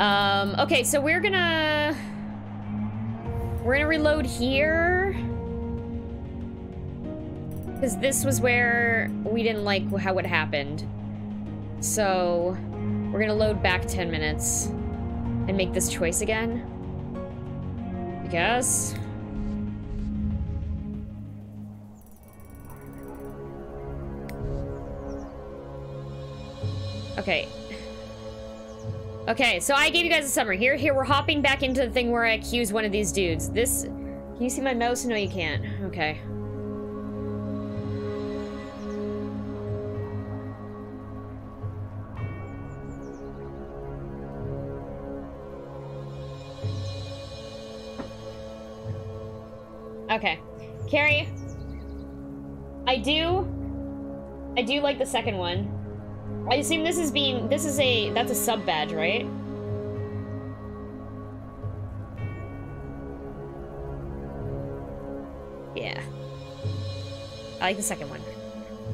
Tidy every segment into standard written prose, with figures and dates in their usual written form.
Okay, so we're gonna reload here. Because this was where we didn't like how it happened. So, we're gonna load back 10 minutes and make this choice again. I guess. Okay. Okay, so I gave you guys a summary. Here, we're hopping back into the thing where I accuse one of these dudes. This... Can you see my mouse? No, you can't. Okay. Okay. Carrie, I do like the second one. I assume that's a sub badge, right? Yeah. I like the second one.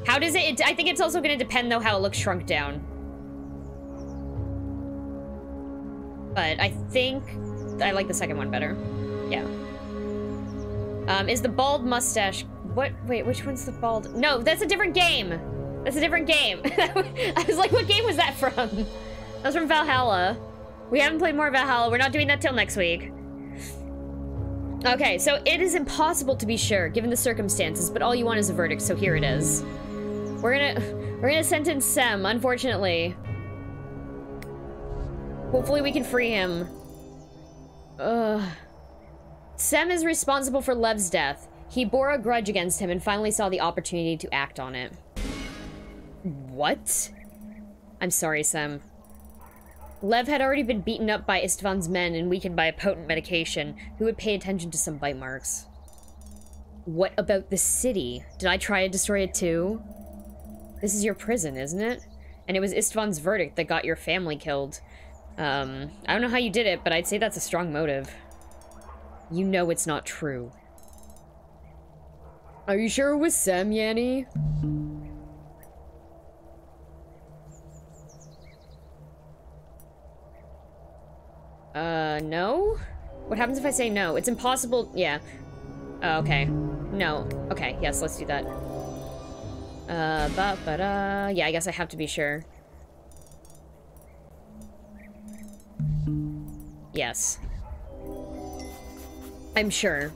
How does it, I think it's also gonna depend though how it looks shrunk down. But I think I like the second one better. Yeah. Is the bald mustache... What? Wait, which one's the bald... No, that's a different game! That's a different game. I was like, what game was that from? That was from Valhalla. We haven't played more Valhalla. We're not doing that till next week. Okay, so it is impossible to be sure, given the circumstances, but all you want is a verdict, so here it is. We're gonna sentence Sem, unfortunately. Hopefully we can free him. Ugh. Sem is responsible for Lev's death. He bore a grudge against him and finally saw the opportunity to act on it. What? I'm sorry, Sem. Lev had already been beaten up by Istvan's men and weakened by a potent medication. Who would pay attention to some bite marks? What about the city? Did I try to destroy it too? This is your prison, isn't it? And it was Istvan's verdict that got your family killed. I don't know how you did it, but I'd say that's a strong motive. You know it's not true. Are you sure it was Sem, Yanni? No? What happens if I say no? It's impossible. Yeah. Okay. No. Okay, yes, let's do that. Yeah, I guess I have to be sure. Yes. I'm sure.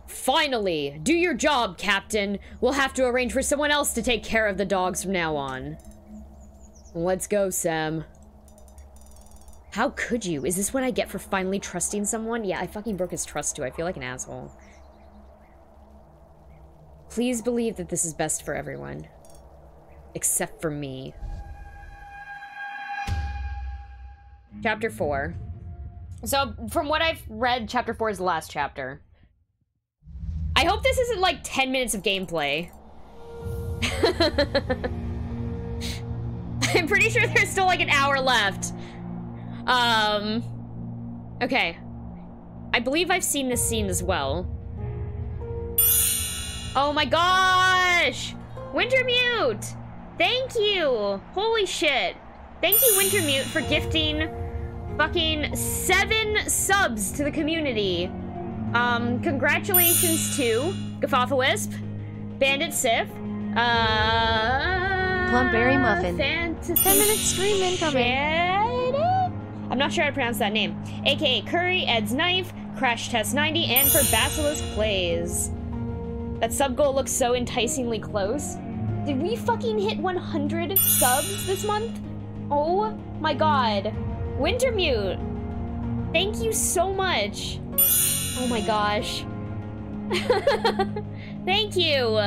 Finally! Do your job, Captain! We'll have to arrange for someone else to take care of the dogs from now on. Let's go, Sam. How could you? Is this what I get for finally trusting someone? Yeah, I fucking broke his trust too. I feel like an asshole. Please believe that this is best for everyone. Except for me. Chapter 4. So, from what I've read, Chapter 4 is the last chapter. I hope this isn't like 10 minutes of gameplay. I'm pretty sure there's still like an hour left. Okay. I believe I've seen this scene as well. Oh my gosh! Wintermute! Thank you! Holy shit. Thank you, Wintermute, for gifting fucking 7 subs to the community. Congratulations to Gaffafawisp, Bandit Sif, Plumberry Muffin. 10-minute stream incoming. I'm not sure how to pronounce that name. AKA Curry, Ed's Knife, Crash Test 90, and for Basilisk Plays. That sub goal looks so enticingly close. Did we fucking hit 100 subs this month? Oh my god. Wintermute, thank you so much. Oh my gosh. Thank you.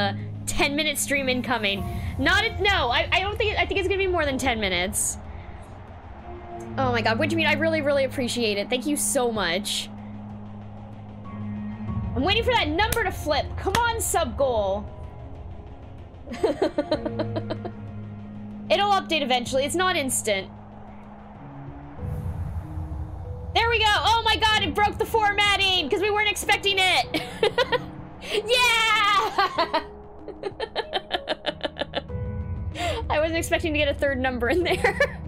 10-minute stream incoming. No, I don't think, I think it's gonna be more than 10 minutes. Oh my god, Wintermute, I really, really appreciate it. Thank you so much. I'm waiting for that number to flip. Come on, sub goal. It'll update eventually. It's not instant. There we go. Oh my god, it broke the formatting because we weren't expecting it. Yeah! I wasn't expecting to get a third number in there.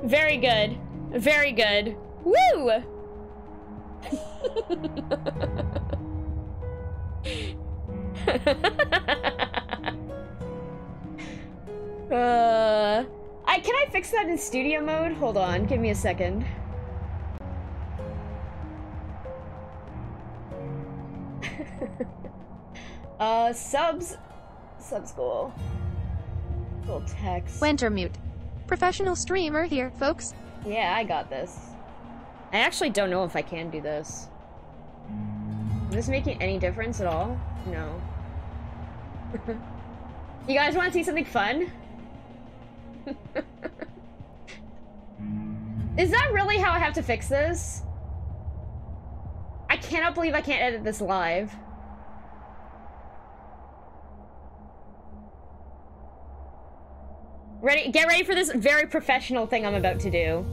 Very good. Very good. Woo! Can I fix that in studio mode? Hold on, give me a second. Subs school. Cool text. Winter mute. Professional streamer here, folks. Yeah, I got this. I actually don't know if I can do this. Is this making any difference at all? No. You guys want to see something fun? Is that really how I have to fix this? I cannot believe I can't edit this live. Get ready for this very professional thing I'm about to do.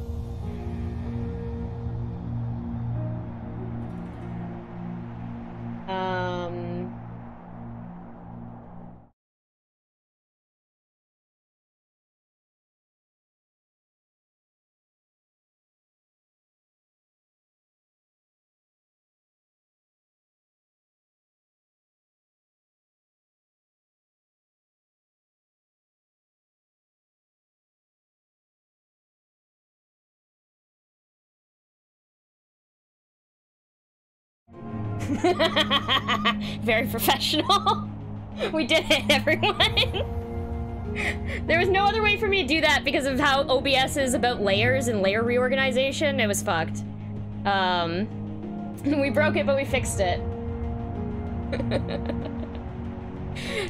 Very professional. We did it, everyone. There was no other way for me to do that because of how OBS is about layers and layer reorganization. It was fucked. We broke it, but we fixed it.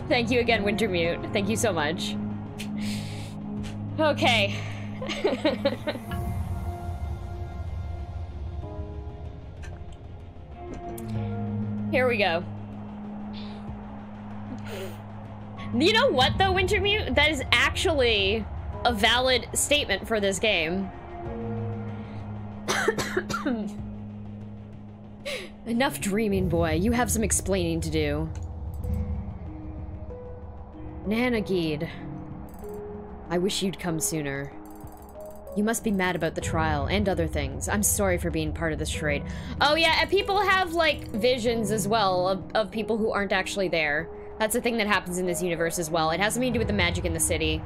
Thank you again, Wintermute. Thank you so much. Okay. Here we go. You know what, though, Wintermute? That is actually a valid statement for this game. Enough dreaming, boy. You have some explaining to do. Nanagid. I wish you'd come sooner. You must be mad about the trial and other things. I'm sorry for being part of this charade. Oh yeah, and people have, like, visions as well of people who aren't actually there. That's a thing that happens in this universe as well. It has something to do with the magic in the city.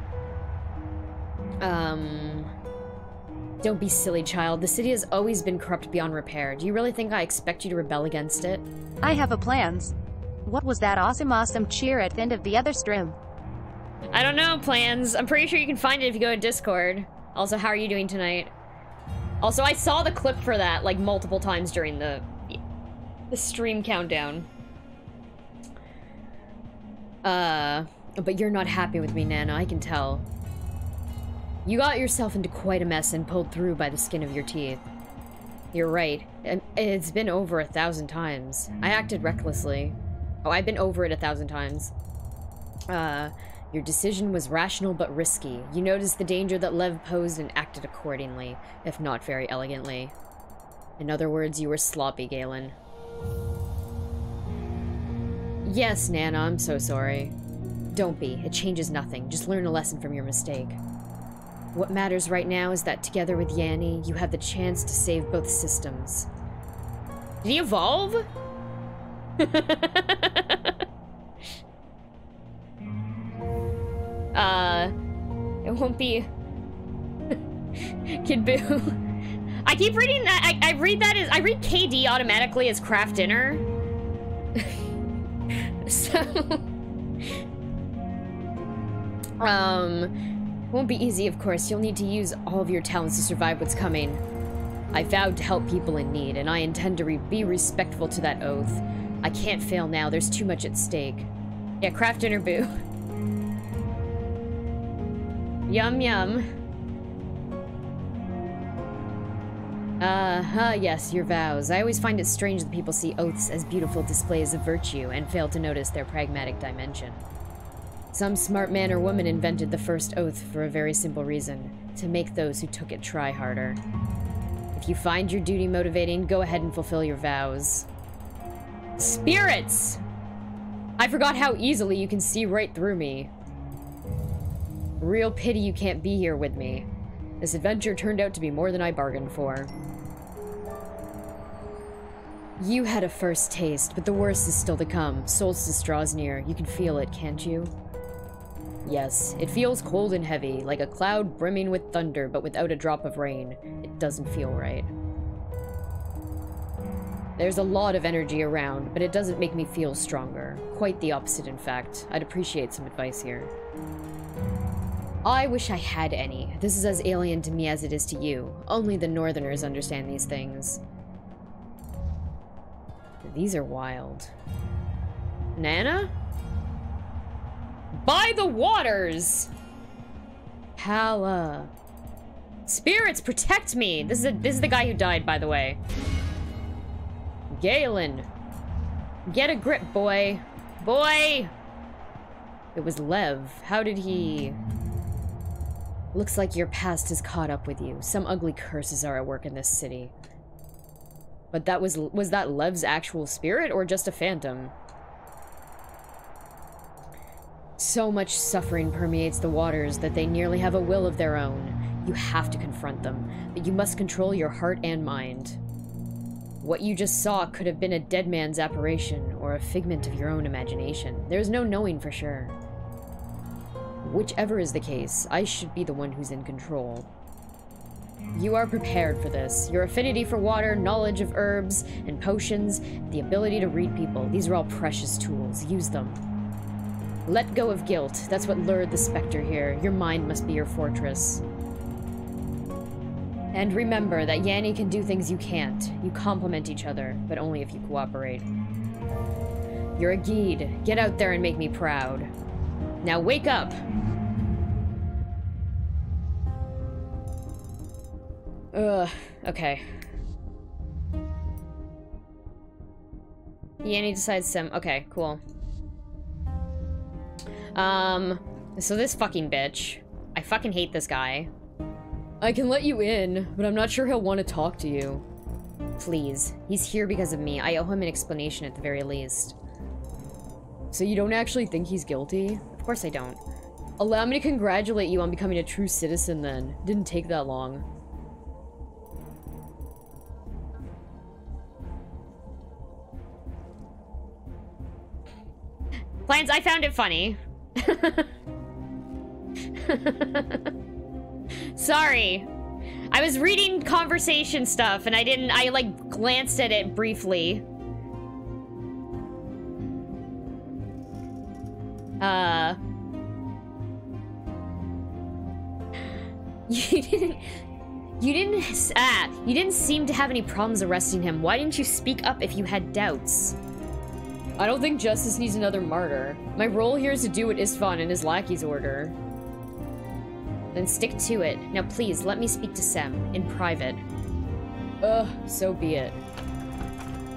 Don't be silly, child. The city has always been corrupt beyond repair. Do you really think I expect you to rebel against it? I have a plans. What was that awesome cheer at the end of the other stream? I don't know, plans. I'm pretty sure you can find it if you go to Discord. Also, how are you doing tonight? Also, I saw the clip for that, like, multiple times during the stream countdown. But you're not happy with me, Nana, I can tell. You got yourself into quite a mess and pulled through by the skin of your teeth. You're right. It's been over 1,000 times. I acted recklessly. Oh, I've been over it 1,000 times. Your decision was rational but risky. You noticed the danger that Lev posed and acted accordingly, if not very elegantly. In other words, you were sloppy, Galen. Yes, Nana, I'm so sorry. Don't be. It changes nothing. Just learn a lesson from your mistake. What matters right now is that together with Yanni, you have the chance to save both systems. Did he evolve? It won't be... Kid Boo. I keep reading that, I read that as, I read KD automatically as craft dinner. So... Won't be easy, of course. You'll need to use all of your talents to survive what's coming. I vowed to help people in need, and I intend to be respectful to that oath. I can't fail now. There's too much at stake. Yeah, craft dinner, Boo. Yum, yum. Yes, your vows. I always find it strange that people see oaths as beautiful displays of virtue and fail to notice their pragmatic dimension. Some smart man or woman invented the first oath for a very simple reason: to make those who took it try harder. If you find your duty motivating, go ahead and fulfill your vows. Spirits! I forgot how easily you can see right through me. Real pity you can't be here with me. This adventure turned out to be more than I bargained for. You had a first taste, but the worst is still to come. Solstice draws near. You can feel it, can't you? Yes, it feels cold and heavy, like a cloud brimming with thunder, but without a drop of rain. It doesn't feel right. There's a lot of energy around, but it doesn't make me feel stronger. Quite the opposite, in fact. I'd appreciate some advice here. I wish I had any. This is as alien to me as it is to you. Only the Northerners understand these things. These are wild. Nana? By the waters! Pala. Spirits, protect me! This is the guy who died, by the way. Galen. Get a grip, boy. Boy! It was Lev. How did he... Looks like your past has caught up with you. Some ugly curses are at work in this city. But that was that Lev's actual spirit or just a phantom? So much suffering permeates the waters that they nearly have a will of their own. You have to confront them, but you must control your heart and mind. What you just saw could have been a dead man's apparition or a figment of your own imagination. There's no knowing for sure. Whichever is the case, I should be the one who's in control. You are prepared for this. Your affinity for water, knowledge of herbs and potions, the ability to read people. These are all precious tools. Use them. Let go of guilt. That's what lured the specter here. Your mind must be your fortress. And remember that Yanni can do things you can't. You complement each other, but only if you cooperate. You're a Geed. Get out there and make me proud. Now wake up! Okay. Yanni decides some... Okay, cool. So this fucking bitch. I fucking hate this guy. I can let you in, but I'm not sure he'll want to talk to you. Please. He's here because of me. I owe him an explanation at the very least. So you don't actually think he's guilty? Of course I don't. Allow me to congratulate you on becoming a true citizen then. Didn't take that long. Plans, I found it funny. Sorry. I was reading conversation stuff and I like glanced at it briefly. You didn't seem to have any problems arresting him. Why didn't you speak up if you had doubts? I don't think justice needs another martyr. My role here is to do what Istvan and his lackeys order. Then stick to it. Now please, let me speak to Sem, in private. So be it.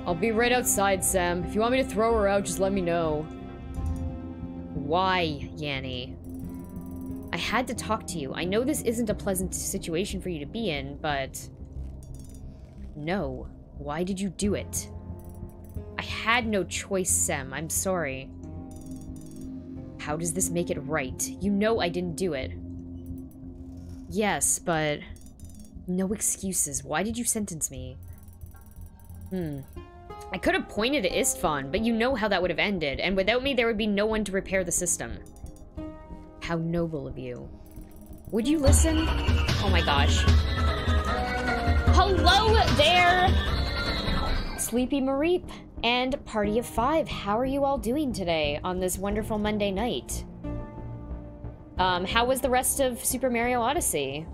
I'll be right outside, Sem. If you want me to throw her out, just let me know. Why, Yanni? I had to talk to you. I know this isn't a pleasant situation for you to be in, but... No. Why did you do it? I had no choice, Sem. I'm sorry. How does this make it right? You know I didn't do it. Yes, but... No excuses. Why did you sentence me? I could have pointed at Istvan, but you know how that would have ended, and without me there would be no one to repair the system. How noble of you. Would you listen? Oh my gosh. Hello there! Sleepy Mareep and Party of 5. How are you all doing today on this wonderful Monday night? How was the rest of Super Mario Odyssey?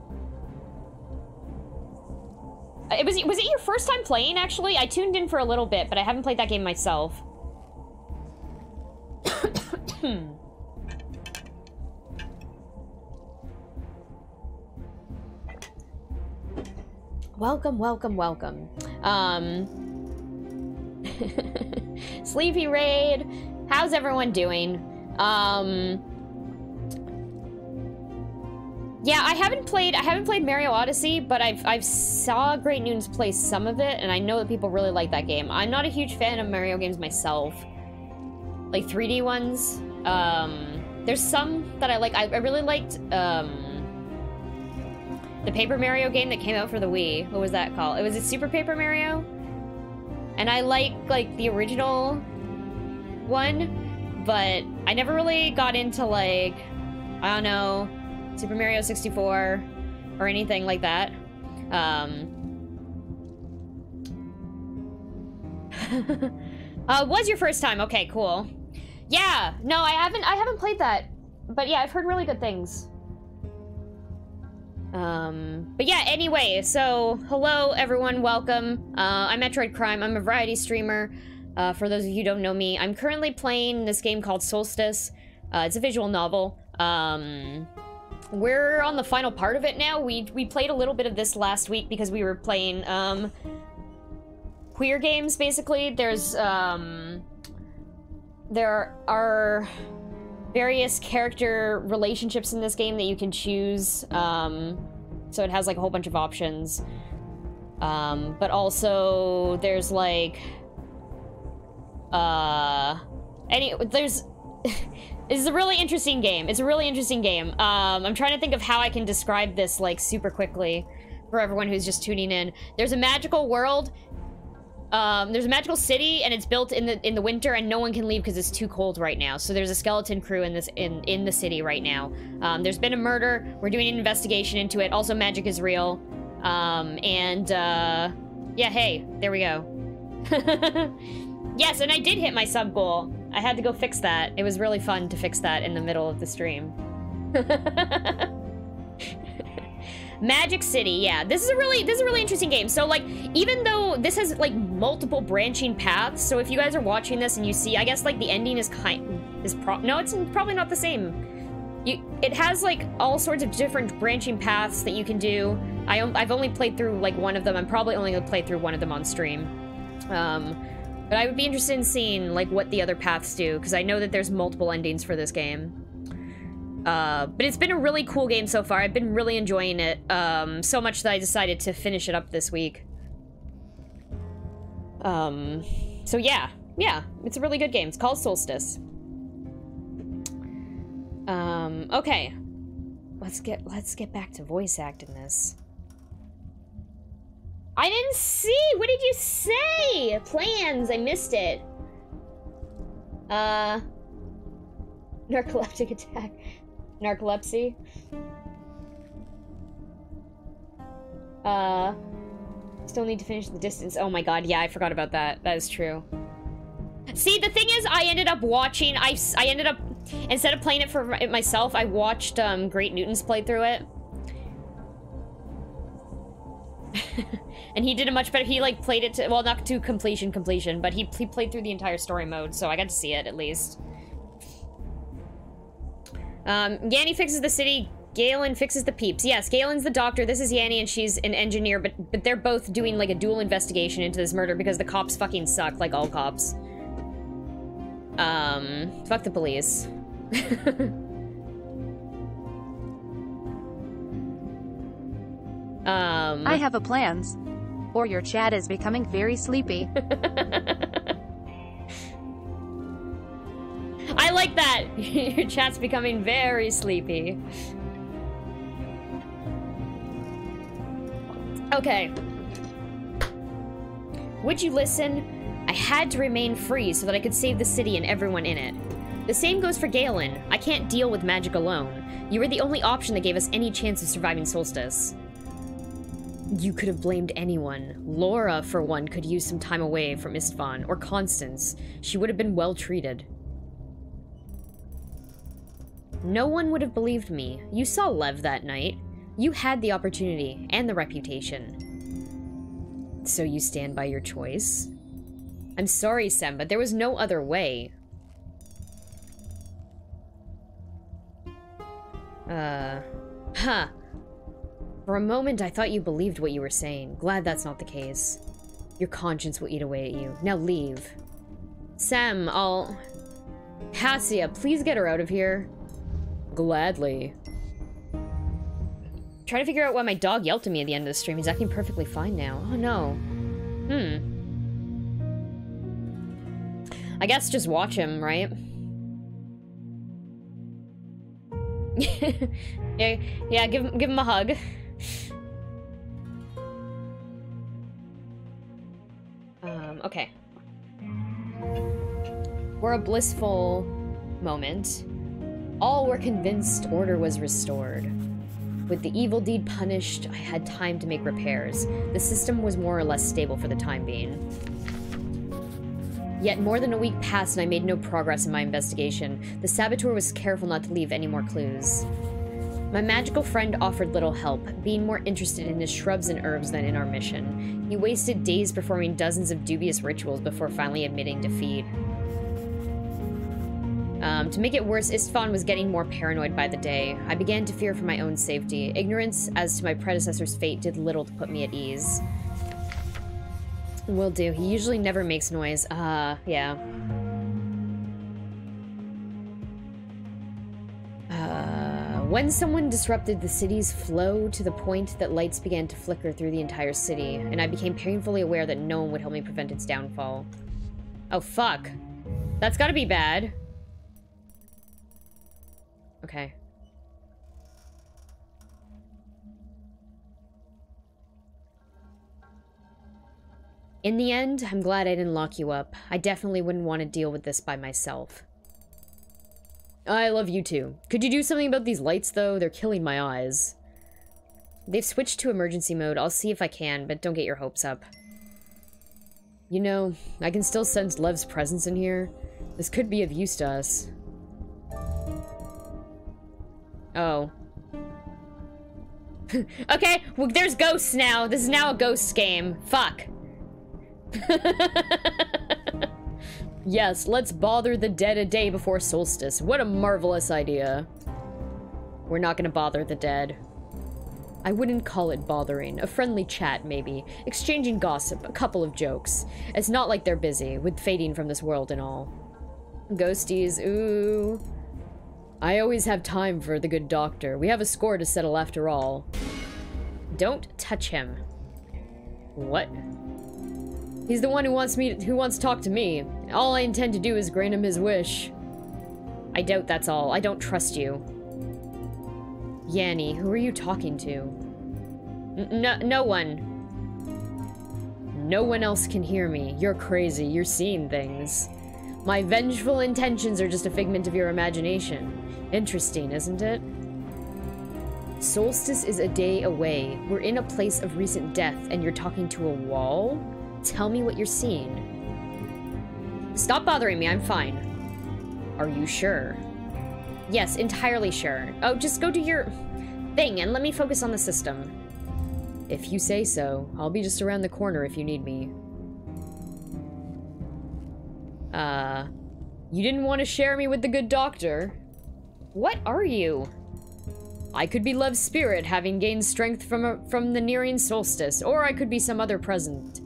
Was it your first time playing, actually? I tuned in for a little bit, but I haven't played that game myself. Welcome, welcome, welcome. Sleepy Raid, how's everyone doing? Yeah, I haven't played Mario Odyssey, but I've saw Great Noons play some of it, and I know that people really like that game. I'm not a huge fan of Mario games myself. Like 3D ones. There's some that I like. I really liked The Paper Mario game that came out for the Wii. What was that called? It was it Super Paper Mario? And I like the original one, but I never really got into like, I don't know, Super Mario 64 or anything like that. Was your first time? Okay, cool. Yeah, no, I haven't played that, but yeah, I've heard really good things. But yeah, anyway, so hello everyone, welcome. I'm Metroid Crime. I'm a variety streamer. For those of you who don't know me, I'm currently playing this game called Solstice. It's a visual novel. We're on the final part of it now. We played a little bit of this last week because we were playing queer games, basically. There are various character relationships in this game that you can choose. So it has like a whole bunch of options. But also there's like this is a really interesting game. It's a really interesting game. I'm trying to think of how I can describe this like super quickly for everyone who's just tuning in. There's a magical world. There's a magical city, and it's built in the winter, and no one can leave because it's too cold right now. So there's a skeleton crew in the city right now. There's been a murder. We're doing an investigation into it. Also, magic is real. Yeah, hey, there we go. Yes, and I did hit my sub goal. I had to go fix that. It was really fun to fix that in the middle of the stream. Magic City, yeah. This is a really interesting game. So like, even though this has like multiple branching paths, so if you guys are watching this and you see, I guess like the ending is no, it's probably not the same. It has like all sorts of different branching paths that you can do. I've only played through like one of them. I'm probably only gonna play through one of them on stream. But I would be interested in seeing like what the other paths do, because I know that there's multiple endings for this game. But it's been a really cool game so far. I've been really enjoying it, so much that I decided to finish it up this week. So yeah, it's a really good game. It's called Solstice. Okay. Let's get back to voice acting this. I didn't see! What did you say? Plans, I missed it. Narcoleptic attack. Narcolepsy. Still need to finish the distance. Oh my god, yeah, I forgot about that. That is true. See, the thing is, I ended up watching, I ended up, instead of playing it for myself, I watched, Great Newton's playthrough it. And he did a much better, he like played it to, well, not to completion, but he played through the entire story mode, so I got to see it at least. Yanni fixes the city, Galen fixes the peeps. Yes, Galen's the doctor, this is Yanni, and she's an engineer, but they're both doing like a dual investigation into this murder because the cops fucking suck, like all cops. Fuck the police. I have a plans. Or your chat is becoming very sleepy. I like that. Your chat's becoming very sleepy. Okay. Would you listen? I had to remain free so that I could save the city and everyone in it. The same goes for Galen. I can't deal with magic alone. You were the only option that gave us any chance of surviving Solstice. You could have blamed anyone. Laura, for one, could use some time away from Istvan, or Constance. She would have been well treated. No one would have believed me. You saw Lev that night. You had the opportunity, and the reputation. So you stand by your choice? I'm sorry, Sem, but there was no other way. Huh. For a moment, I thought you believed what you were saying. Glad that's not the case. Your conscience will eat away at you. Now leave. Sam, Hassia, please get her out of here. Gladly. Trying to figure out why my dog yelped at me at the end of the stream. He's acting perfectly fine now. Oh no. I guess just watch him, right? yeah, give him a hug. For a blissful moment, all were convinced order was restored. With the evil deed punished, I had time to make repairs. The system was more or less stable for the time being. Yet more than a week passed and I made no progress in my investigation. The saboteur was careful not to leave any more clues. My magical friend offered little help, being more interested in his shrubs and herbs than in our mission. He wasted days performing dozens of dubious rituals before finally admitting defeat. To make it worse, Istvan was getting more paranoid by the day. I began to fear for my own safety. Ignorance as to my predecessor's fate did little to put me at ease. Will do. He usually never makes noise. Yeah. When someone disrupted the city's flow to the point that lights began to flicker through the entire city, and I became painfully aware that no one would help me prevent its downfall. Oh, fuck. That's gotta be bad. Okay. In the end, I'm glad I didn't lock you up. I definitely wouldn't want to deal with this by myself. I love you too. Could you do something about these lights, though? They're killing my eyes. They've switched to emergency mode. I'll see if I can, but don't get your hopes up. You know, I can still sense Lev's presence in here. This could be of use to us. Oh. Okay, well, there's ghosts now. This is now a ghosts game. Fuck. Yes, let's bother the dead a day before Solstice. What a marvelous idea. We're not gonna bother the dead. I wouldn't call it bothering. A friendly chat, maybe. Exchanging gossip, a couple of jokes. It's not like they're busy, with fading from this world and all. Ghosties, ooh. I always have time for the good doctor. We have a score to settle after all. Don't touch him. What? He's the one who wants to talk to me. All I intend to do is grant him his wish. I doubt that's all. I don't trust you. Yanni, who are you talking to? No one. No one else can hear me. You're crazy. You're seeing things. My vengeful intentions are just a figment of your imagination. Interesting, isn't it? Solstice is a day away. We're in a place of recent death, and you're talking to a wall? Tell me what you're seeing. Stop bothering me, I'm fine. Are you sure? Yes, entirely sure. Oh, just go do your thing and let me focus on the system. If you say so, I'll be just around the corner if you need me. You didn't want to share me with the good doctor? What are you? I could be Lev's spirit, having gained strength from the nearing solstice, or I could be some other presence,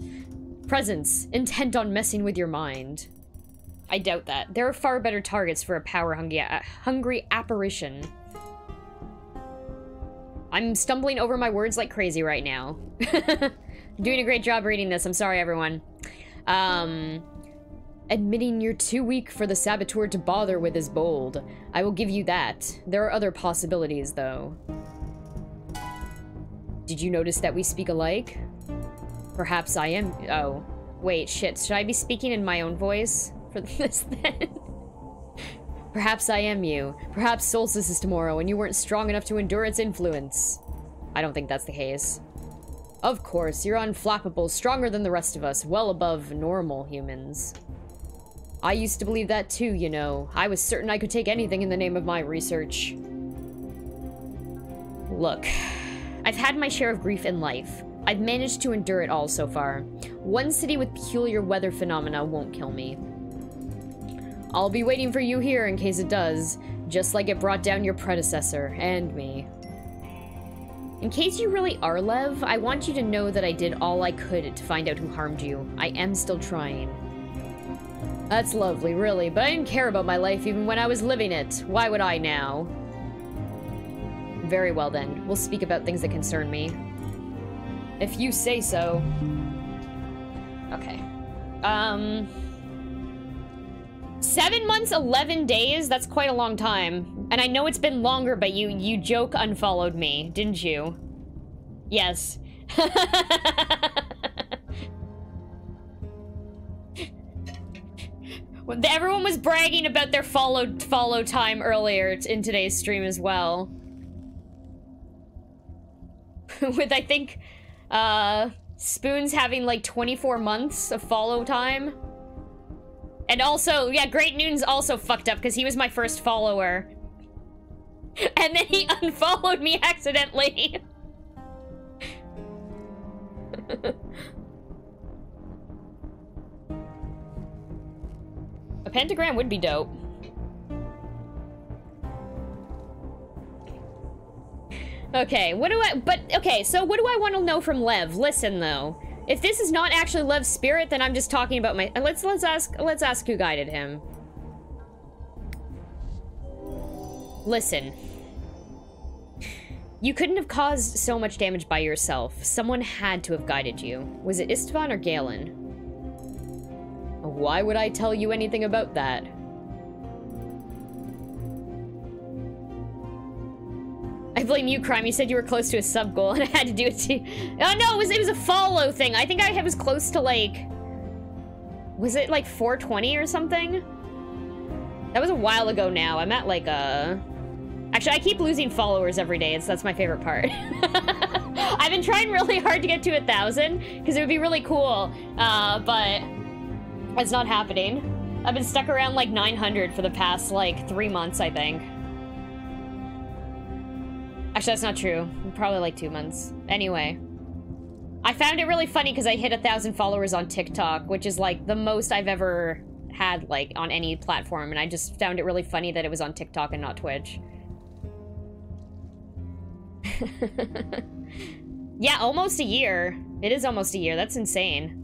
intent on messing with your mind. I doubt that. There are far better targets for a power-hungry apparition. I'm stumbling over my words like crazy right now. Doing a great job reading this. I'm sorry, everyone. Admitting you're too weak for the saboteur to bother with is bold. I will give you that. There are other possibilities, though. Did you notice that we speak alike? Perhaps I am- oh. Wait, shit. Should I be speaking in my own voice for this, then? Perhaps I am you. Perhaps Solstice is tomorrow and you weren't strong enough to endure its influence. I don't think that's the case. Of course, you're unflappable, stronger than the rest of us, well above normal humans. I used to believe that too, you know. I was certain I could take anything in the name of my research. Look, I've had my share of grief in life. I've managed to endure it all so far. One city with peculiar weather phenomena won't kill me. I'll be waiting for you here in case it does, just like it brought down your predecessor, and me. In case you really are Lev, I want you to know that I did all I could to find out who harmed you. I am still trying. That's lovely, really, but I didn't care about my life even when I was living it. Why would I now? Very well then, we'll speak about things that concern me. If you say so. Okay. 7 months, 11 days? That's quite a long time. And I know it's been longer, but you joke unfollowed me, didn't you? Yes. Everyone was bragging about their follow time earlier in today's stream as well. With, I think, Spoons having like 24 months of follow time. And also, yeah, Great Noon's also fucked up because he was my first follower. And then he unfollowed me accidentally. A pentagram would be dope. Okay, so what do I want to know from Lev? Listen, though. If this is not actually Lev's spirit, then I'm just talking about my... Let's ask who guided him. Listen. You couldn't have caused so much damage by yourself. Someone had to have guided you. Was it Istvan or Galen? Why would I tell you anything about that? I blame you, Crime. You said you were close to a sub goal, and I had to do it too. Oh no, it was a follow thing. I think I was close to like... Was it like 420 or something? That was a while ago now. I'm at like a... Actually, I keep losing followers every day. That's my favorite part. I've been trying really hard to get to 1,000, because it would be really cool, but it's not happening. I've been stuck around like 900 for the past like 3 months, I think. Actually, that's not true. Probably like 2 months. Anyway. I found it really funny because I hit 1,000 followers on TikTok, which is like the most I've ever had like on any platform, and I just found it really funny that it was on TikTok and not Twitch. Yeah, almost a year. It is almost a year. That's insane.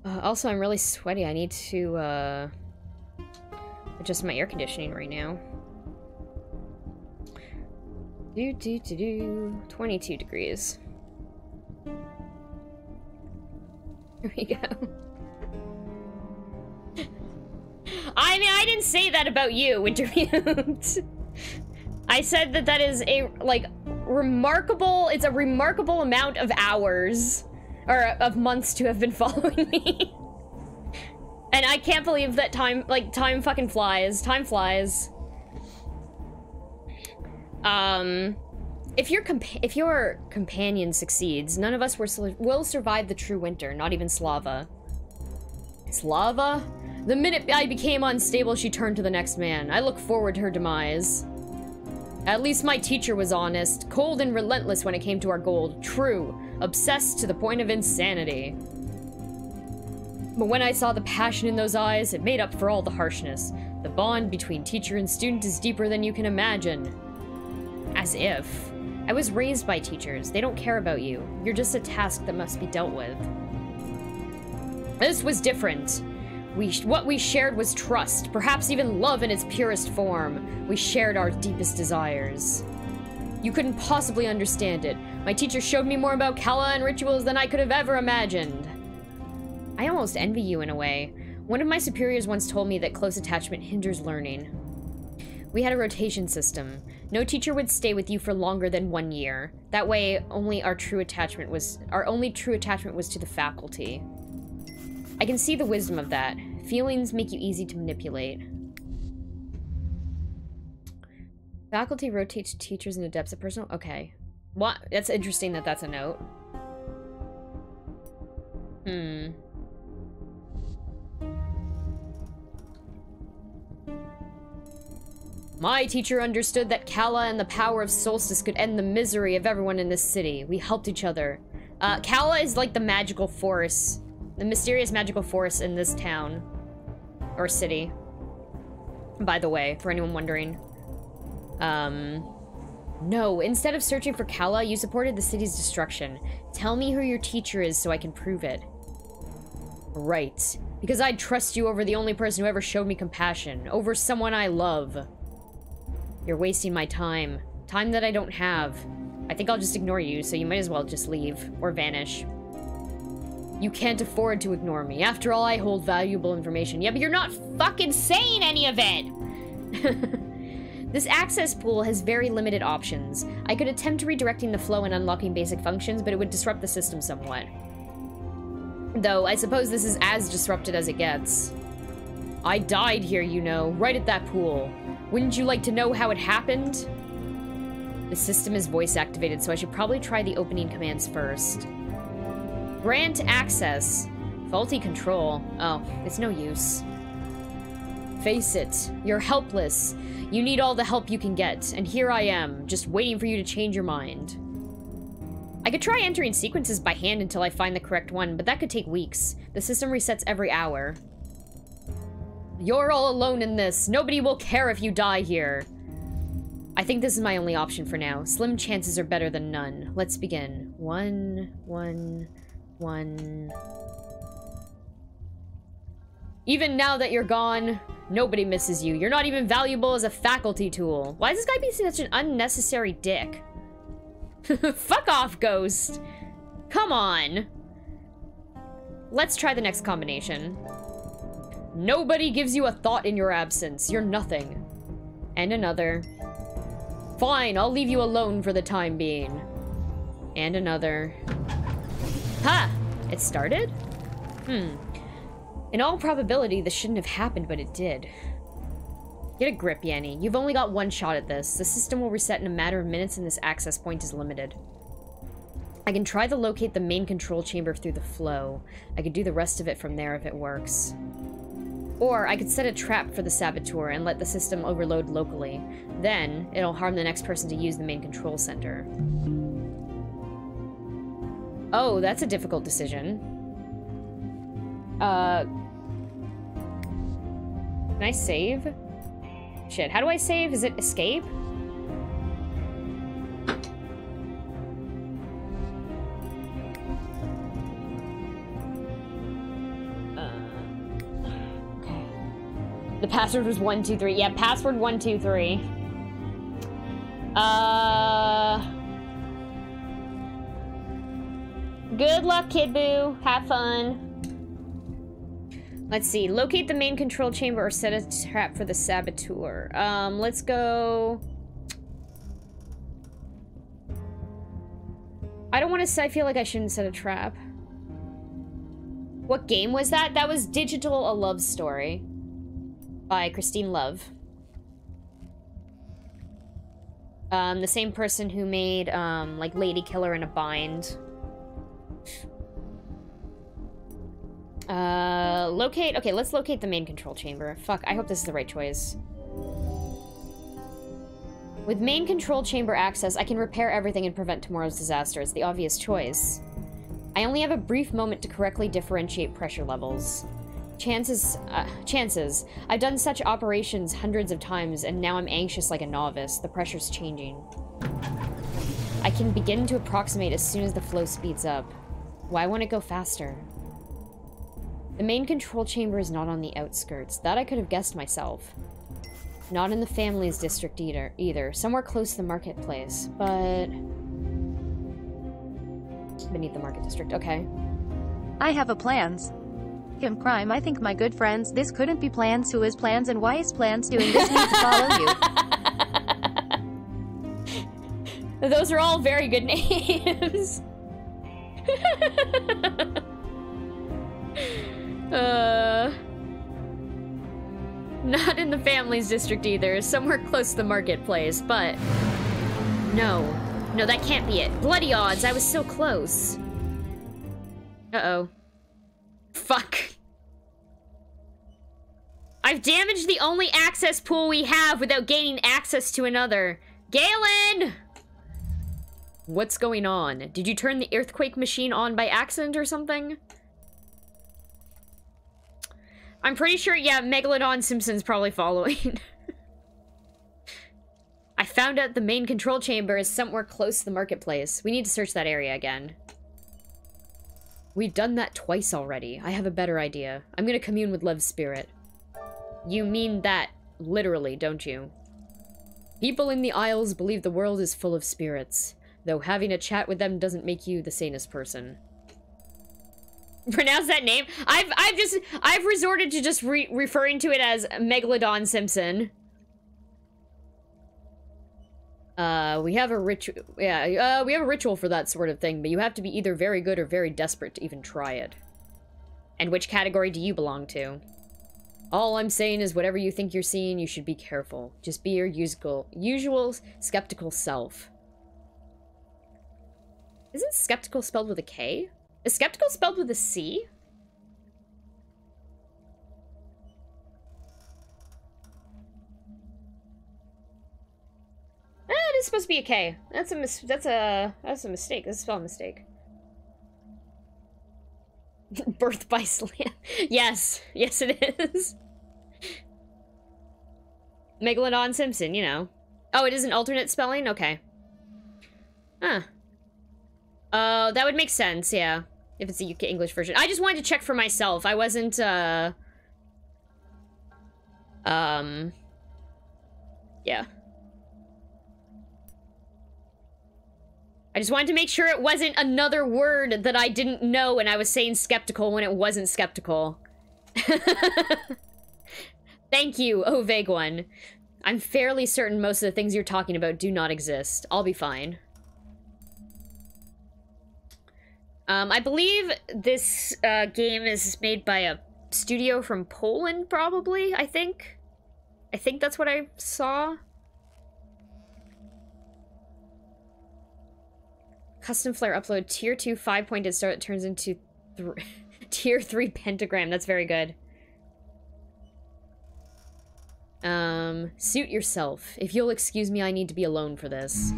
Also, I'm really sweaty. I need to adjust my air conditioning right now. 22 degrees. Here we go. I mean, I didn't say that about you, Wintermute. I said that that is a, like, remarkable, it's a remarkable amount of hours, or of months to have been following me. And I can't believe that time fucking flies. Time flies. If your companion succeeds, none of us will survive the true winter, not even Slava. Slava? The minute I became unstable, she turned to the next man. I look forward to her demise. At least my teacher was honest, cold and relentless when it came to our goal. True, obsessed to the point of insanity. But when I saw the passion in those eyes, it made up for all the harshness. The bond between teacher and student is deeper than you can imagine. As if. I was raised by teachers. They don't care about you. You're just a task that must be dealt with. This was different. What we shared was trust, perhaps even love in its purest form. We shared our deepest desires. You couldn't possibly understand it. My teacher showed me more about Kala and rituals than I could have ever imagined. I almost envy you in a way. One of my superiors once told me that close attachment hinders learning. We had a rotation system. No teacher would stay with you for longer than 1 year. That way, our only true attachment was to the faculty. I can see the wisdom of that. Feelings make you easy to manipulate. Faculty rotates teachers in the depths of personal... Okay. What? That's interesting that that's a note. My teacher understood that Kala and the power of Solstice could end the misery of everyone in this city. We helped each other. Kala is like the magical force. The mysterious magical force in this town. Or city. By the way, for anyone wondering. No, instead of searching for Kala, you supported the city's destruction. Tell me who your teacher is so I can prove it. Right. Because I'd trust you over the only person who ever showed me compassion. Over someone I love. You're wasting my time. Time that I don't have. I think I'll just ignore you, so you might as well just leave. Or vanish. You can't afford to ignore me. After all, I hold valuable information. Yeah, but you're not fucking saying any of it! This access pool has very limited options. I could attempt redirecting the flow and unlocking basic functions, but it would disrupt the system somewhat. Though, I suppose this is as disrupted as it gets. I died here, you know, right at that pool. Wouldn't you like to know how it happened? The system is voice activated, so I should probably try the opening commands first. Grant access. Faulty control. Oh, it's no use. Face it, you're helpless. You need all the help you can get, and here I am, just waiting for you to change your mind. I could try entering sequences by hand until I find the correct one, but that could take weeks. The system resets every hour. You're all alone in this. Nobody will care if you die here. I think this is my only option for now. Slim chances are better than none. Let's begin. 1, 1, 1. Even now that you're gone, nobody misses you. You're not even valuable as a faculty tool. Why is this guy being such an unnecessary dick? Fuck off, Ghost. Come on. Let's try the next combination. Nobody gives you a thought in your absence. You're nothing. And another. Fine, I'll leave you alone for the time being. And another. Ha! It started? In all probability, this shouldn't have happened, but it did. Get a grip, Yanni. You've only got one shot at this. The system will reset in a matter of minutes and this access point is limited. I can try to locate the main control chamber through the flow. I could do the rest of it from there if it works. Or I could set a trap for the saboteur and let the system overload locally. Then, it'll harm the next person to use the main control center. Oh, that's a difficult decision. Can I save? Shit, how do I save? Is it escape? Okay. The password was 123. Yeah, password 123. Good luck, Kid Boo. Have fun. Let's see. Locate the main control chamber or set a trap for the saboteur. Let's go... I don't want to say I feel like I shouldn't set a trap. What game was that? That was Digital: A Love Story by Christine Love. The same person who made, like, Lady Killer in a Bind. Locate... Okay, let's locate the main control chamber. Fuck, I hope this is the right choice. With main control chamber access, I can repair everything and prevent tomorrow's disaster. It's the obvious choice. I only have a brief moment to correctly differentiate pressure levels. Chances. I've done such operations hundreds of times, and now I'm anxious like a novice. The pressure's changing. I can begin to approximate as soon as the flow speeds up. Why won't it go faster? The main control chamber is not on the outskirts. That I could have guessed myself. Not in the family's district either. Somewhere close to the marketplace, but... beneath the market district, okay. I have a plans. Kim Crime, I think my good friends, this couldn't be plans. Who is plans and why is plans doing this? Need to follow you. Those are all very good names. Not in the family's district either. Somewhere close to the marketplace, but... No. No, that can't be it. Bloody odds, I was so close. Uh-oh. Fuck. I've damaged the only access pool we have without gaining access to another. Galen! What's going on? Did you turn the earthquake machine on by accident or something? I'm pretty sure, yeah, Megalodon Simpson's probably following. I found out the main control chamber is somewhere close to the marketplace. We need to search that area again. We've done that twice already. I have a better idea. I'm gonna commune with Love's spirit. You mean that literally, don't you? People in the Isles believe the world is full of spirits, though having a chat with them doesn't make you the sanest person. Pronounce that name? I've resorted to just referring to it as Megalodon Simpson. We have a ritual. Yeah, we have a ritual for that sort of thing, but you have to be either very good or very desperate to even try it. And which category do you belong to? All I'm saying is whatever you think you're seeing, you should be careful. Just be your usual skeptical self. Isn't skeptical spelled with a K? Is skeptical spelled with a C? It is supposed to be a K. That's a mistake. That's a spell mistake. Birth by slam. Yes. Yes, it is. Megalodon Simpson, you know. Oh, it is an alternate spelling? Okay. Huh. Oh, that would make sense, yeah. If it's a UK English version. I just wanted to check for myself. I wasn't, yeah. I just wanted to make sure it wasn't another word that I didn't know and I was saying skeptical when it wasn't skeptical. Thank you, oh vague one. I'm fairly certain most of the things you're talking about do not exist. I'll be fine. I believe this game is made by a studio from Poland, probably, I think. I think that's what I saw. Custom flare upload tier 2 5-pointed star that turns into tier 3 pentagram. That's very good. Suit yourself. If you'll excuse me, I need to be alone for this.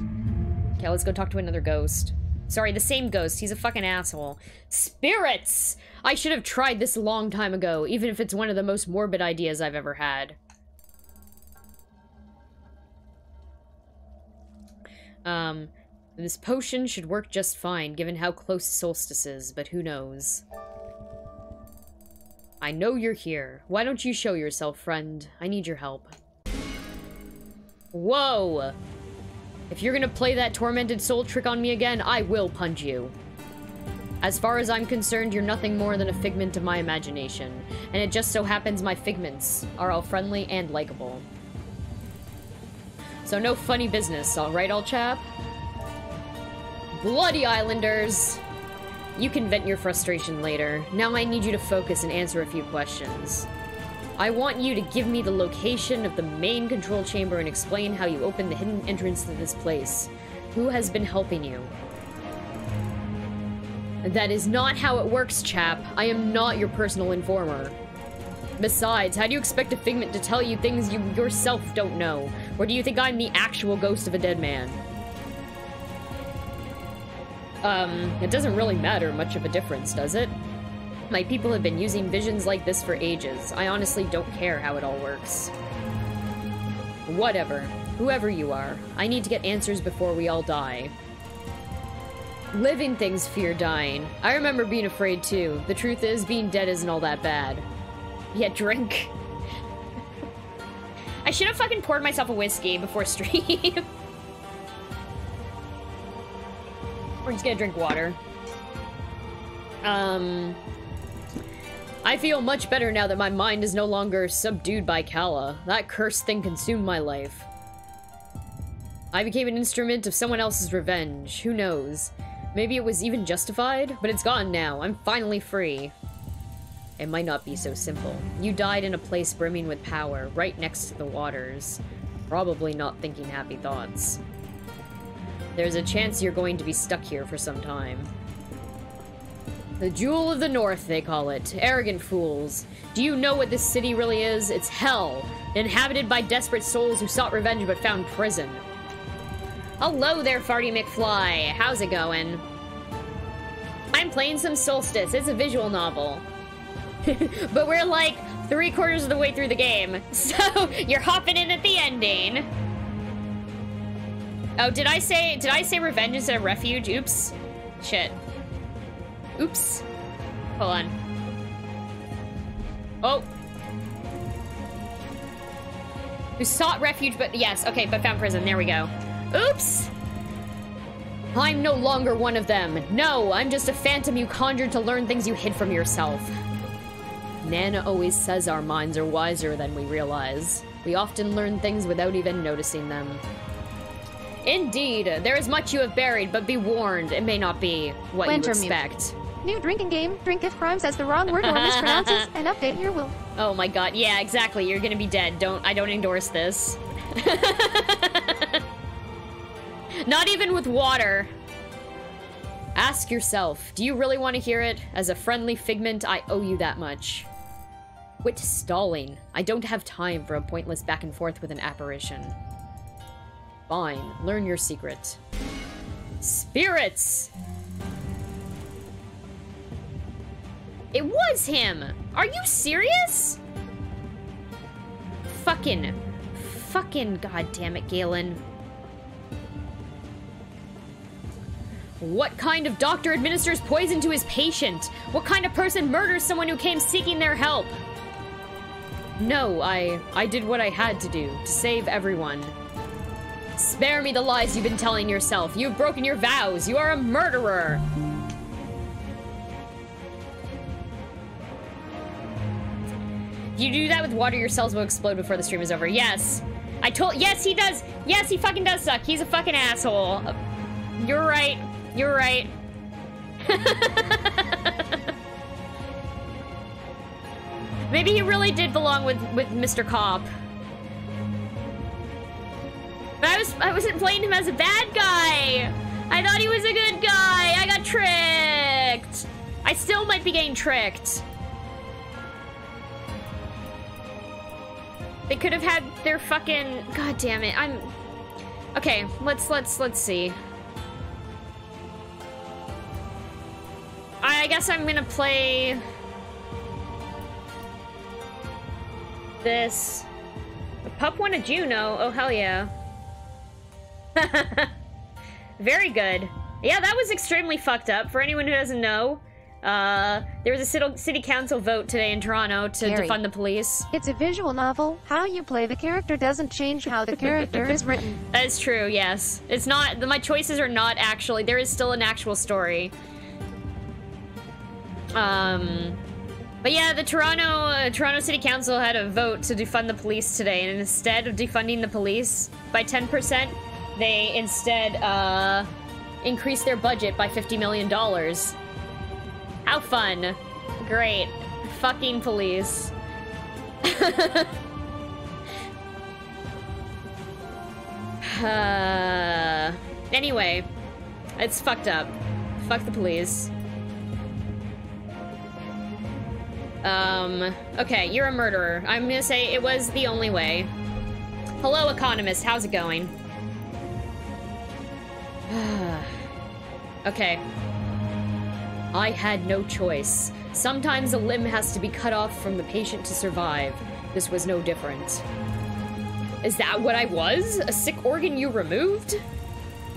Okay, let's go talk to another ghost. Sorry, the same ghost. He's a fucking asshole. Spirits! I should have tried this a long time ago, even if it's one of the most morbid ideas I've ever had. This potion should work just fine, given how close Solstice is, but who knows? I know you're here. Why don't you show yourself, friend? I need your help. Whoa! If you're gonna play that tormented soul trick on me again, I will punch you. As far as I'm concerned, you're nothing more than a figment of my imagination, and it just so happens my figments are all friendly and likable. So no funny business, alright, old chap? Bloody Islanders! You can vent your frustration later. Now I need you to focus and answer a few questions. I want you to give me the location of the main control chamber and explain how you opened the hidden entrance to this place. Who has been helping you? That is not how it works, chap. I am not your personal informer. Besides, how do you expect a figment to tell you things you yourself don't know? Or do you think I'm the actual ghost of a dead man? It doesn't really matter much of a difference, does it? My people have been using visions like this for ages. I honestly don't care how it all works. Whatever. Whoever you are, I need to get answers before we all die. Living things fear dying. I remember being afraid too. The truth is, being dead isn't all that bad. Yeah, drink. I should have fucking poured myself a whiskey before stream. We're just gonna drink water. I feel much better now that my mind is no longer subdued by Kala. That cursed thing consumed my life. I became an instrument of someone else's revenge. Who knows? Maybe it was even justified, but it's gone now. I'm finally free. It might not be so simple. You died in a place brimming with power, right next to the waters. Probably not thinking happy thoughts. There's a chance you're going to be stuck here for some time. The Jewel of the North, they call it. Arrogant fools. Do you know what this city really is? It's hell, inhabited by desperate souls who sought revenge but found prison. Hello there, Farty McFly. How's it going? I'm playing some Solstice. It's a visual novel. But we're like 3/4 of the way through the game, so you're hopping in at the ending. Oh, did I say revenge instead of refuge? Oops. Shit. Oops. Hold on. Oh. Who sought refuge, but yes, okay, but found prison. There we go. Oops. I'm no longer one of them. No, I'm just a phantom you conjured to learn things you hid from yourself. Nana always says our minds are wiser than we realize. We often learn things without even noticing them. Indeed, there is much you have buried, but be warned, it may not be what you expect. New drinking game. Drink if crime says the wrong word or mispronounces, and update your will. Oh my god, yeah, exactly. You're gonna be dead. I don't endorse this. Not even with water. Ask yourself, do you really want to hear it? As a friendly figment, I owe you that much. Quit stalling. I don't have time for a pointless back and forth with an apparition. Fine, learn your secret. Spirits! It was him! Are you serious? Fucking goddammit, Galen. What kind of doctor administers poison to his patient? What kind of person murders someone who came seeking their help? No, I did what I had to do, to save everyone. Spare me the lies you've been telling yourself. You've broken your vows. You are a murderer. If you do that with water, your cells will explode before the stream is over. Yes. Yes, he does. Yes, he fucking does suck. He's a fucking asshole. You're right. You're right. Maybe he really did belong with Mr. Cop. But I wasn't playing him as a bad guy. I thought he was a good guy. I got tricked. I still might be getting tricked. They could have had their fucking... God damn it. Okay, let's see. I guess I'm gonna play... this. Pup won a Juno. Oh, hell yeah. Very good. Yeah, that was extremely fucked up. For anyone who doesn't know, there was a city council vote today in Toronto to defund the police. It's a visual novel. How you play the character doesn't change how the character is written. That is true, yes. It's not... my choices are not actually... There is still an actual story. But yeah, the Toronto City Council had a vote to defund the police today, and instead of defunding the police by 10%, they instead, increased their budget by $50 million. How fun. Great. Fucking police. Anyway, it's fucked up. Fuck the police. Okay, you're a murderer. I'm gonna say it was the only way. Hello, economist. How's it going? Okay. I had no choice. Sometimes a limb has to be cut off from the patient to survive. This was no different. Is that what I was? A sick organ you removed?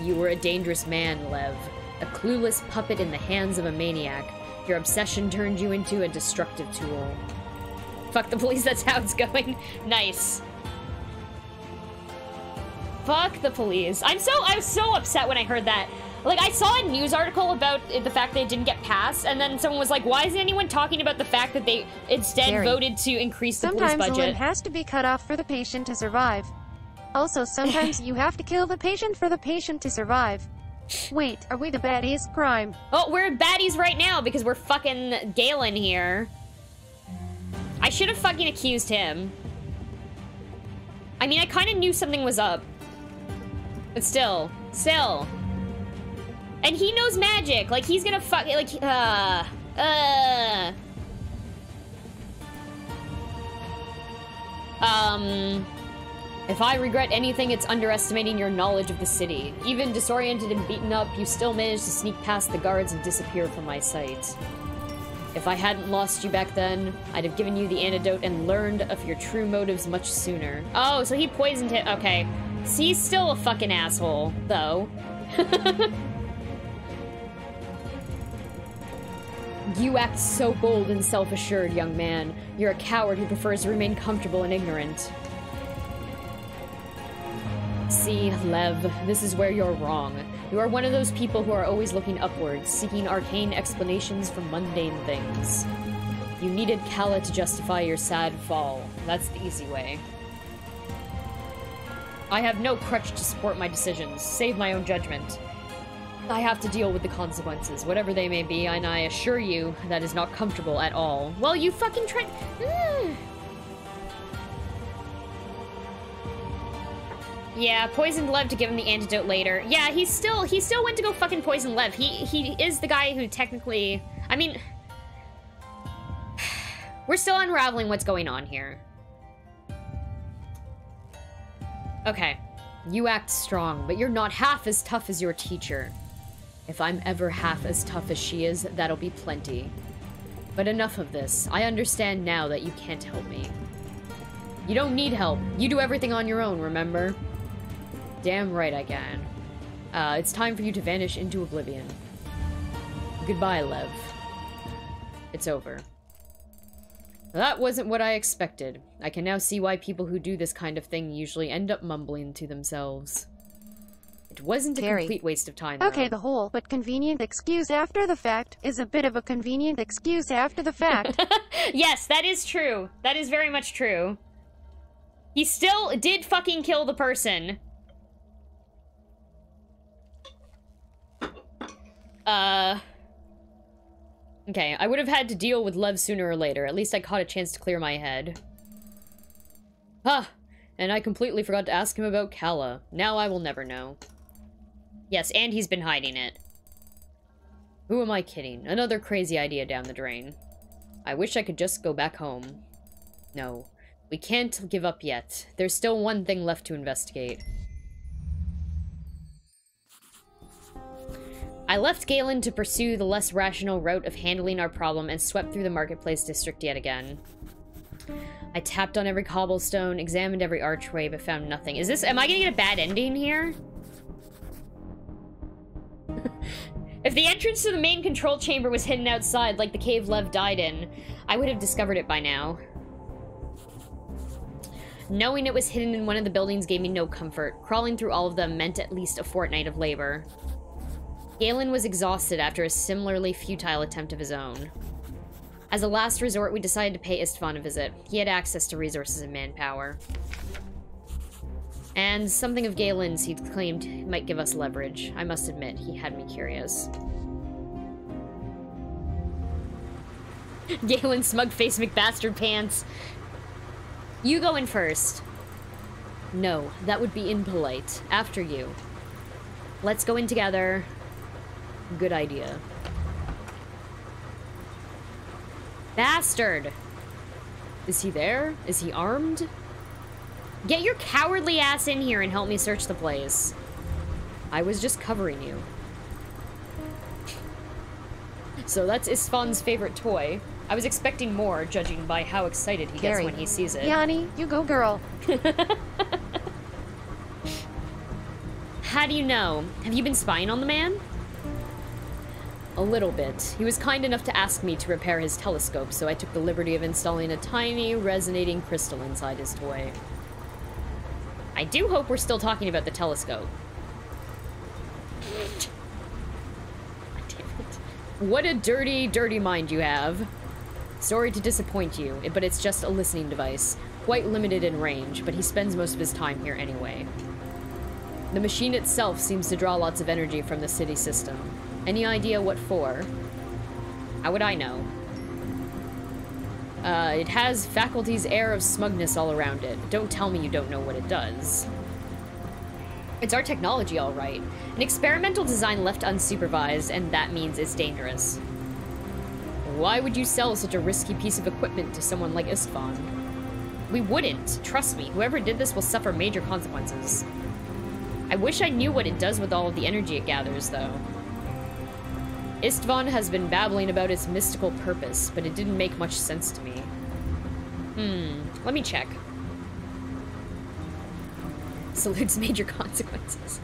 You were a dangerous man, Lev. A clueless puppet in the hands of a maniac. Your obsession turned you into a destructive tool. Fuck the police, that's how it's going. Nice. Fuck the police. I was so upset when I heard that. Like, I saw a news article about the fact that it didn't get passed, and then someone was like, why isn't anyone talking about the fact that they instead voted to increase the police budget? Sometimes a limb has to be cut off for the patient to survive. Also, sometimes you have to kill the patient for the patient to survive. Wait, are we the baddies? Crime. Oh, we're baddies right now because we're fucking Galen here. I should have fucking accused him. I mean, I kind of knew something was up. But still. And he knows magic. Like, he's gonna fuck... Like, If I regret anything, it's underestimating your knowledge of the city. Even disoriented and beaten up, you still managed to sneak past the guards and disappear from my sight. If I hadn't lost you back then, I'd have given you the antidote and learned of your true motives much sooner. Oh, so he poisoned him. Okay. So he's still a fucking asshole, though. You act so bold and self-assured, young man. You're a coward who prefers to remain comfortable and ignorant. See, Lev, this is where you're wrong. You are one of those people who are always looking upwards, seeking arcane explanations for mundane things. You needed Kala to justify your sad fall. That's the easy way. I have no crutch to support my decisions, save my own judgment. I have to deal with the consequences, whatever they may be, and I assure you that is not comfortable at all. Well, you fucking tried. Yeah, poisoned Lev to give him the antidote later. Yeah, he still went to go fucking poison Lev. He is the guy who technically, I mean, we're still unraveling what's going on here. Okay, you act strong, but you're not half as tough as your teacher. If I'm ever half as tough as she is, that'll be plenty. But enough of this. I understand now that you can't help me. You don't need help. You do everything on your own, remember? Damn right I can. It's time for you to vanish into oblivion. Goodbye, Lev. It's over. That wasn't what I expected. I can now see why people who do this kind of thing usually end up mumbling to themselves. It wasn't a complete waste of time, though. Okay, the whole but convenient excuse after the fact is a bit of a convenient excuse after the fact. Yes, that is true. That is very much true. He still did fucking kill the person. Okay, I would have had to deal with Lev sooner or later. At least I caught a chance to clear my head. Ah, and I completely forgot to ask him about Kala. Now I will never know. Yes, and he's been hiding it. Who am I kidding? Another crazy idea down the drain. I wish I could just go back home. No, we can't give up yet. There's still one thing left to investigate. I left Galen to pursue the less rational route of handling our problem and swept through the marketplace district yet again. I tapped on every cobblestone, examined every archway, but found nothing. Am I gonna get a bad ending here? If the entrance to the main control chamber was hidden outside, like the cave Lev died in, I would have discovered it by now. Knowing it was hidden in one of the buildings gave me no comfort. Crawling through all of them meant at least a fortnight of labor. Galen was exhausted after a similarly futile attempt of his own. As a last resort, we decided to pay Istvan a visit. He had access to resources and manpower. And something of Galen's he'd claimed might give us leverage. I must admit, he had me curious. Galen smug-faced McBastard pants. You go in first. No, that would be impolite. After you. Let's go in together. Good idea. Bastard! Is he there? Is he armed? Get your cowardly ass in here and help me search the place. I was just covering you. So that's Istvan's favorite toy. I was expecting more, judging by how excited he gets when he sees it. Yanni, you go girl. How do you know? Have you been spying on the man? A little bit. He was kind enough to ask me to repair his telescope, so I took the liberty of installing a tiny, resonating crystal inside his toy. I do hope we're still talking about the telescope. Damn it. What a dirty, dirty mind you have. Sorry to disappoint you, but it's just a listening device. Quite limited in range, but he spends most of his time here anyway. The machine itself seems to draw lots of energy from the city system. Any idea what for? How would I know? It has faculty's air of smugness all around it. Don't tell me you don't know what it does. It's our technology, all right. An experimental design left unsupervised, and that means it's dangerous. Why would you sell such a risky piece of equipment to someone like Istvan? We wouldn't. Trust me, whoever did this will suffer major consequences. I wish I knew what it does with all of the energy it gathers, though. Istvan has been babbling about its mystical purpose, but it didn't make much sense to me. Let me check. Salutes major consequences.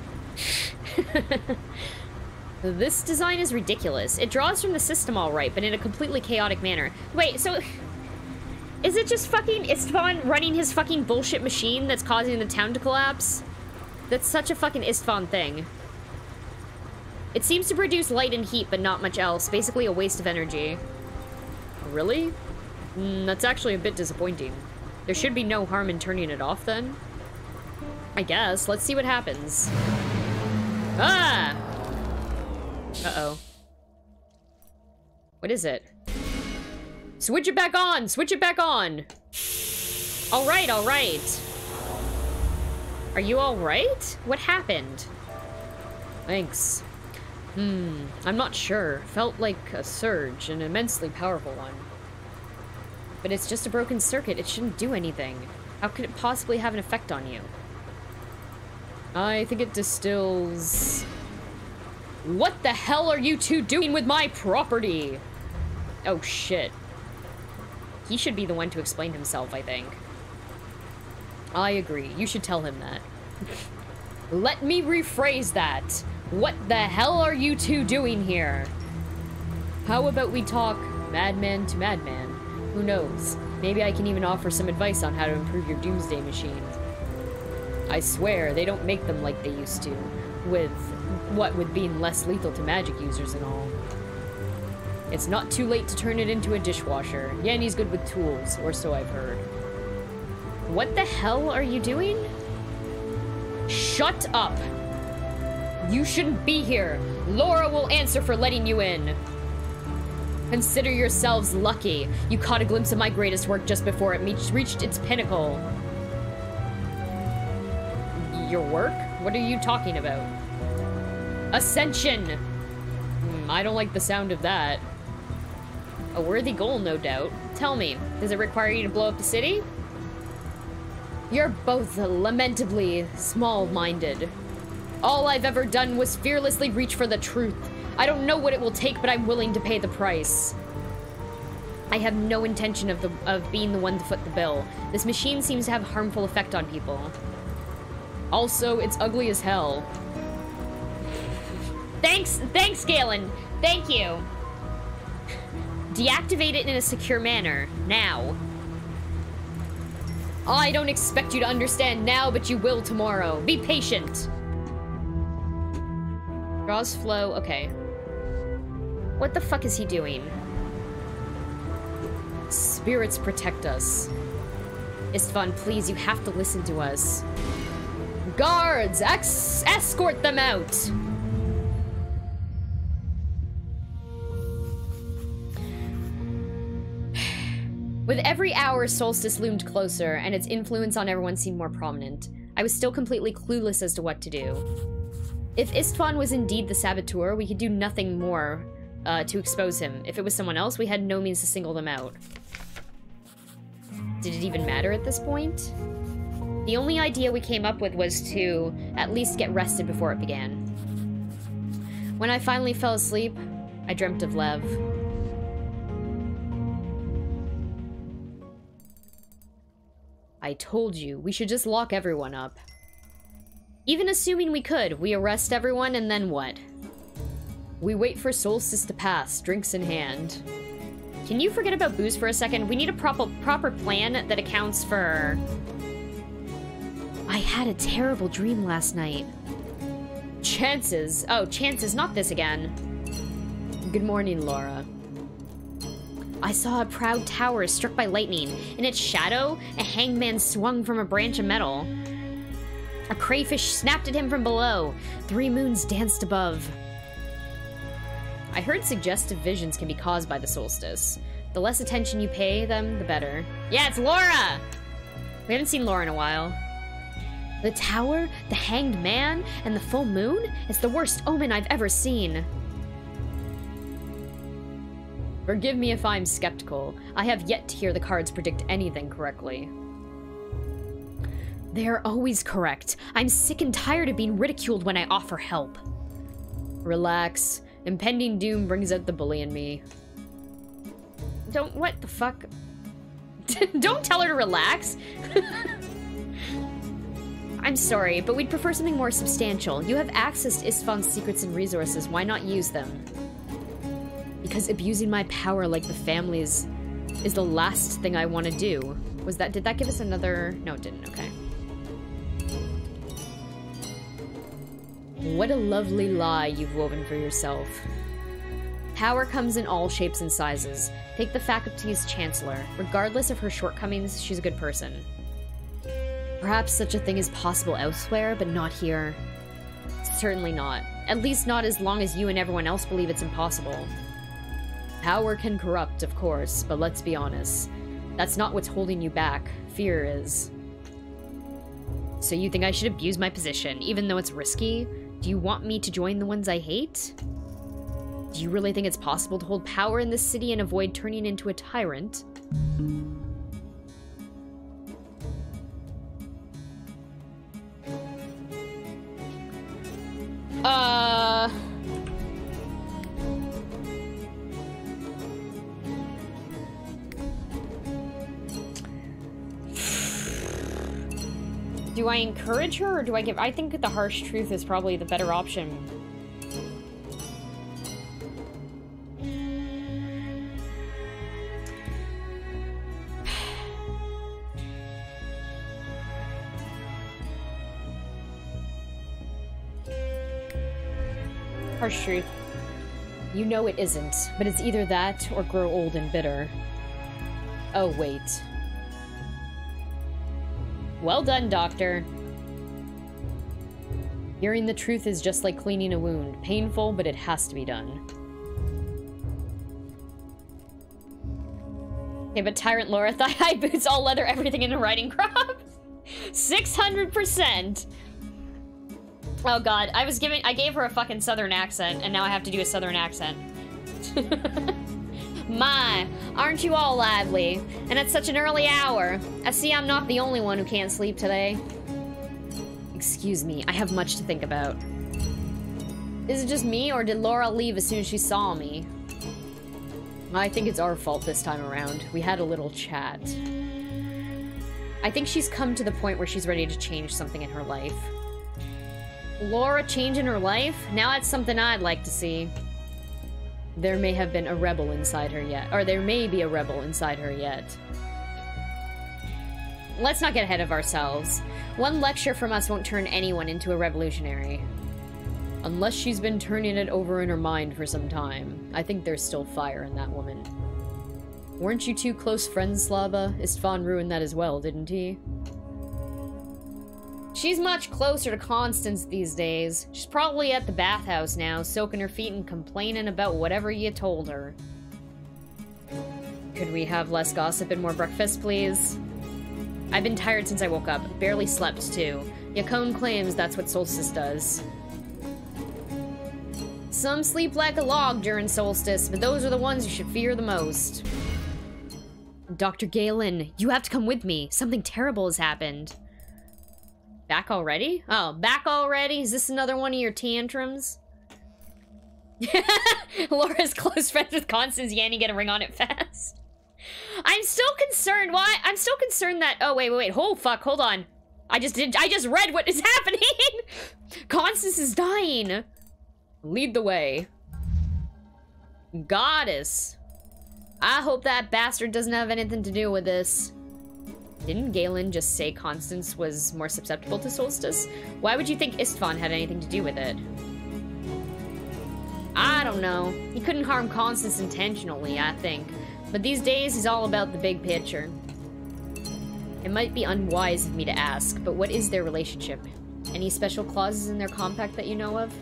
This design is ridiculous. It draws from the system all right, but in a completely chaotic manner. Wait, so... is it just fucking Istvan running his fucking bullshit machine that's causing the town to collapse? That's such a fucking Istvan thing. It seems to produce light and heat, but not much else. Basically a waste of energy. Really? That's actually a bit disappointing. There should be no harm in turning it off, then? I guess. Let's see what happens. Ah! Uh-oh. What is it? Switch it back on! Switch it back on! Alright, alright. Are you alright? What happened? Thanks. I'm not sure. Felt like a surge, an immensely powerful one. But it's just a broken circuit. It shouldn't do anything. How could it possibly have an effect on you? I think it distills... What the hell are you two doing with my property? Oh, shit. He should be the one to explain himself, I think. I agree. You should tell him that. Let me rephrase that. What the hell are you two doing here? How about we talk madman to madman? Who knows? Maybe I can even offer some advice on how to improve your doomsday machine. I swear, they don't make them like they used to. With being less lethal to magic users and all. It's not too late to turn it into a dishwasher. Yanni's good with tools, or so I've heard. What the hell are you doing? Shut up! You shouldn't be here. Laura will answer for letting you in. Consider yourselves lucky. You caught a glimpse of my greatest work just before it reached its pinnacle. Your work? What are you talking about? Ascension! I don't like the sound of that. A worthy goal, no doubt. Tell me, does it require you to blow up the city? You're both lamentably small-minded. All I've ever done was fearlessly reach for the truth. I don't know what it will take, but I'm willing to pay the price. I have no intention of being the one to foot the bill. This machine seems to have a harmful effect on people. Also, it's ugly as hell. Thanks, Galen. Thank you. Deactivate it in a secure manner, now. I don't expect you to understand now, but you will tomorrow. Be patient. Draws flow, okay. What the fuck is he doing? Spirits protect us. Istvan, please, you have to listen to us. Guards, escort them out! With every hour, Solstice loomed closer, and its influence on everyone seemed more prominent. I was still completely clueless as to what to do. If Istvan was indeed the saboteur, we could do nothing more to expose him. If it was someone else, we had no means to single them out. Did it even matter at this point? The only idea we came up with was to at least get rested before it began. When I finally fell asleep, I dreamt of Lev. I told you, we should just lock everyone up. Even assuming we could, we arrest everyone and then what? We wait for Solstice to pass, drinks in hand. Can you forget about booze for a second? We need a proper plan that accounts for... I had a terrible dream last night. Chances. Oh, chances, not this again. Good morning, Laura. I saw a proud tower struck by lightning. In its shadow, a hanged man swung from a branch of metal. A crayfish snapped at him from below. 3 moons danced above. I heard suggestive visions can be caused by the solstice. The less attention you pay them, the better. Yeah, it's Laura! We haven't seen Laura in a while. The tower, the hanged man, and the full moon? It's the worst omen I've ever seen. Forgive me if I'm skeptical. I have yet to hear the cards predict anything correctly. They are always correct. I'm sick and tired of being ridiculed when I offer help. Relax. Impending doom brings out the bully in me. What the fuck? Don't tell her to relax. I'm sorry, but we'd prefer something more substantial. You have access to Istvan's secrets and resources. Why not use them? Because abusing my power like the family's is the last thing I want to do. Did that give us another? No, it didn't, okay. What a lovely lie you've woven for yourself. Power comes in all shapes and sizes. Take the faculty's chancellor. Regardless of her shortcomings, she's a good person. Perhaps such a thing is possible elsewhere, but not here. Certainly not. At least not as long as you and everyone else believe it's impossible. Power can corrupt, of course, but let's be honest. That's not what's holding you back. Fear is. So you think I should abuse my position, even though it's risky? Do you want me to join the ones I hate? Do you really think it's possible to hold power in this city and avoid turning into a tyrant? Do I encourage her, or do I give... I think the harsh truth is probably the better option. Harsh truth. You know it isn't, but it's either that or grow old and bitter. Oh, wait. Well done, Doctor. Hearing the truth is just like cleaning a wound. Painful, but it has to be done. Okay, but Tyrant Laura, thigh-high boots, all leather, everything in a riding crop. 600%. Oh god, I gave her a fucking southern accent, and now I have to do a southern accent. My, aren't you all lively? And at such an early hour. I see I'm not the only one who can't sleep today. Excuse me, I have much to think about. Is it just me, or did Laura leave as soon as she saw me? I think it's our fault this time around. We had a little chat. I think she's come to the point where she's ready to change something in her life. Laura changing her life? Now that's something I'd like to see. There may have been a rebel inside her yet. Or there may be a rebel inside her yet. Let's not get ahead of ourselves. One lecture from us won't turn anyone into a revolutionary. Unless she's been turning it over in her mind for some time. I think there's still fire in that woman. Weren't you two close friends, Slava? Istvan ruined that as well, didn't he? She's much closer to Constance these days. She's probably at the bathhouse now, soaking her feet and complaining about whatever you told her. Could we have less gossip and more breakfast, please? I've been tired since I woke up. Barely slept, too. Yacone claims that's what Solstice does. Some sleep like a log during Solstice, but those are the ones you should fear the most. Dr. Galen, you have to come with me. Something terrible has happened. Back already? Oh, back already? Is this another one of your tantrums? Laura's close friends with Constance. Yanni get a ring on it fast. I'm still concerned. Why? I'm still concerned that... Oh, wait. Oh, fuck. Hold on. I just read what is happening. Constance is dying. Lead the way. Goddess. I hope that bastard doesn't have anything to do with this. Didn't Galen just say Constance was more susceptible to Solstice? Why would you think Istvan had anything to do with it? I don't know. He couldn't harm Constance intentionally, I think. But these days, he's all about the big picture. It might be unwise of me to ask, but what is their relationship? Any special clauses in their compact that you know of?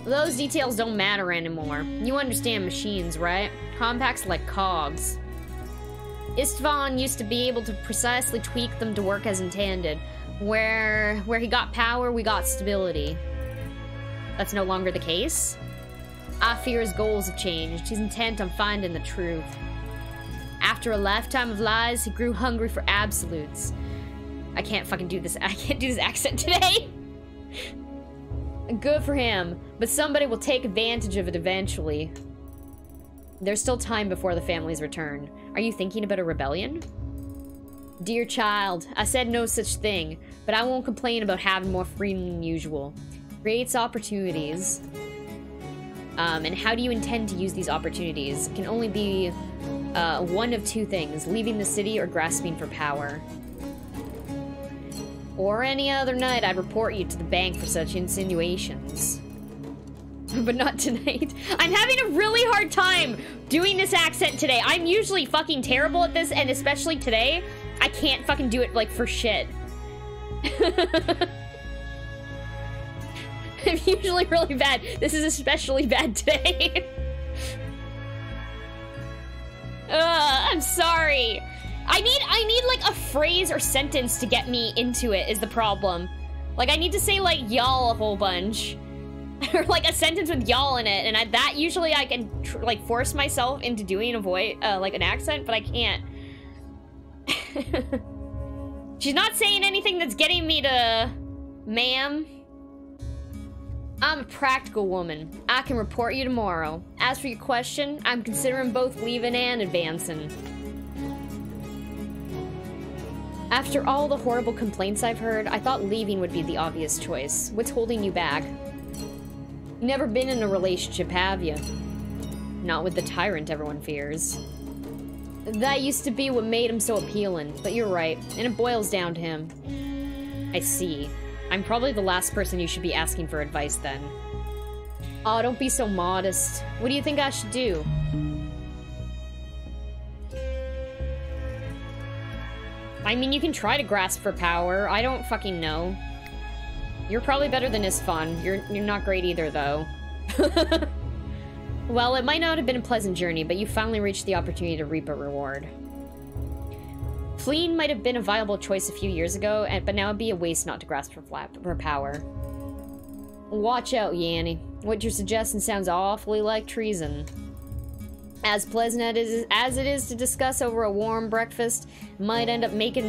Those details don't matter anymore. You understand machines, right? Compacts like cogs. Istvan used to be able to precisely tweak them to work as intended. Where he got power, we got stability. That's no longer the case? I fear his goals have changed. He's intent on finding the truth. After a lifetime of lies, he grew hungry for absolutes. I can't fucking do this. I can't do this accent today. Good for him, but somebody will take advantage of it eventually. There's still time before the family's return. Are you thinking about a rebellion? Dear child, I said no such thing, but I won't complain about having more freedom than usual. Creates opportunities. And how do you intend to use these opportunities? It can only be one of two things, leaving the city or grasping for power. Or any other night, I'd report you to the bank for such insinuations. But not tonight. I'm having a really hard time doing this accent today. I'm usually fucking terrible at this, and especially today, I can't fucking do it, like, for shit. I'm usually really bad. This is especially bad today. I'm sorry. I need like a phrase or sentence to get me into it is the problem. Like I need to say like y'all a whole bunch. Or like a sentence with y'all in it, and that usually I can like force myself into doing a voice, like an accent, but I can't. She's not saying anything that's getting me to, ma'am. I'm a practical woman. I can report you tomorrow. As for your question, I'm considering both leaving and advancing. After all the horrible complaints I've heard, I thought leaving would be the obvious choice. What's holding you back? You've never been in a relationship, have you? Not with the tyrant everyone fears. That used to be what made him so appealing, but you're right, and it boils down to him. I see. I'm probably the last person you should be asking for advice then. Aw, don't be so modest. What do you think I should do? I mean, you can try to grasp for power. I don't fucking know. You're probably better than Isfan. You're not great either, though. Well, it might not have been a pleasant journey, but you finally reached the opportunity to reap a reward. Fleeing might have been a viable choice a few years ago, but now it'd be a waste not to grasp for power. Watch out, Yanni. What you're suggesting sounds awfully like treason. As pleasant as it is to discuss over a warm breakfast, might end up with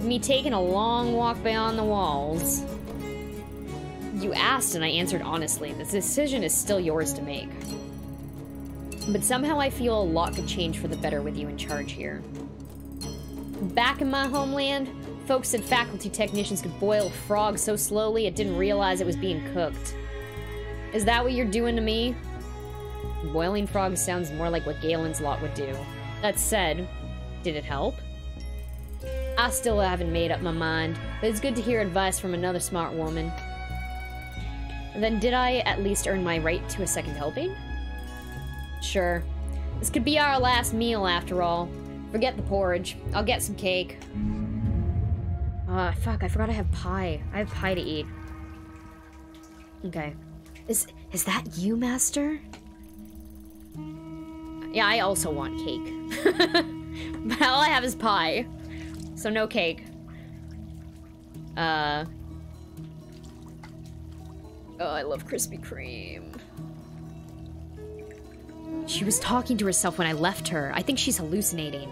me taking a long walk beyond the walls. You asked and I answered honestly. The decision is still yours to make. But somehow I feel a lot could change for the better with you in charge here. Back in my homeland, folks said faculty technicians could boil a frog so slowly it didn't realize it was being cooked. Is that what you're doing to me? Boiling frogs sounds more like what Galen's lot would do. That said, did it help? I still haven't made up my mind, but it's good to hear advice from another smart woman. Then did I at least earn my right to a second helping? Sure. This could be our last meal after all. Forget the porridge. I'll get some cake. Fuck, I forgot I have pie. I have pie to eat. Okay. Is that you, Master? Yeah, I also want cake. But all I have is pie. So no cake. Oh, I love Krispy Kreme. She was talking to herself when I left her. I think she's hallucinating.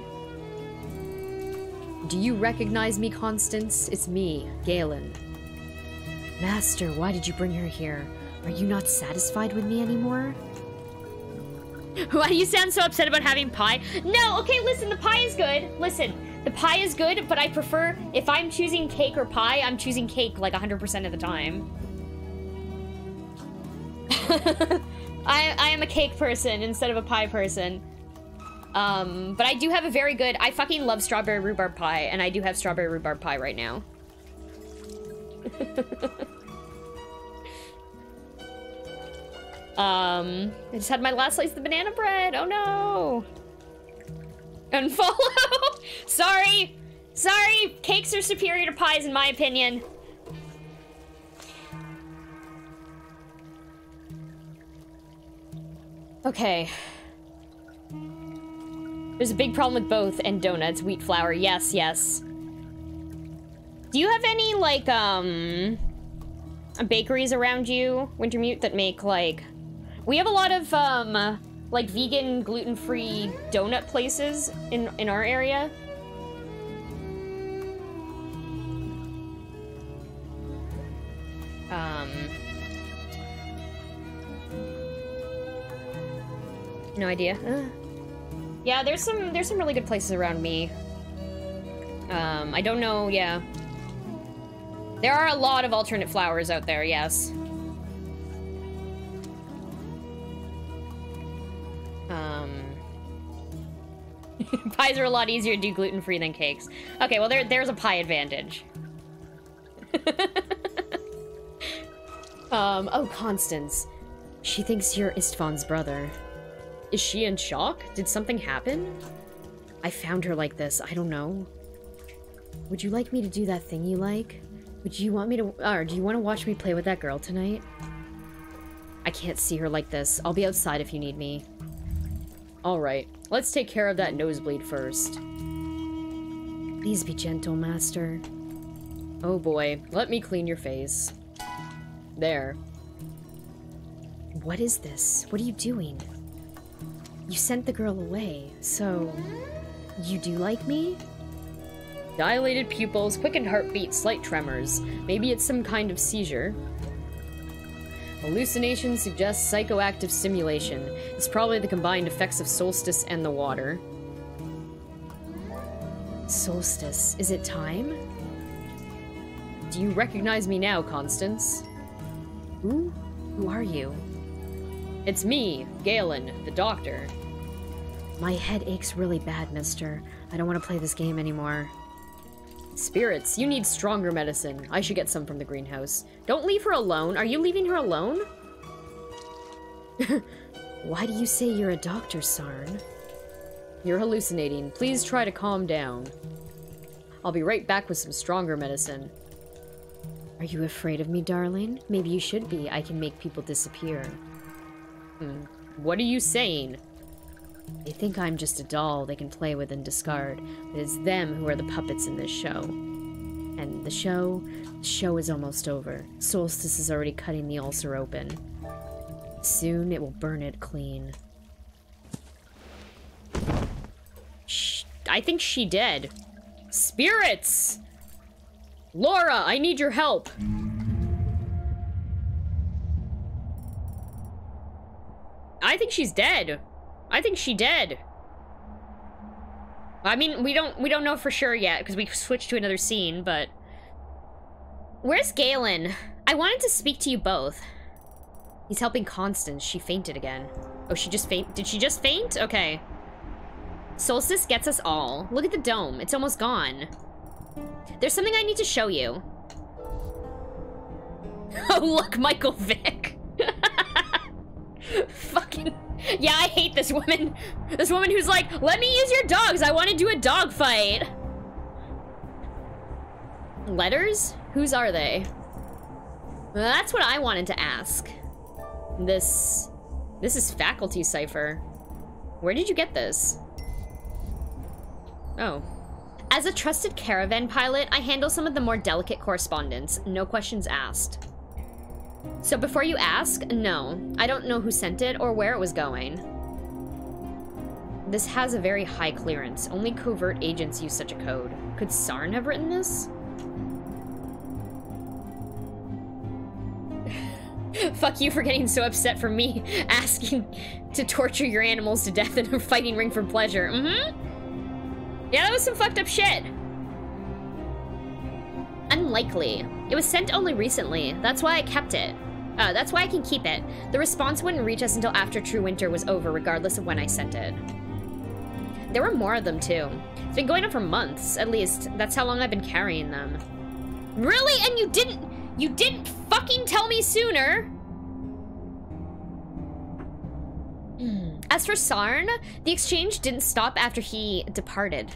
Do you recognize me, Constance? It's me, Galen. Master, why did you bring her here? Are you not satisfied with me anymore? Why do you sound so upset about having pie? No, okay, listen, the pie is good. Listen, the pie is good, but I prefer, if I'm choosing cake or pie, I'm choosing cake like 100% of the time. I am a cake person instead of a pie person. But I do have a very good, I fucking love strawberry rhubarb pie, and I do have strawberry rhubarb pie right now. I just had my last slice of banana bread. Oh no. Unfollow. Sorry. Sorry. Cakes are superior to pies in my opinion. Okay. There's a big problem with both, and donuts, wheat flour. Yes, yes. Do you have any, like, bakeries around you, Wintermute, that make, like... We have a lot of, like, vegan, gluten-free donut places in our area. No idea. Yeah, there's some really good places around me. I don't know, yeah. There are a lot of alternate flours out there, yes. Pies are a lot easier to do gluten-free than cakes. Okay, well there's a pie advantage. Oh, Constance. She thinks you're Istvan's brother. Is she in shock? Did something happen? I found her like this, I don't know. Would you like me to do that thing you like? Would you want me to, or do you want to watch me play with that girl tonight? I can't see her like this. I'll be outside if you need me. Alright, let's take care of that nosebleed first. Please be gentle, master. Oh boy, let me clean your face. There. What is this? What are you doing? You sent the girl away, so... You do like me? Dilated pupils, quickened heartbeat, slight tremors. Maybe it's some kind of seizure. Hallucination suggests psychoactive stimulation. It's probably the combined effects of Solstice and the water. Solstice, is it time? Do you recognize me now, Constance? Who? Who are you? It's me, Galen, the doctor. My head aches really bad, mister. I don't want to play this game anymore. Spirits, you need stronger medicine. I should get some from the greenhouse. Don't leave her alone. Are you leaving her alone? Why do you say you're a doctor, Sarn? You're hallucinating. Please try to calm down. I'll be right back with some stronger medicine. Are you afraid of me, darling? Maybe you should be. I can make people disappear. What are you saying? They think I'm just a doll they can play with and discard, but it's them who are the puppets in this show. And the show is almost over. Solstice is already cutting the ulcer open. Soon it will burn it clean. I think she did. Spirits! Laura, I need your help. I think she's dead. I think she did. I mean, we don't know for sure yet because we switched to another scene, but where's Galen? I wanted to speak to you both. He's helping Constance. She fainted again. Oh, she just faint. Did she just faint? Okay. Solstice gets us all. Look at the dome. It's almost gone. There's something I need to show you. Oh, look, Michael Vick. Fucking... Yeah, I hate this woman. This woman who's like, let me use your dogs. I want to do a dog fight. Letters? Whose are they? Well, that's what I wanted to ask. This is faculty cipher. Where did you get this? Oh. As a trusted caravan pilot, I handle some of the more delicate correspondence. No questions asked. So before you ask, no. I don't know who sent it or where it was going. This has a very high clearance. Only covert agents use such a code. Could Sarn have written this? Fuck you for getting so upset for me asking to torture your animals to death in a fighting ring for pleasure. Yeah, that was some fucked up shit. Unlikely. It was sent only recently. That's why I kept it. That's why I can keep it. The response wouldn't reach us until after True Winter was over, regardless of when I sent it. There were more of them, too. It's been going on for months, at least. That's how long I've been carrying them. Really? And you didn't fucking tell me sooner? As for Sarn, the exchange didn't stop after he departed.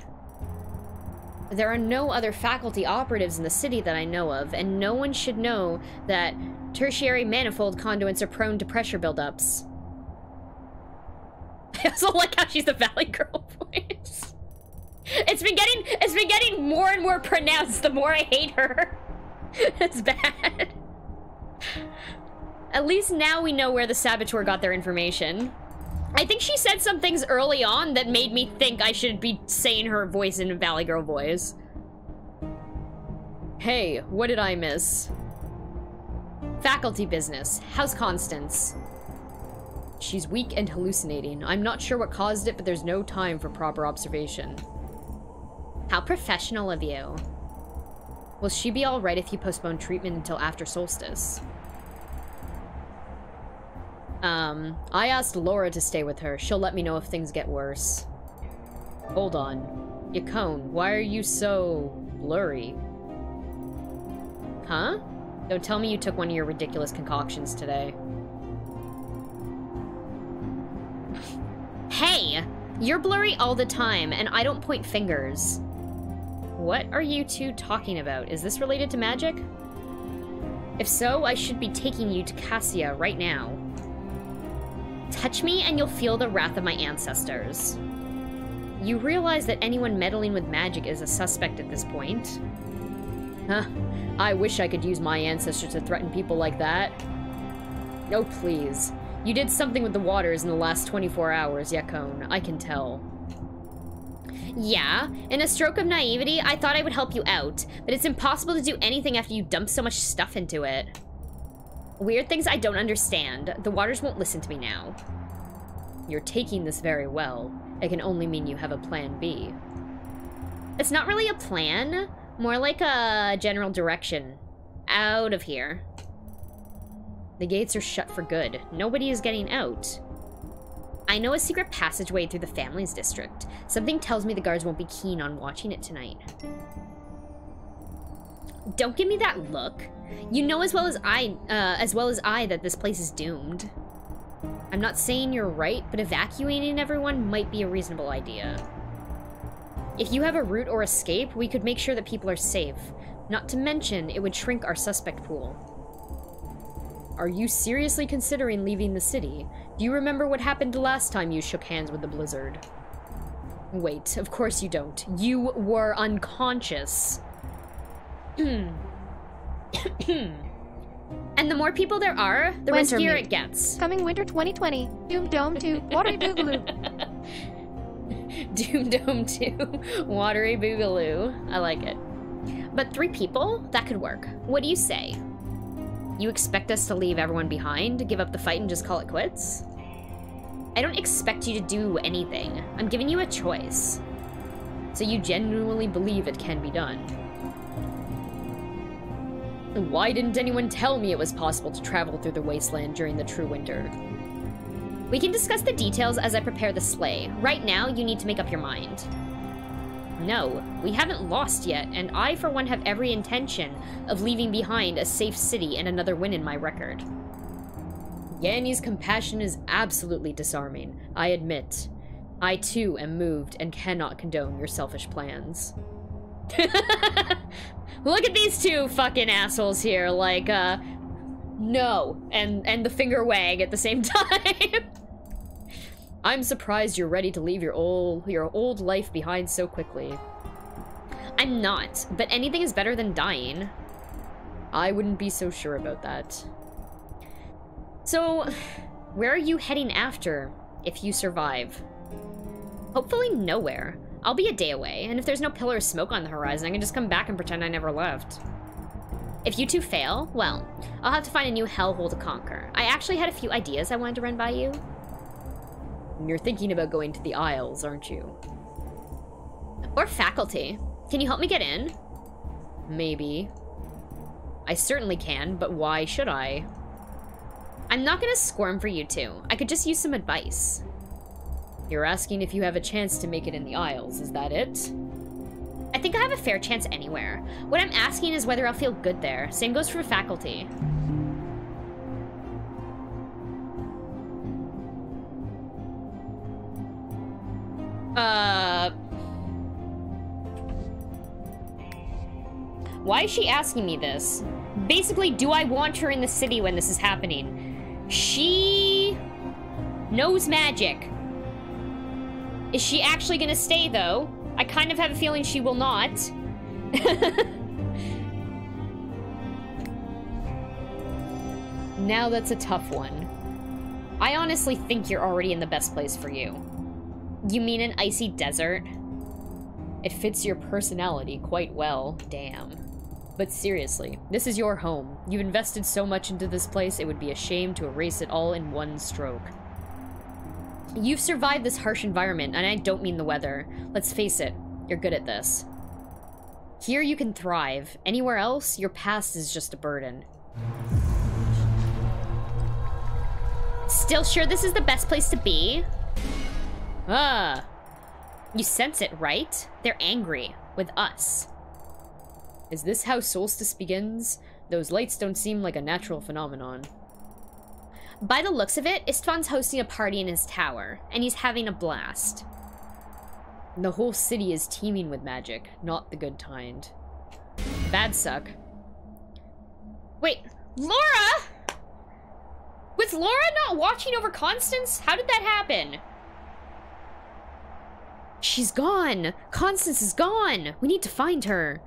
There are no other faculty operatives in the city that I know of, and no one should know that tertiary manifold conduits are prone to pressure buildups. I also like how she's the Valley Girl voice. It's been getting more and more pronounced the more I hate her. It's bad. At least now we know where the Saboteur got their information. I think she said some things early on that made me think I should be saying her voice in a Valley Girl voice. Hey, what did I miss? Faculty business. How's Constance? She's weak and hallucinating. I'm not sure what caused it, but there's no time for proper observation. How professional of you. Will she be alright if you postpone treatment until after Solstice? I asked Laura to stay with her. She'll let me know if things get worse. Hold on. Yacone, why are you so blurry? Huh? Don't tell me you took one of your ridiculous concoctions today. Hey! You're blurry all the time, and I don't point fingers. What are you two talking about? Is this related to magic? If so, I should be taking you to Cassia right now. Touch me and you'll feel the wrath of my ancestors. You realize that anyone meddling with magic is a suspect at this point. Huh. I wish I could use my ancestors to threaten people like that. Oh, please. You did something with the waters in the last 24 hours, Yakone. I can tell. Yeah, in a stroke of naivety, I thought I would help you out, but it's impossible to do anything after you dump so much stuff into it. Weird things I don't understand. The waters won't listen to me now. You're taking this very well. It can only mean you have a plan B. It's not really a plan, more like a general direction. Out of here. The gates are shut for good. Nobody is getting out. I know a secret passageway through the family's district. Something tells me the guards won't be keen on watching it tonight. Don't give me that look. You know as well as I that this place is doomed. I'm not saying you're right, but evacuating everyone might be a reasonable idea. If you have a route or escape, we could make sure that people are safe. Not to mention, it would shrink our suspect pool. Are you seriously considering leaving the city? Do you remember what happened last time you shook hands with the blizzard? Wait, of course you don't. You were unconscious. And the more people there are, the riskier it gets. Coming winter 2020. Doom Dome 2. Watery Boogaloo. Doom Dome 2. Watery Boogaloo. I like it. But 3 people? That could work. What do you say? You expect us to leave everyone behind, give up the fight, and just call it quits? I don't expect you to do anything. I'm giving you a choice. So you genuinely believe it can be done. Why didn't anyone tell me it was possible to travel through the wasteland during the true winter? We can discuss the details as I prepare the sleigh. Right now, you need to make up your mind. No, we haven't lost yet, and I, for one, have every intention of leaving behind a safe city and another win in my record. Yanni's compassion is absolutely disarming, I admit. I, too, am moved and cannot condone your selfish plans. Look at these two fucking assholes here, like, no, and the finger wag at the same time. I'm surprised you're ready to leave your old life behind so quickly. I'm not, but anything is better than dying. I wouldn't be so sure about that. So, where are you heading after, if you survive? Hopefully nowhere. I'll be a day away, and if there's no pillar of smoke on the horizon, I can just come back and pretend I never left. If you two fail, well, I'll have to find a new hellhole to conquer. I actually had a few ideas I wanted to run by you. You're thinking about going to the Isles, aren't you? Or faculty. Can you help me get in? Maybe. I certainly can, but why should I? I'm not gonna squirm for you two. I could just use some advice. You're asking if you have a chance to make it in the Isles, is that it? I think I have a fair chance anywhere. What I'm asking is whether I'll feel good there. Same goes for faculty. Why is she asking me this? Basically, do I want her in the city when this is happening? She knows magic. Is she actually gonna stay, though? I kind of have a feeling she will not. Now that's a tough one. I honestly think you're already in the best place for you. You mean an icy desert? It fits your personality quite well, damn. But seriously, this is your home. You've invested so much into this place, it would be a shame to erase it all in one stroke. You've survived this harsh environment, and I don't mean the weather. Let's face it, you're good at this. Here you can thrive. Anywhere else, your past is just a burden. Still sure this is the best place to be? Ah. You sense it, right? They're angry. With us. Is this how Solstice begins? Those lights don't seem like a natural phenomenon. By the looks of it, Istvan's hosting a party in his tower, and he's having a blast. The whole city is teeming with magic, not the good kind. Bad suck. Wait, Laura? Was Laura not watching over Constance? How did that happen? She's gone. Constance is gone. We need to find her.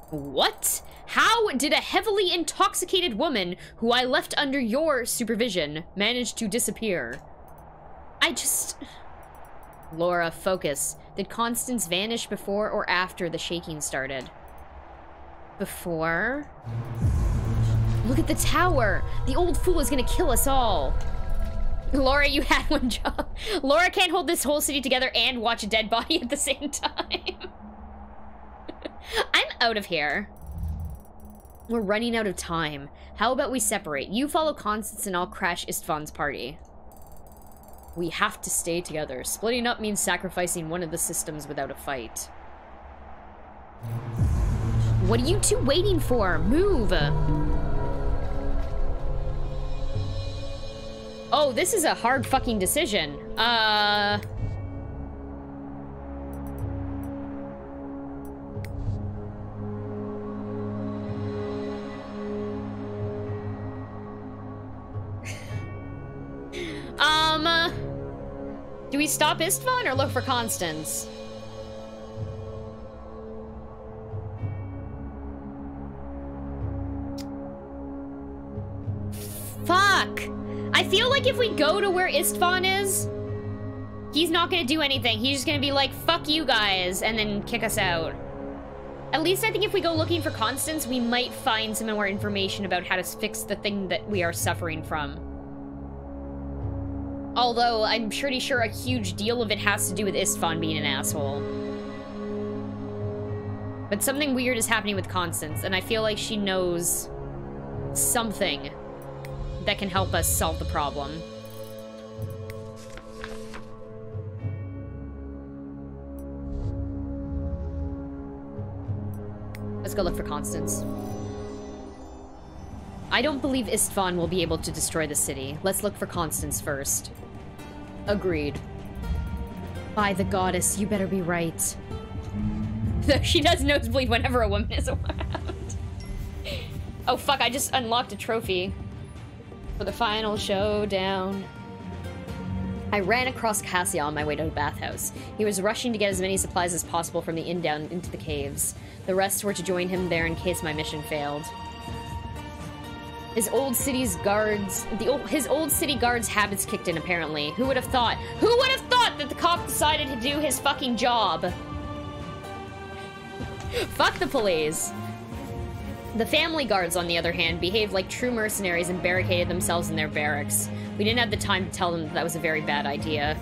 What? How did a heavily intoxicated woman who I left under your supervision manage to disappear? Laura, focus. Did Constance vanish before or after the shaking started? Before? Look at the tower! The old fool is gonna kill us all! Laura, you had one job. Laura can't hold this whole city together and watch a dead body at the same time. I'm out of here. We're running out of time. How about we separate? You follow Constance and I'll crash Istvan's party. We have to stay together. Splitting up means sacrificing one of the systems without a fight. What are you two waiting for? Move! Oh, this is a hard fucking decision. Do we stop Istvan or look for Constance? Fuck! I feel like if we go to where Istvan is, he's not gonna do anything. He's just gonna be like, fuck you guys, and then kick us out. At least I think if we go looking for Constance, we might find some more information about how to fix the thing that we are suffering from. Although, I'm pretty sure a huge deal of it has to do with Istvan being an asshole. But something weird is happening with Constance, and I feel like she knows something that can help us solve the problem. Let's go look for Constance. I don't believe Istvan will be able to destroy the city. Let's look for Constance first. Agreed. By the goddess, you better be right. Though she does nosebleed whenever a woman is around. Oh fuck, I just unlocked a trophy for the final showdown. I ran across Cassia on my way to the bathhouse. He was rushing to get as many supplies as possible from the inn down into the caves. The rest were to join him there in case my mission failed. His old city guards' habits kicked in, apparently. Who would have thought? Who would have thought that the cop decided to do his fucking job? Fuck the police. The family guards, on the other hand, behaved like true mercenaries and barricaded themselves in their barracks. We didn't have the time to tell them that was a very bad idea.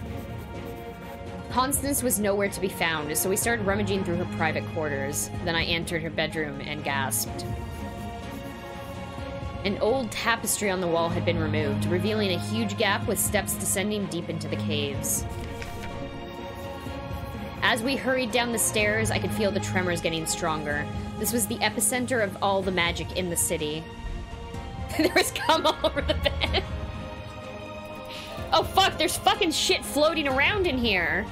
Constance was nowhere to be found, so we started rummaging through her private quarters. Then I entered her bedroom and gasped. An old tapestry on the wall had been removed, revealing a huge gap with steps descending deep into the caves. As we hurried down the stairs, I could feel the tremors getting stronger. This was the epicenter of all the magic in the city. There was cum all over the bed. Oh fuck, there's fucking shit floating around in here.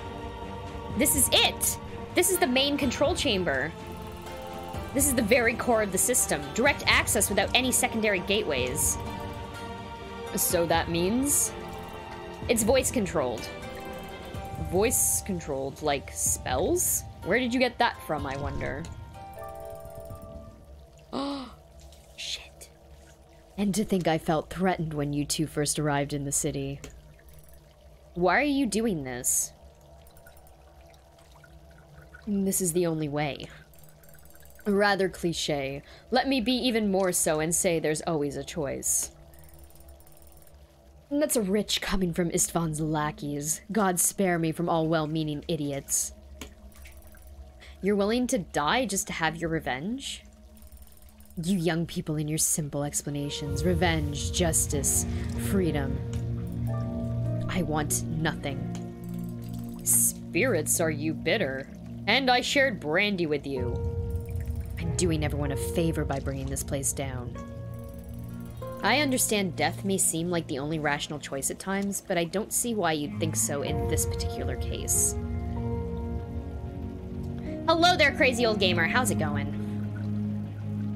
This is it. This is the main control chamber. This is the very core of the system. Direct access without any secondary gateways. So that means it's voice controlled. Voice controlled, like spells? Where did you get that from, I wonder? Oh, shit. And to think I felt threatened when you two first arrived in the city. Why are you doing this? This is the only way. Rather cliche. Let me be even more so and say there's always a choice. That's rich coming from Istvan's lackeys. God spare me from all well-meaning idiots. You're willing to die just to have your revenge? You young people and your simple explanations. Revenge, justice, freedom. I want nothing. Spirits, are you bitter? And I shared brandy with you. I'm doing everyone a favor by bringing this place down. I understand death may seem like the only rational choice at times, but I don't see why you'd think so in this particular case. Hello there, crazy old gamer. How's it going?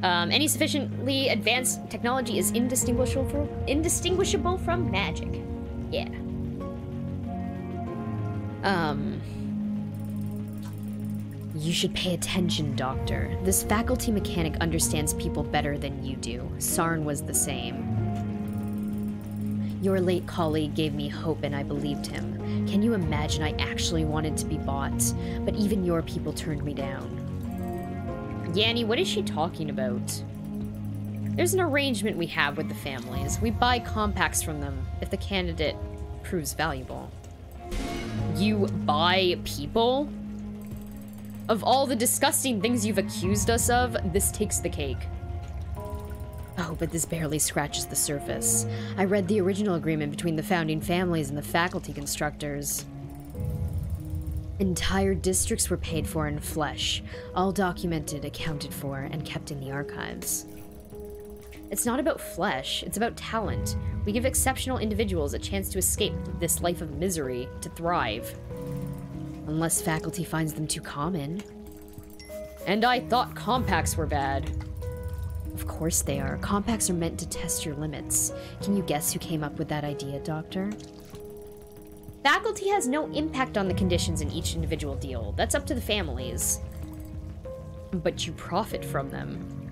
Any sufficiently advanced technology is indistinguishable from magic. Yeah. You should pay attention, Doctor. This faculty mechanic understands people better than you do. Sarn was the same. Your late colleague gave me hope and I believed him. Can you imagine I actually wanted to be bought? But even your people turned me down. Yanni, what is she talking about? There's an arrangement we have with the families. We buy compacts from them if the candidate proves valuable. You buy people? Of all the disgusting things you've accused us of, this takes the cake. Oh, but this barely scratches the surface. I read the original agreement between the founding families and the faculty constructors. Entire districts were paid for in flesh, all documented, accounted for, and kept in the archives. It's not about flesh, it's about talent. We give exceptional individuals a chance to escape this life of misery, to thrive. Unless faculty finds them too common. And I thought compacts were bad. Of course they are. Compacts are meant to test your limits. Can you guess who came up with that idea, Doctor? Faculty has no impact on the conditions in each individual deal. That's up to the families. But you profit from them.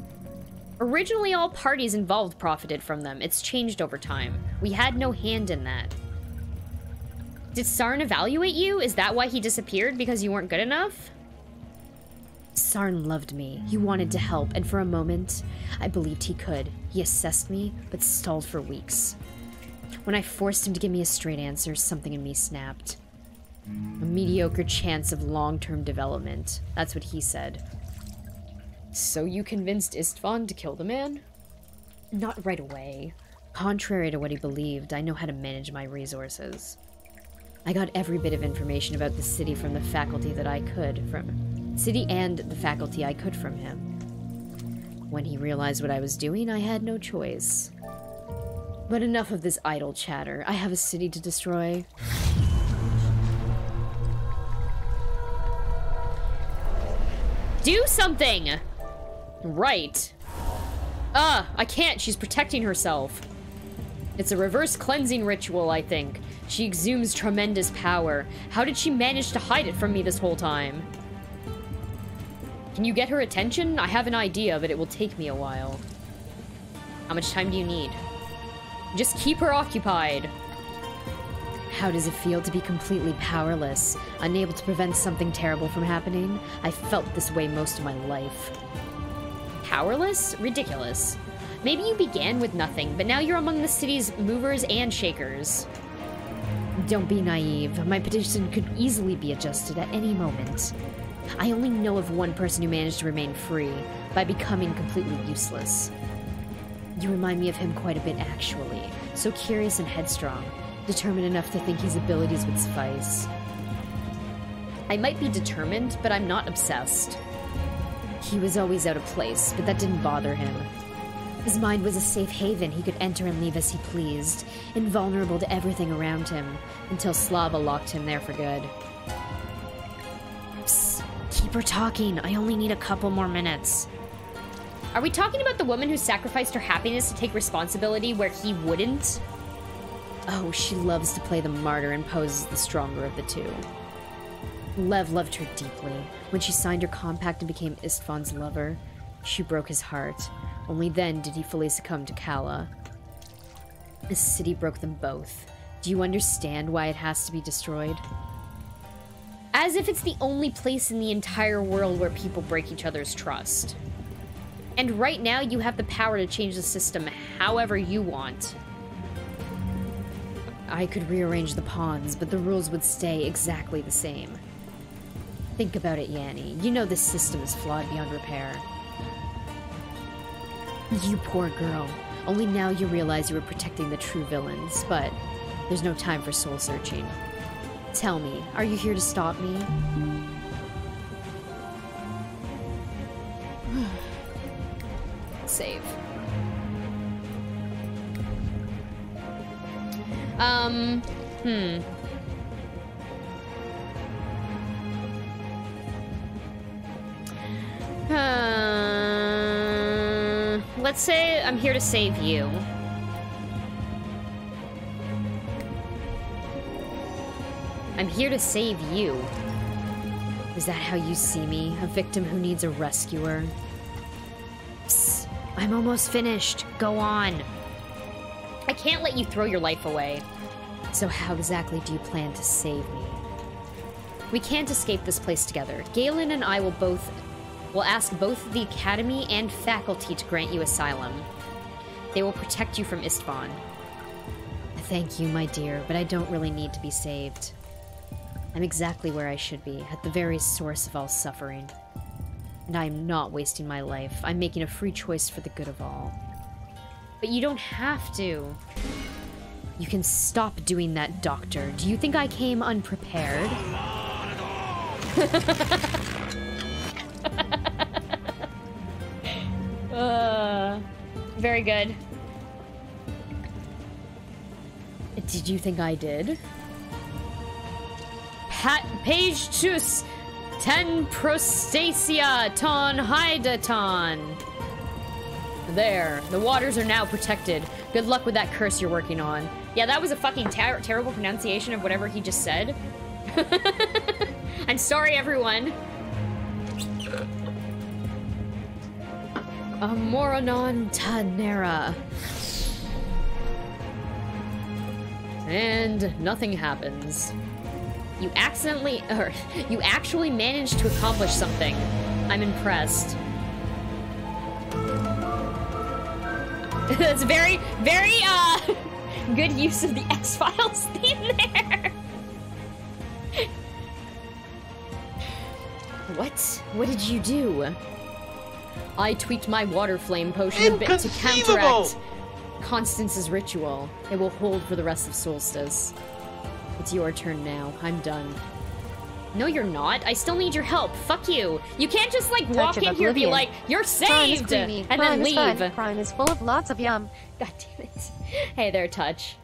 Originally, all parties involved profited from them. It's changed over time. We had no hand in that. Did Sarn evaluate you? Is that why he disappeared? Because you weren't good enough? Sarn loved me. He wanted to help, and for a moment, I believed he could. He assessed me, but stalled for weeks. When I forced him to give me a straight answer, something in me snapped. A mediocre chance of long-term development. That's what he said. So you convinced Istvan to kill the man? Not right away. Contrary to what he believed, I know how to manage my resources. I got every bit of information about the city from the faculty that I could from... City and the faculty I could from him. When he realized what I was doing, I had no choice. But enough of this idle chatter. I have a city to destroy. Do something! Right. I can't. She's protecting herself. It's a reverse cleansing ritual, I think. She exudes tremendous power. How did she manage to hide it from me this whole time? Can you get her attention? I have an idea, but it will take me a while. How much time do you need? Just keep her occupied. How does it feel to be completely powerless, unable to prevent something terrible from happening? I felt this way most of my life. Powerless? Ridiculous. Maybe you began with nothing, but now you're among the city's movers and shakers. Don't be naive. My petition could easily be adjusted at any moment. I only know of one person who managed to remain free by becoming completely useless. You remind me of him quite a bit, actually. So curious and headstrong, determined enough to think his abilities would suffice. I might be determined, but I'm not obsessed. He was always out of place, but that didn't bother him. His mind was a safe haven he could enter and leave as he pleased, invulnerable to everything around him, until Slava locked him there for good. Psst, keep her talking. I only need a couple more minutes. Are we talking about the woman who sacrificed her happiness to take responsibility where he wouldn't? Oh, she loves to play the martyr and poses the stronger of the two. Lev loved her deeply. When she signed her compact and became Istvan's lover, she broke his heart. Only then did he fully succumb to Kala. The city broke them both. Do you understand why it has to be destroyed? As if it's the only place in the entire world where people break each other's trust. And right now you have the power to change the system however you want. I could rearrange the pawns, but the rules would stay exactly the same. Think about it, Yanni. You know this system is flawed beyond repair. You poor girl. Only now you realize you were protecting the true villains, but there's no time for soul searching. Tell me, are you here to stop me? Save. let's say I'm here to save you. I'm here to save you. Is that how you see me? A victim who needs a rescuer? Psst, I'm almost finished. Go on. I can't let you throw your life away. So how exactly do you plan to save me? We can't escape this place together. Galen and I will ask both the Academy and faculty to grant you asylum. They will protect you from Istvan. Thank you, my dear, but I don't really need to be saved. I'm exactly where I should be, at the very source of all suffering. And I am not wasting my life. I'm making a free choice for the good of all. But you don't have to. You can stop doing that, Doctor. Do you think I came unprepared? Very good. Did you think I did? Page 2, 10 Prostasia ton Hydaton. There, the waters are now protected. Good luck with that curse you're working on. Yeah, that was a fucking terrible pronunciation of whatever he just said. I'm sorry, everyone. Moronon Tanera. And nothing happens. You actually managed to accomplish something. I'm impressed. That's very, very, good use of the X-Files theme there. What? What did you do? I tweaked my water flame potion a bit to counteract Constance's ritual. It will hold for the rest of Solstice. It's your turn now. I'm done. No, you're not. I still need your help. Fuck you. You can't just, like, walk in here and be like, you're saved! And then leave. Crime is full of lots of yum. God damn it. Hey there, Touch.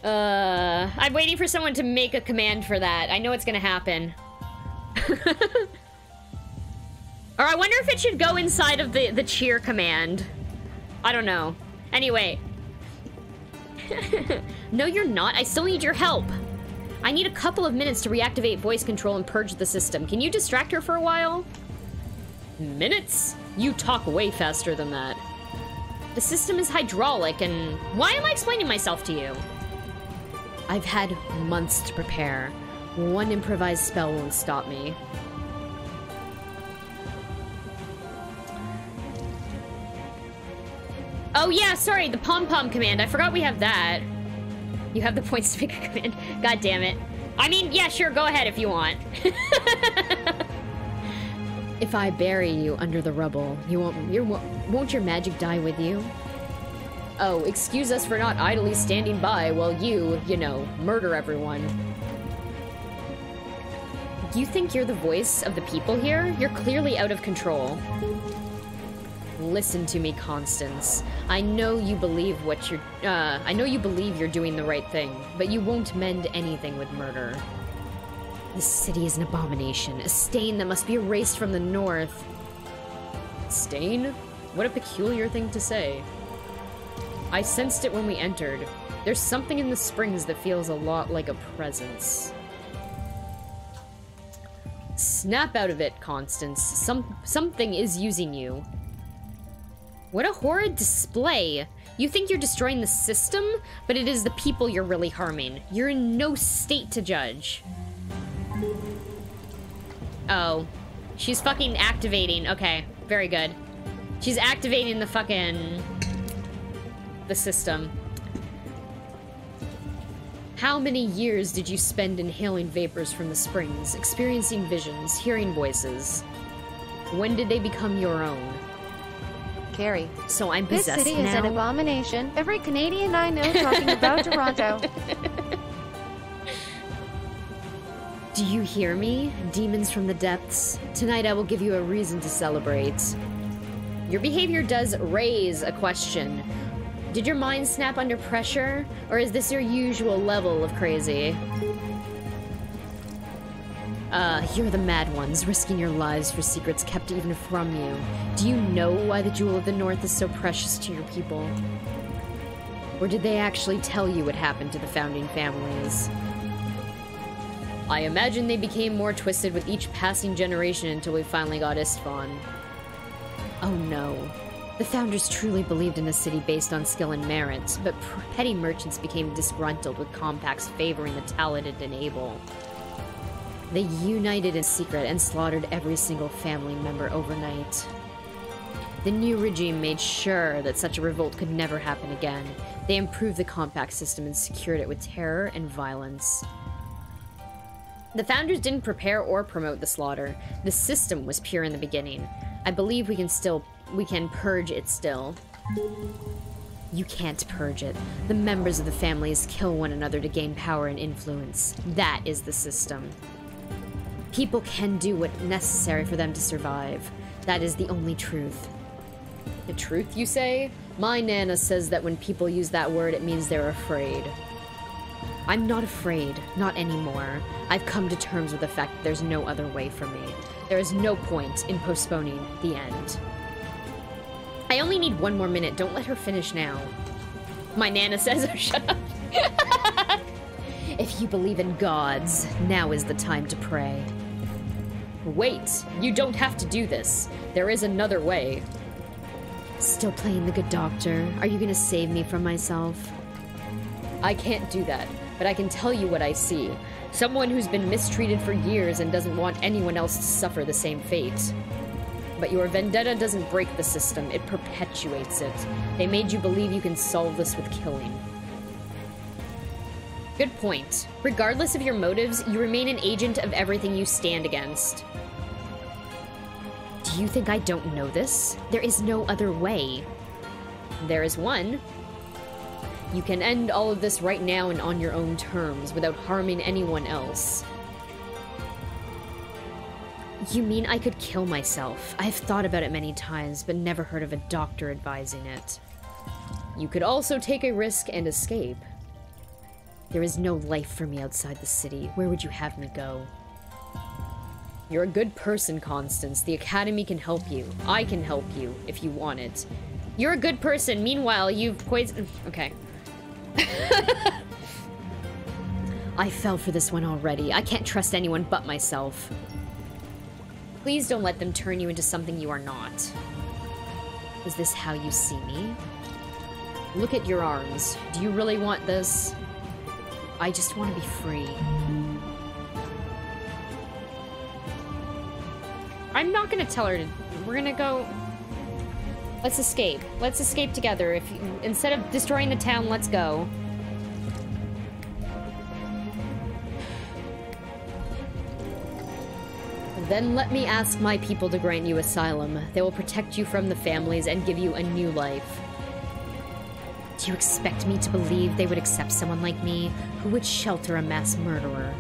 I'm waiting for someone to make a command for that. I know it's gonna happen. Or I wonder if it should go inside of the cheer command. I don't know. Anyway. No, you're not. I still need your help. I need a couple of minutes to reactivate voice control and purge the system. Can you distract her for a while? Minutes? You talk way faster than that. The system is hydraulic, and why am I explaining myself to you? I've had months to prepare. One improvised spell won't stop me. Oh yeah, sorry, the pom-pom command. I forgot we have that. You have the points to make a command. God damn it. I mean, yeah, sure, go ahead if you want. If I bury you under the rubble, won't your magic die with you? Oh, excuse us for not idly standing by while you know, murder everyone. Do you think you're the voice of the people here? You're clearly out of control. Listen to me, Constance. I know you believe you're doing the right thing, but you won't mend anything with murder. This city is an abomination, a stain that must be erased from the north. Stain? What a peculiar thing to say. I sensed it when we entered. There's something in the springs that feels a lot like a presence. Snap out of it, Constance. Something is using you. What a horrid display! You think you're destroying the system, but it is the people you're really harming. You're in no state to judge. Oh. She's fucking activating. Okay, very good. She's activating the fucking... the system. How many years did you spend inhaling vapors from the springs, experiencing visions, hearing voices? When did they become your own? Carrie. So I'm possessed now? This city is an abomination. Every Canadian I know talking about Toronto. Do you hear me, demons from the depths? Tonight I will give you a reason to celebrate. Your behavior does raise a question. Did your mind snap under pressure, or is this your usual level of crazy? You're the mad ones, risking your lives for secrets kept even from you. Do you know why the Jewel of the North is so precious to your people? Or did they actually tell you what happened to the founding families? I imagine they became more twisted with each passing generation until we finally got Istvan. Oh no. The founders truly believed in a city based on skill and merit, but petty merchants became disgruntled with compacts favoring the talented and able. They united in secret and slaughtered every single family member overnight. The new regime made sure that such a revolt could never happen again. They improved the compact system and secured it with terror and violence. The founders didn't prepare or promote the slaughter. The system was pure in the beginning. I believe we can purge it still. You can't purge it. The members of the families kill one another to gain power and influence. That is the system. People can do what's necessary for them to survive. That is the only truth. The truth, you say? My Nana says that when people use that word, it means they're afraid. I'm not afraid. Not anymore. I've come to terms with the fact that there's no other way for me. There is no point in postponing the end. I only need 1 more minute. Don't let her finish now. My Nana says, oh, shut up. If you believe in gods, now is the time to pray. Wait, you don't have to do this. There is another way. Still playing the good doctor? Are you gonna save me from myself? I can't do that, but I can tell you what I see. Someone who's been mistreated for years and doesn't want anyone else to suffer the same fate. But your vendetta doesn't break the system, it perpetuates it. They made you believe you can solve this with killing. Good point. Regardless of your motives, you remain an agent of everything you stand against. Do you think I don't know this? There is no other way. There is one. You can end all of this right now and on your own terms, without harming anyone else. You mean I could kill myself? I've thought about it many times, but never heard of a doctor advising it. You could also take a risk and escape. There is no life for me outside the city. Where would you have me go? You're a good person, Constance. The Academy can help you. I can help you, if you want it. You're a good person. Meanwhile, you've poisoned... Okay. I fell for this one already. I can't trust anyone but myself. Please don't let them turn you into something you are not. Is this how you see me? Look at your arms. Do you really want this? I just want to be free. I'm not gonna tell her to... We're gonna go... Let's escape. Let's escape together. If you, instead of destroying the town, let's go. Then let me ask my people to grant you asylum. They will protect you from the families and give you a new life. Do you expect me to believe they would accept someone like me, who would shelter a mass murderer?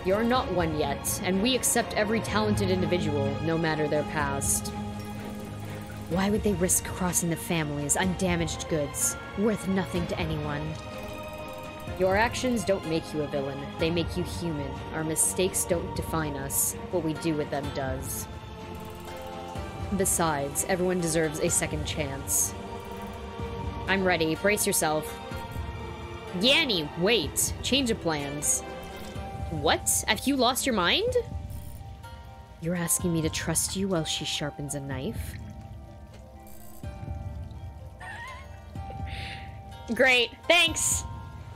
You're not one yet, and we accept every talented individual, no matter their past. Why would they risk crossing the families, undamaged goods, worth nothing to anyone? Your actions don't make you a villain, they make you human. Our mistakes don't define us, what we do with them does. Besides, everyone deserves a second chance. I'm ready, brace yourself. Yanni, wait, change of plans. What? Have you lost your mind? You're asking me to trust you while she sharpens a knife? Great, thanks!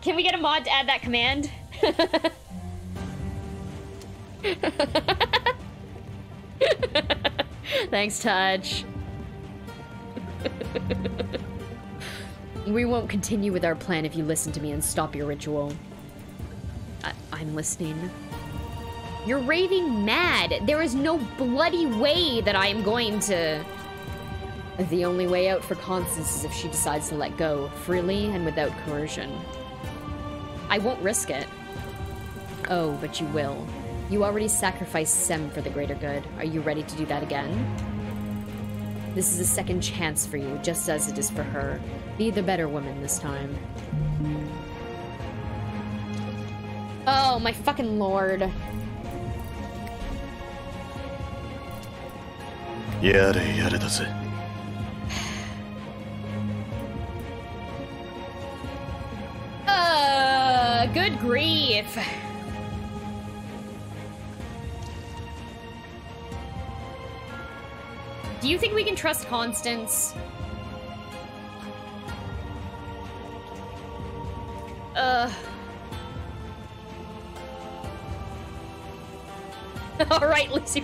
Can we get a mod to add that command? Thanks, Touch. We won't continue with our plan if you listen to me and stop your ritual. I'm listening. You're raving mad! There is no bloody way that I am going to... The only way out for Constance is if she decides to let go, freely and without coercion. I won't risk it. Oh, but you will. You already sacrificed Sem for the greater good. Are you ready to do that again? This is a second chance for you, just as it is for her. Be the better woman this time. Oh, my fucking lord. やれやれだぜ。Good grief. Do you think we can trust Constance? Alright, Lucy.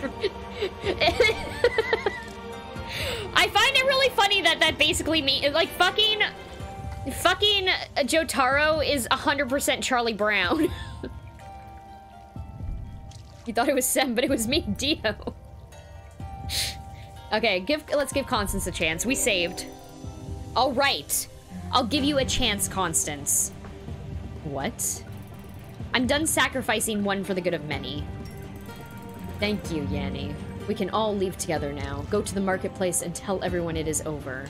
I find it really funny that that basically means, like, fucking Jotaro is 100% Charlie Brown. You thought it was Sem, but it was me, Dio. Okay, let's give Constance a chance. We saved. All right. I'll give you a chance, Constance. What? I'm done sacrificing one for the good of many. Thank you, Yanni. We can all leave together now. Go to the marketplace and tell everyone it is over.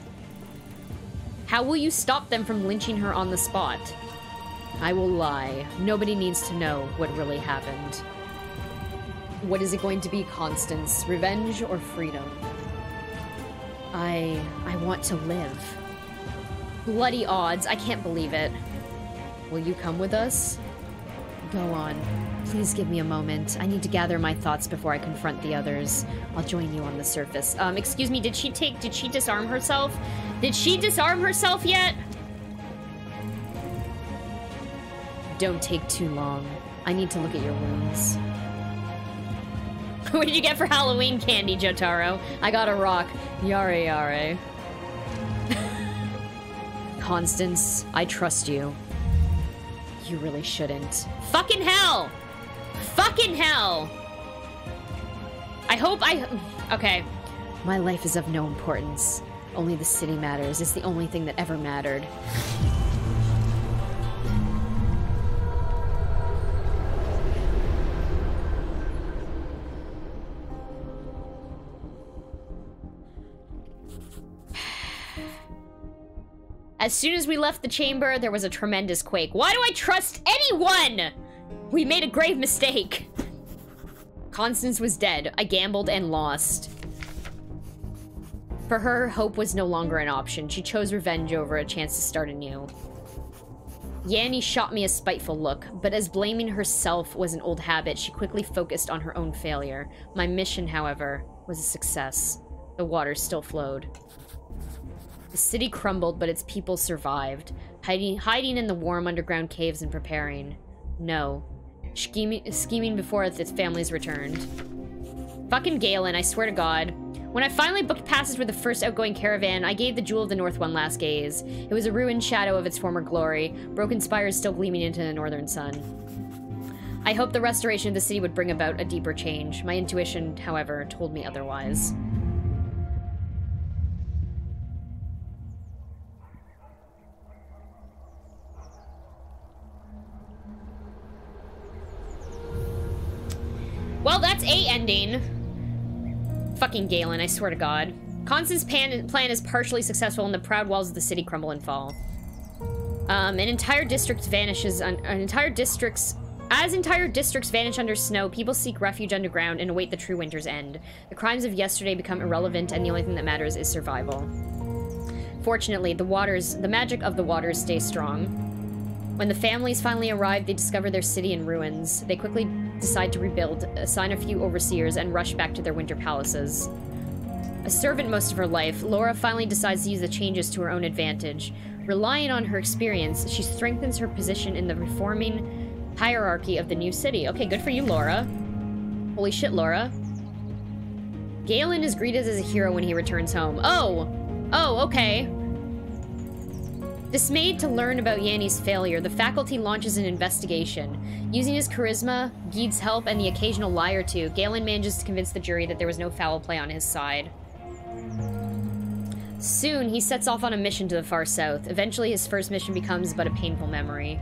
How will you stop them from lynching her on the spot? I will lie. Nobody needs to know what really happened. What is it going to be, Constance? Revenge or freedom? I want to live. Bloody odds. I can't believe it. Will you come with us? Go on. Please give me a moment. I need to gather my thoughts before I confront the others. I'll join you on the surface. Excuse me, did she disarm herself? Did she disarm herself yet? Don't take too long. I need to look at your wounds. What did you get for Halloween candy, Jotaro? I got a rock. Yare yare. Constance, I trust you. You really shouldn't. Fucking hell! Fucking hell! Okay. My life is of no importance. Only the city matters. It's the only thing that ever mattered. As soon as we left the chamber, there was a tremendous quake. Why do I trust anyone? We made a grave mistake. Constance was dead. I gambled and lost. For her, hope was no longer an option. She chose revenge over a chance to start anew. Yanni shot me a spiteful look, but as blaming herself was an old habit, she quickly focused on her own failure. My mission, however, was a success. The water still flowed. The city crumbled, but its people survived, hiding in the warm underground caves and preparing. No. Scheming before its families returned. Fucking Galen, I swear to God. When I finally booked passes for the first outgoing caravan, I gave the Jewel of the North one last gaze. It was a ruined shadow of its former glory, broken spires still gleaming into the northern sun. I hoped the restoration of the city would bring about a deeper change. My intuition, however, told me otherwise. Well, that's a ending. Fucking Galen, I swear to God. Constance's plan is partially successful and the proud walls of the city crumble and fall. As entire districts vanish under snow, people seek refuge underground and await the true winter's end. The crimes of yesterday become irrelevant and the only thing that matters is survival. Fortunately, the magic of the waters stays strong. When the families finally arrive, they discover their city in ruins. They quickly decide to rebuild, assign a few overseers, and rush back to their winter palaces. A servant most of her life, Laura finally decides to use the changes to her own advantage. Relying on her experience, she strengthens her position in the reforming hierarchy of the new city. Okay, good for you, Laura. Holy shit, Laura. Galen is greeted as a hero when he returns home. Oh, okay. Dismayed to learn about Yanni's failure, the faculty launches an investigation. Using his charisma, Gede's help, and the occasional lie or two, Galen manages to convince the jury that there was no foul play on his side. Soon, he sets off on a mission to the far south. Eventually, his first mission becomes but a painful memory.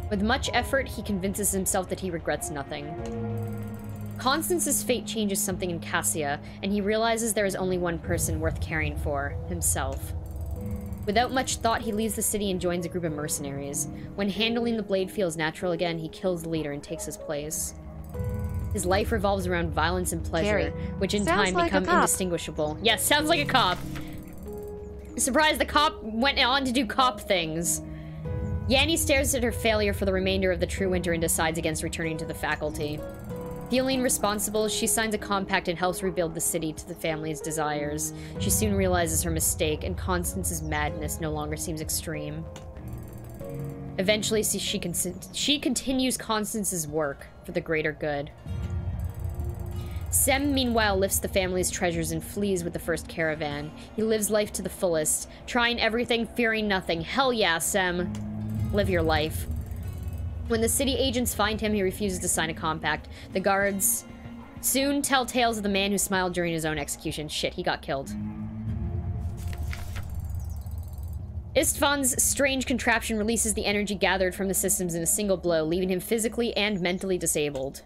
With much effort, he convinces himself that he regrets nothing. Constance's fate changes something in Cassia, and he realizes there is only one person worth caring for, himself. Without much thought, he leaves the city and joins a group of mercenaries. When handling the blade feels natural again, he kills the leader and takes his place. His life revolves around violence and pleasure, Gary, which in sounds time like a become cop. indistinguishable. Yes, sounds like a cop. Surprised the cop went on to do cop things. Yanni stares at her failure for the remainder of the true winter and decides against returning to the faculty. Feeling responsible, she signs a compact and helps rebuild the city to the family's desires. She soon realizes her mistake, and Constance's madness no longer seems extreme. Eventually, she continues Constance's work for the greater good. Sem, meanwhile, lifts the family's treasures and flees with the first caravan. He lives life to the fullest, trying everything, fearing nothing. Hell yeah, Sem. Live your life. When the city agents find him, he refuses to sign a compact. The guards soon tell tales of the man who smiled during his own execution. Shit, he got killed. Istvan's strange contraption releases the energy gathered from the systems in a single blow, leaving him physically and mentally disabled.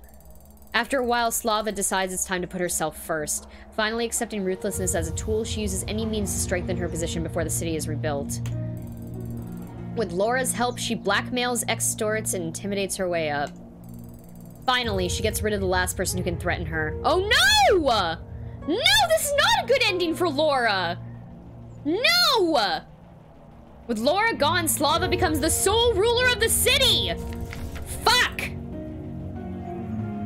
After a while, Slava decides it's time to put herself first. Finally accepting ruthlessness as a tool, she uses any means to strengthen her position before the city is rebuilt. With Laura's help, she blackmails, extorts, and intimidates her way up. Finally, she gets rid of the last person who can threaten her. Oh no! No, this is not a good ending for Laura! No! With Laura gone, Slava becomes the sole ruler of the city! Fuck!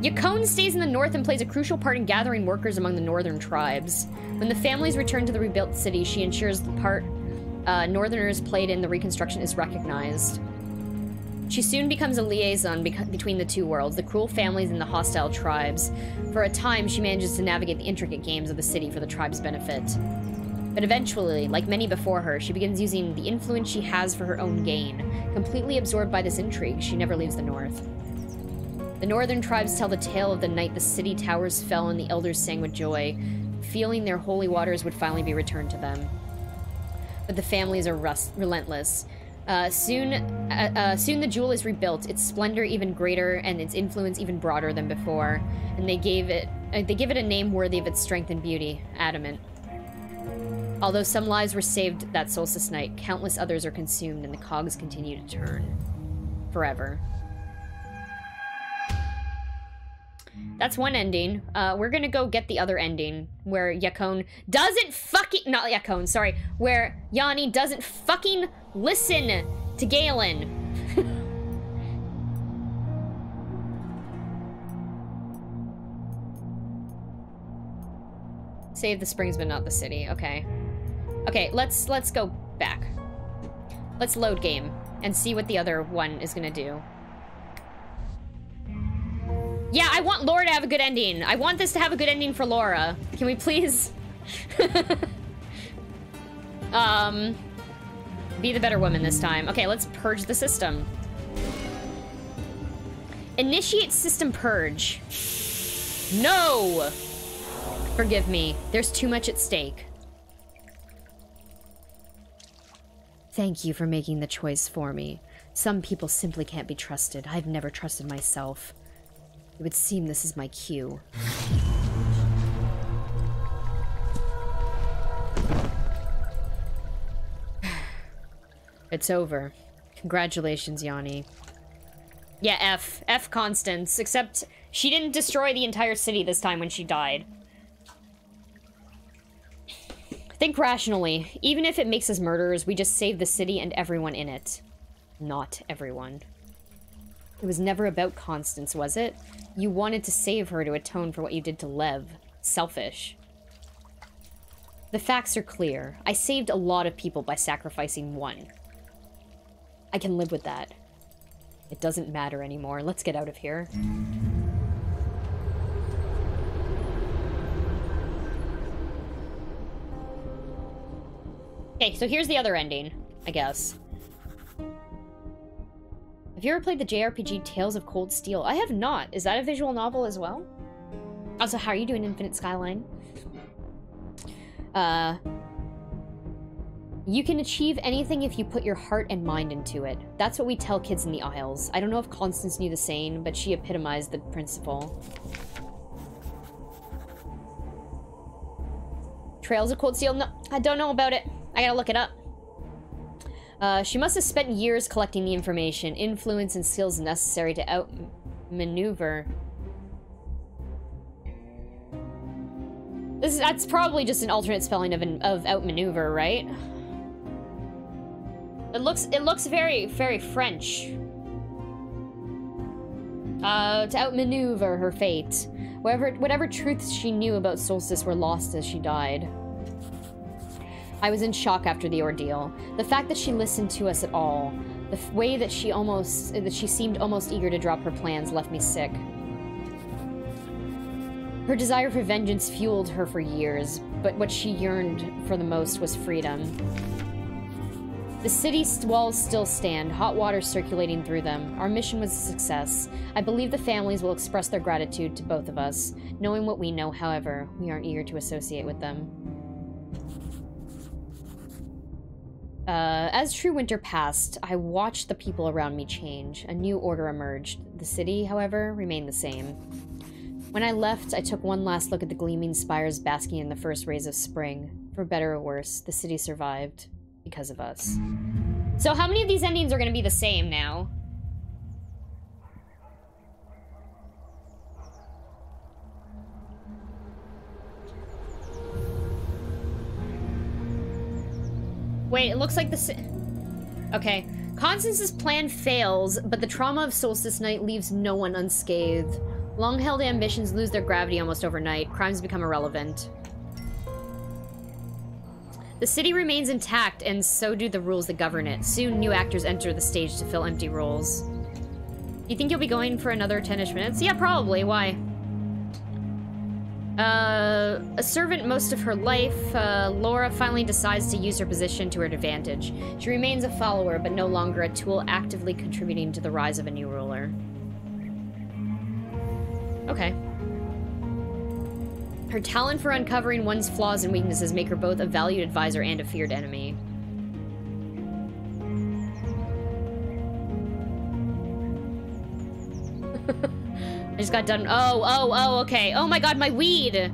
Yacone stays in the north and plays a crucial part in gathering workers among the northern tribes. When the families return to the rebuilt city, she ensures the part Northerners played in the reconstruction is recognized. She soon becomes a liaison between the two worlds, the cruel families and the hostile tribes. For a time, she manages to navigate the intricate games of the city for the tribe's benefit. But eventually, like many before her, she begins using the influence she has for her own gain. Completely absorbed by this intrigue, she never leaves the north. The northern tribes tell the tale of the night the city towers fell and the elders sang with joy, feeling their holy waters would finally be returned to them. But the families are relentless. Soon the jewel is rebuilt, its splendor even greater and its influence even broader than before. And they give it a name worthy of its strength and beauty, Adamant. Although some lives were saved that solstice night, countless others are consumed and the cogs continue to turn. Forever. That's one ending. We're gonna go get the other ending, where Yacone doesn't fucking- not Yacone, sorry. Where Yanni doesn't fucking listen to Galen. Save the springs, but not the city. Okay. Okay, let's go back. Let's load game and see what the other one is gonna do. Yeah, I want Laura to have a good ending. I want this to have a good ending for Laura. Can we please... be the better woman this time. Okay, let's purge the system. Initiate system purge. No! Forgive me. There's too much at stake. Thank you for making the choice for me. Some people simply can't be trusted. I've never trusted myself. It would seem this is my cue. It's over. Congratulations, Yanni. Yeah, F. F Constance. Except she didn't destroy the entire city this time when she died. Think rationally. Even if it makes us murderers, we just saved the city and everyone in it. Not everyone. It was never about Constance, was it? You wanted to save her to atone for what you did to Lev. Selfish. The facts are clear. I saved a lot of people by sacrificing one. I can live with that. It doesn't matter anymore. Let's get out of here. Okay, so here's the other ending, I guess. Have you ever played the JRPG Tales of Cold Steel? I have not. Is that a visual novel as well? Also, how are you doing, Infinite Skyline? You can achieve anything if you put your heart and mind into it. That's what we tell kids in the Isles. I don't know if Constance knew the same, but she epitomized the principle. Trails of Cold Steel? No, I don't know about it. I gotta look it up. She must have spent years collecting the information, influence, and skills necessary to outmaneuver That's probably just an alternate spelling of outmaneuver, right? It looks very, very French. To outmaneuver her fate. Whatever truths she knew about Solstice were lost as she died. I was in shock after the ordeal. The fact that she listened to us at all, the way that she seemed almost eager to drop her plans left me sick. Her desire for vengeance fueled her for years, but what she yearned for the most was freedom. The city's walls still stand, hot water circulating through them. Our mission was a success. I believe the families will express their gratitude to both of us. Knowing what we know, however, we aren't eager to associate with them. As true winter passed, I watched the people around me change. A new order emerged. The city, however, remained the same. When I left, I took one last look at the gleaming spires basking in the first rays of spring. For better or worse, the city survived. Because of us. So how many of these endings are going to be the same now? Wait, it looks like okay. Constance's plan fails, but the trauma of Solstice Night leaves no one unscathed. Long-held ambitions lose their gravity almost overnight. Crimes become irrelevant. The city remains intact, and so do the rules that govern it. Soon, new actors enter the stage to fill empty roles. You think you'll be going for another 10-ish minutes? Yeah, probably. Why? A servant most of her life, Laura finally decides to use her position to her advantage. She remains a follower, but no longer a tool actively contributing to the rise of a new ruler. Okay. Her talent for uncovering one's flaws and weaknesses make her both a valued advisor and a feared enemy. I just got done. Oh, okay. Oh my god, my weed!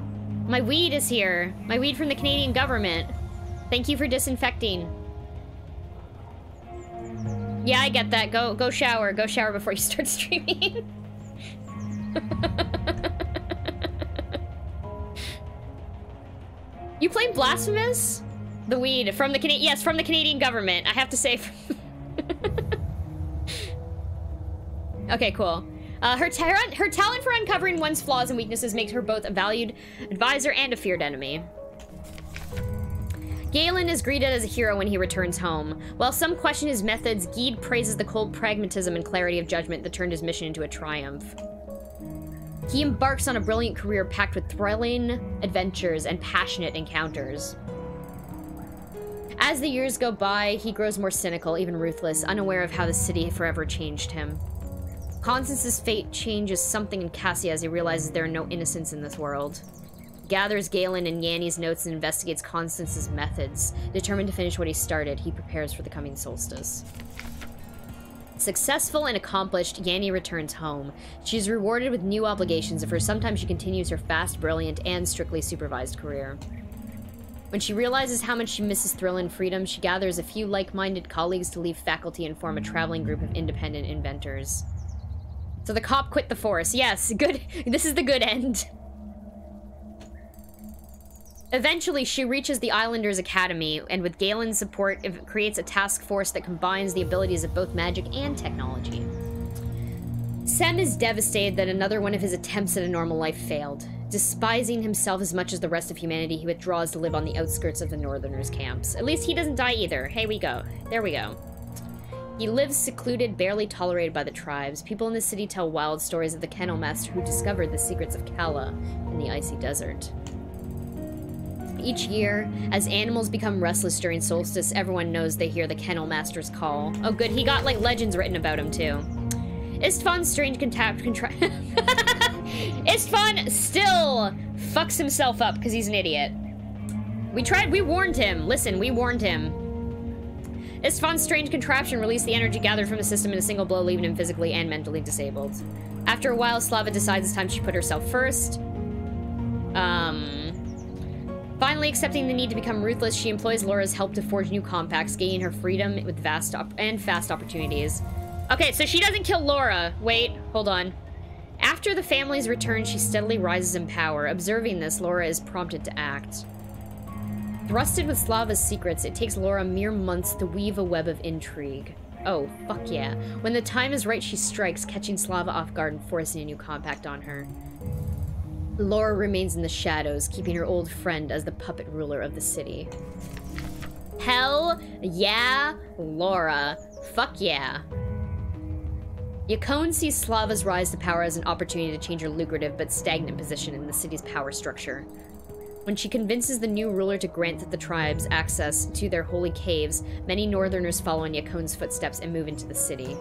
My weed is here. My weed from the Canadian government. Thank you for disinfecting. Yeah, I get that. Go shower. Go shower before you start streaming. You played Blasphemous? The weed from the yes, from the Canadian government. I have to say. Okay, cool. Her talent for uncovering one's flaws and weaknesses makes her both a valued advisor and a feared enemy. Galen is greeted as a hero when he returns home. While some question his methods, Gede praises the cold pragmatism and clarity of judgment that turned his mission into a triumph. He embarks on a brilliant career packed with thrilling adventures and passionate encounters. As the years go by, he grows more cynical, even ruthless, unaware of how the city forever changed him. Constance's fate changes something in Cassie as he realizes there are no innocents in this world. He gathers Galen and Yanni's notes and investigates Constance's methods. Determined to finish what he started, he prepares for the coming solstice. Successful and accomplished, Yanni returns home. She is rewarded with new obligations, and for some time she continues her fast, brilliant, and strictly supervised career. When she realizes how much she misses thrill and freedom, she gathers a few like-minded colleagues to leave faculty and form a traveling group of independent inventors. So the cop quit the force. Yes, good. This is the good end. Eventually, she reaches the Islanders Academy, and with Galen's support, it creates a task force that combines the abilities of both magic and technology. Sem is devastated that another one of his attempts at a normal life failed. Despising himself as much as the rest of humanity, he withdraws to live on the outskirts of the Northerners' camps. At least he doesn't die either. Here we go. There we go. He lives secluded, barely tolerated by the tribes. People in the city tell wild stories of the Kennel Master who discovered the secrets of Kala in the icy desert. Each year, as animals become restless during solstice, everyone knows they hear the Kennel Master's call. Oh good, he got like legends written about him too. Istvan's strange Istvan still fucks himself up because he's an idiot. We warned him. Listen, we warned him. Istvan's strange contraption released the energy gathered from the system in a single blow, leaving him physically and mentally disabled. After a while, Slava decides it's time she put herself first. Finally accepting the need to become ruthless, she employs Laura's help to forge new compacts, gaining her freedom with fast opportunities. Okay, so she doesn't kill Laura. Wait, hold on. After the family's return, she steadily rises in power. Observing this, Laura is prompted to act. Thrusted with Slava's secrets, it takes Laura mere months to weave a web of intrigue. Oh, fuck yeah. When the time is right, she strikes, catching Slava off guard and forcing a new compact on her. Laura remains in the shadows, keeping her old friend as the puppet ruler of the city. Hell yeah, Laura. Fuck yeah. Yacone sees Slava's rise to power as an opportunity to change her lucrative but stagnant position in the city's power structure. When she convinces the new ruler to grant the tribes access to their holy caves, many northerners follow in Yacone's footsteps and move into the city.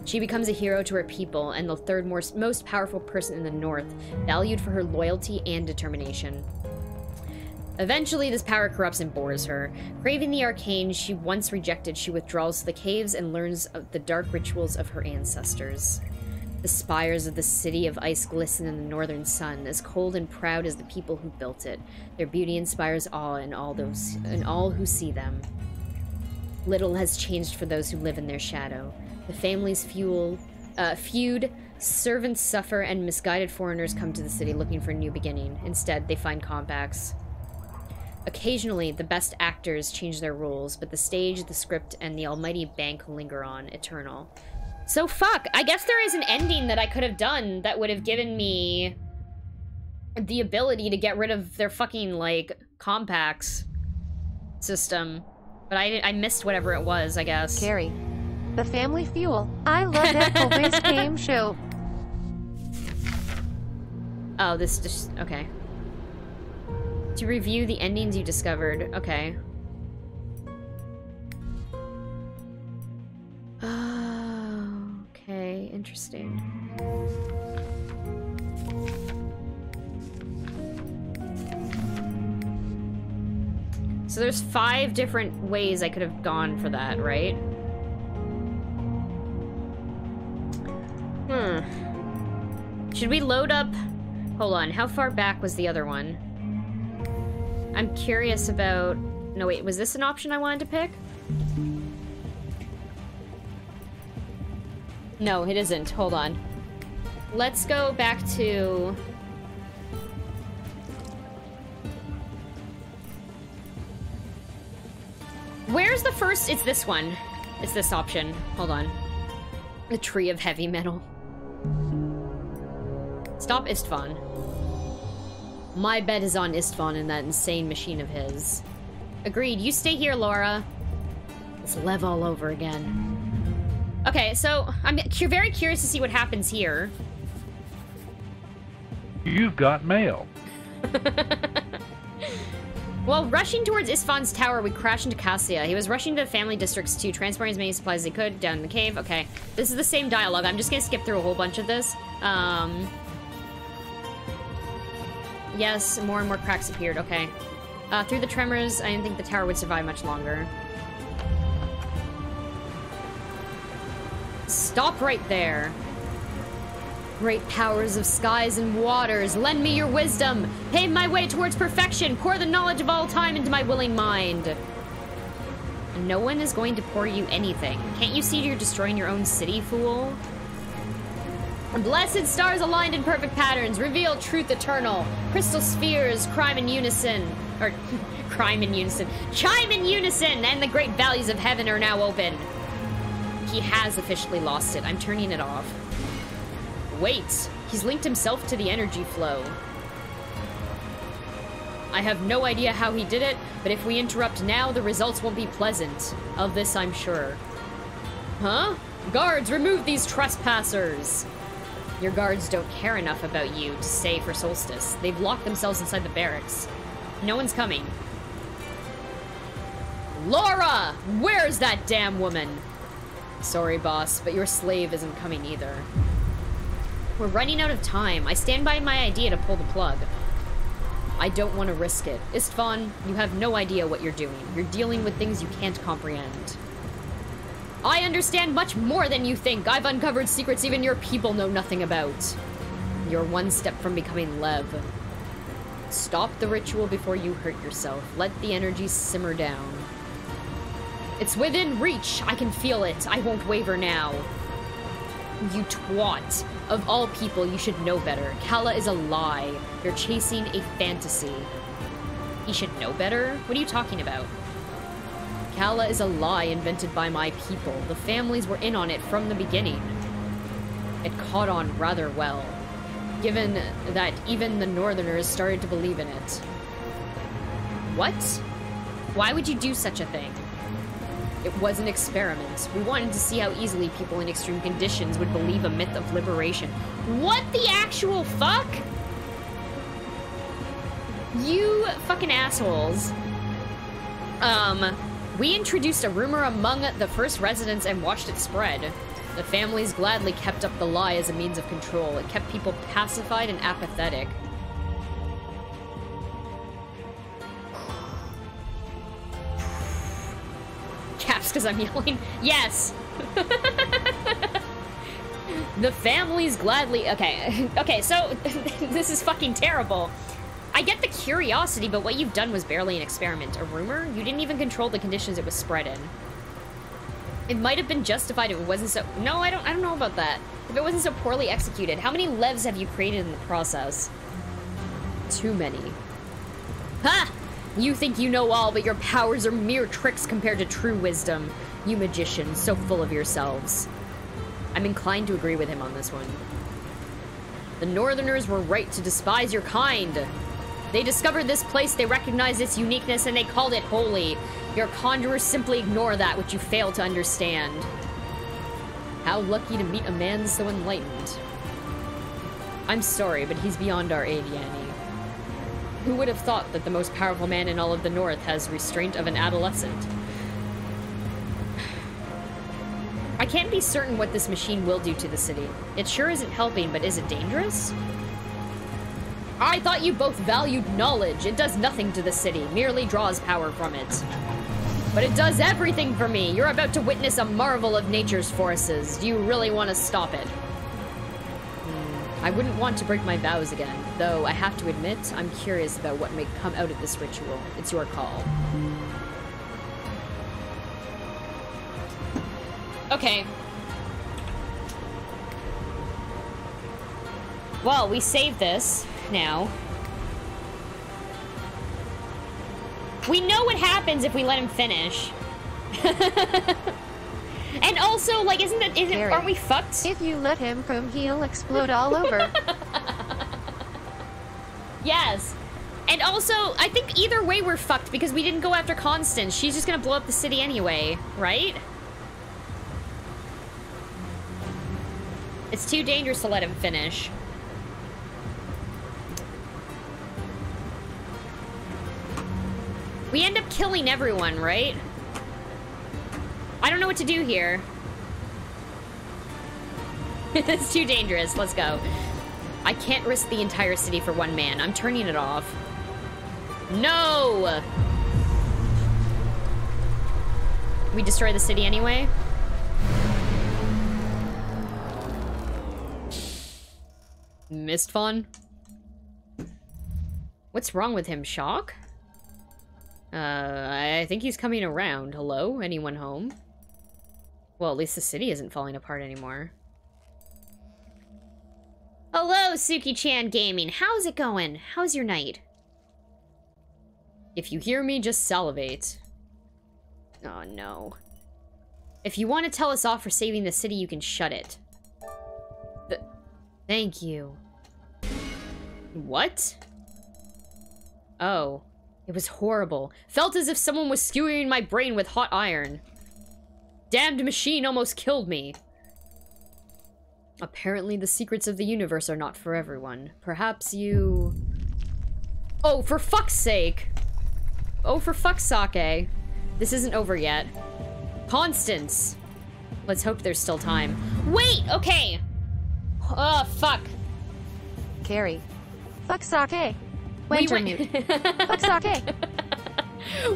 She becomes a hero to her people and the third most powerful person in the north, valued for her loyalty and determination. Eventually, this power corrupts and bores her. Craving the arcane she once rejected, she withdraws to the caves and learns of the dark rituals of her ancestors. The spires of the city of ice glisten in the northern sun, as cold and proud as the people who built it. Their beauty inspires awe in all who see them. Little has changed for those who live in their shadow. The family's feud, servants suffer, and misguided foreigners come to the city looking for a new beginning. Instead, they find compacts. Occasionally, the best actors change their roles, but the stage, the script, and the almighty bank linger on, eternal. So fuck, I guess there is an ending that I could have done that would have given me the ability to get rid of their fucking, like, compacts system. But I missed whatever it was, I guess. Carrie. The Family Fuel. I love that full-based game show. Oh, this just... okay. To review the endings you discovered. Okay. Okay, interesting. So there's 5 different ways I could have gone for that, right? Should we load up... Hold on, how far back was the other one? I'm curious about... No, wait, was this an option I wanted to pick? No, it isn't. Hold on. Let's go back to... Where's the first? It's this one. It's this option. Hold on. The Tree of Heavy Metal. Stop Istvan. My bet is on Istvan and that insane machine of his. Agreed. You stay here, Laura. It's Lev all over again. Okay, so I'm very curious to see what happens here. You've got mail. While rushing towards Istvan's tower, we crashed into Cassia. He was rushing to the family districts to transport as many supplies as he could down in the cave. Okay, this is the same dialogue. I'm just gonna skip through a whole bunch of this. Yes, more and more cracks appeared. Okay. Through the tremors, I didn't think the tower would survive much longer. Stop right there. Great powers of skies and waters, lend me your wisdom. Pave my way towards perfection. Pour the knowledge of all time into my willing mind. No one is going to pour you anything. Can't you see you're destroying your own city, fool? Blessed stars aligned in perfect patterns, reveal truth eternal. Crystal spheres, crime in unison. Or, crime in unison. Chime in unison, and the great values of heaven are now open. He has officially lost it. I'm turning it off. Wait, he's linked himself to the energy flow. I have no idea how he did it, but if we interrupt now, the results won't be pleasant. Of this, I'm sure. Huh? Guards, remove these trespassers! Your guards don't care enough about you to stay for Solstice. They've locked themselves inside the barracks. No one's coming. Laura! Where's that damn woman? Sorry, boss, but your slave isn't coming either. We're running out of time. I stand by my idea to pull the plug. I don't want to risk it. Istvan, you have no idea what you're doing. You're dealing with things you can't comprehend. I understand much more than you think. I've uncovered secrets even your people know nothing about. You're one step from becoming Lev. Stop the ritual before you hurt yourself. Let the energy simmer down. It's within reach. I can feel it. I won't waver now. You twat. Of all people, you should know better. Kala is a lie. You're chasing a fantasy. He should know better? What are you talking about? Kala is a lie invented by my people. The families were in on it from the beginning. It caught on rather well, given that even the Northerners started to believe in it. What? Why would you do such a thing? It was an experiment. We wanted to see how easily people in extreme conditions would believe a myth of liberation. What the actual fuck? You fucking assholes. We introduced a rumor among the first residents and watched it spread. The families gladly kept up the lie as a means of control. It kept people pacified and apathetic. Caps because I'm yelling. Yes! The families gladly... Okay, okay, so this is fucking terrible. I get the curiosity, but what you've done was barely an experiment. A rumor? You didn't even control the conditions it was spread in. It might have been justified if it wasn't so... No, I don't know about that. If it wasn't so poorly executed. How many levs have you created in the process? Too many. Ha! You think you know all, but your powers are mere tricks compared to true wisdom. You magicians, so full of yourselves. I'm inclined to agree with him on this one. The Northerners were right to despise your kind. They discovered this place, they recognized its uniqueness, and they called it holy. Your conjurers simply ignore that which you fail to understand. How lucky to meet a man so enlightened. I'm sorry, but he's beyond our aid, Yanni. Who would have thought that the most powerful man in all of the North has restraint of an adolescent? I can't be certain what this machine will do to the city. It sure isn't helping, but is it dangerous? I thought you both valued knowledge. It does nothing to the city, merely draws power from it. But it does everything for me. You're about to witness a marvel of nature's forces. Do you really want to stop it? I wouldn't want to break my vows again, though I have to admit, I'm curious about what may come out of this ritual. It's your call. Okay. Well, we saved this now. We know what happens if we let him finish. And also, like, aren't we fucked? If you let him come, he'll explode all over. Yes. And also, I think either way we're fucked because we didn't go after Constance. She's just gonna blow up the city anyway, right? It's too dangerous to let him finish. We end up killing everyone, right? I don't know what to do here. It's too dangerous. Let's go. I can't risk the entire city for one man. I'm turning it off. No! We destroy the city anyway? Mistfun? What's wrong with him? Shock? I think he's coming around. Hello? Anyone home? Well, at least the city isn't falling apart anymore. Hello, Suki-chan Gaming. How's it going? How's your night? If you hear me, just salivate. Oh, no. If you want to tell us off for saving the city, you can shut it. Thank you. What? Oh. It was horrible. Felt as if someone was skewering my brain with hot iron. Damned machine almost killed me. Apparently the secrets of the universe are not for everyone. Perhaps you... Oh, for fuck's sake! Oh, for fuck's sake. This isn't over yet. Constance! Let's hope there's still time. Wait! Okay! Fuck. Carrie. Fuck sake. Wintermute. Fuck sake.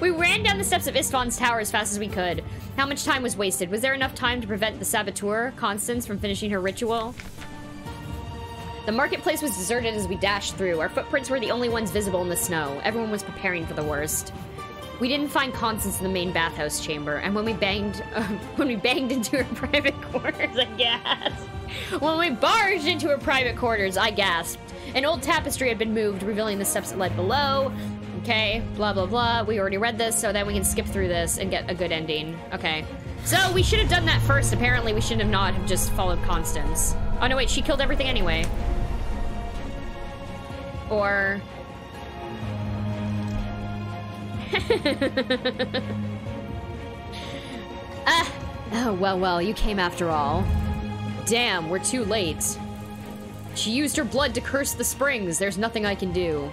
We ran down the steps of Istvan's tower as fast as we could. How much time was wasted? Was there enough time to prevent the saboteur, Constance, from finishing her ritual? The marketplace was deserted as we dashed through. Our footprints were the only ones visible in the snow. Everyone was preparing for the worst. We didn't find Constance in the main bathhouse chamber, and when we banged into her private quarters, I guess. When we barged into her private quarters, I gasped. An old tapestry had been moved, revealing the steps that led below. Okay, blah, blah, blah. We already read this, so then we can skip through this and get a good ending. Okay. So, we should have done that first. Apparently, we should have not have just followed Constance. Oh, no, wait, she killed everything anyway. Or... Oh, well, you came after all. Damn, we're too late. She used her blood to curse the springs. There's nothing I can do.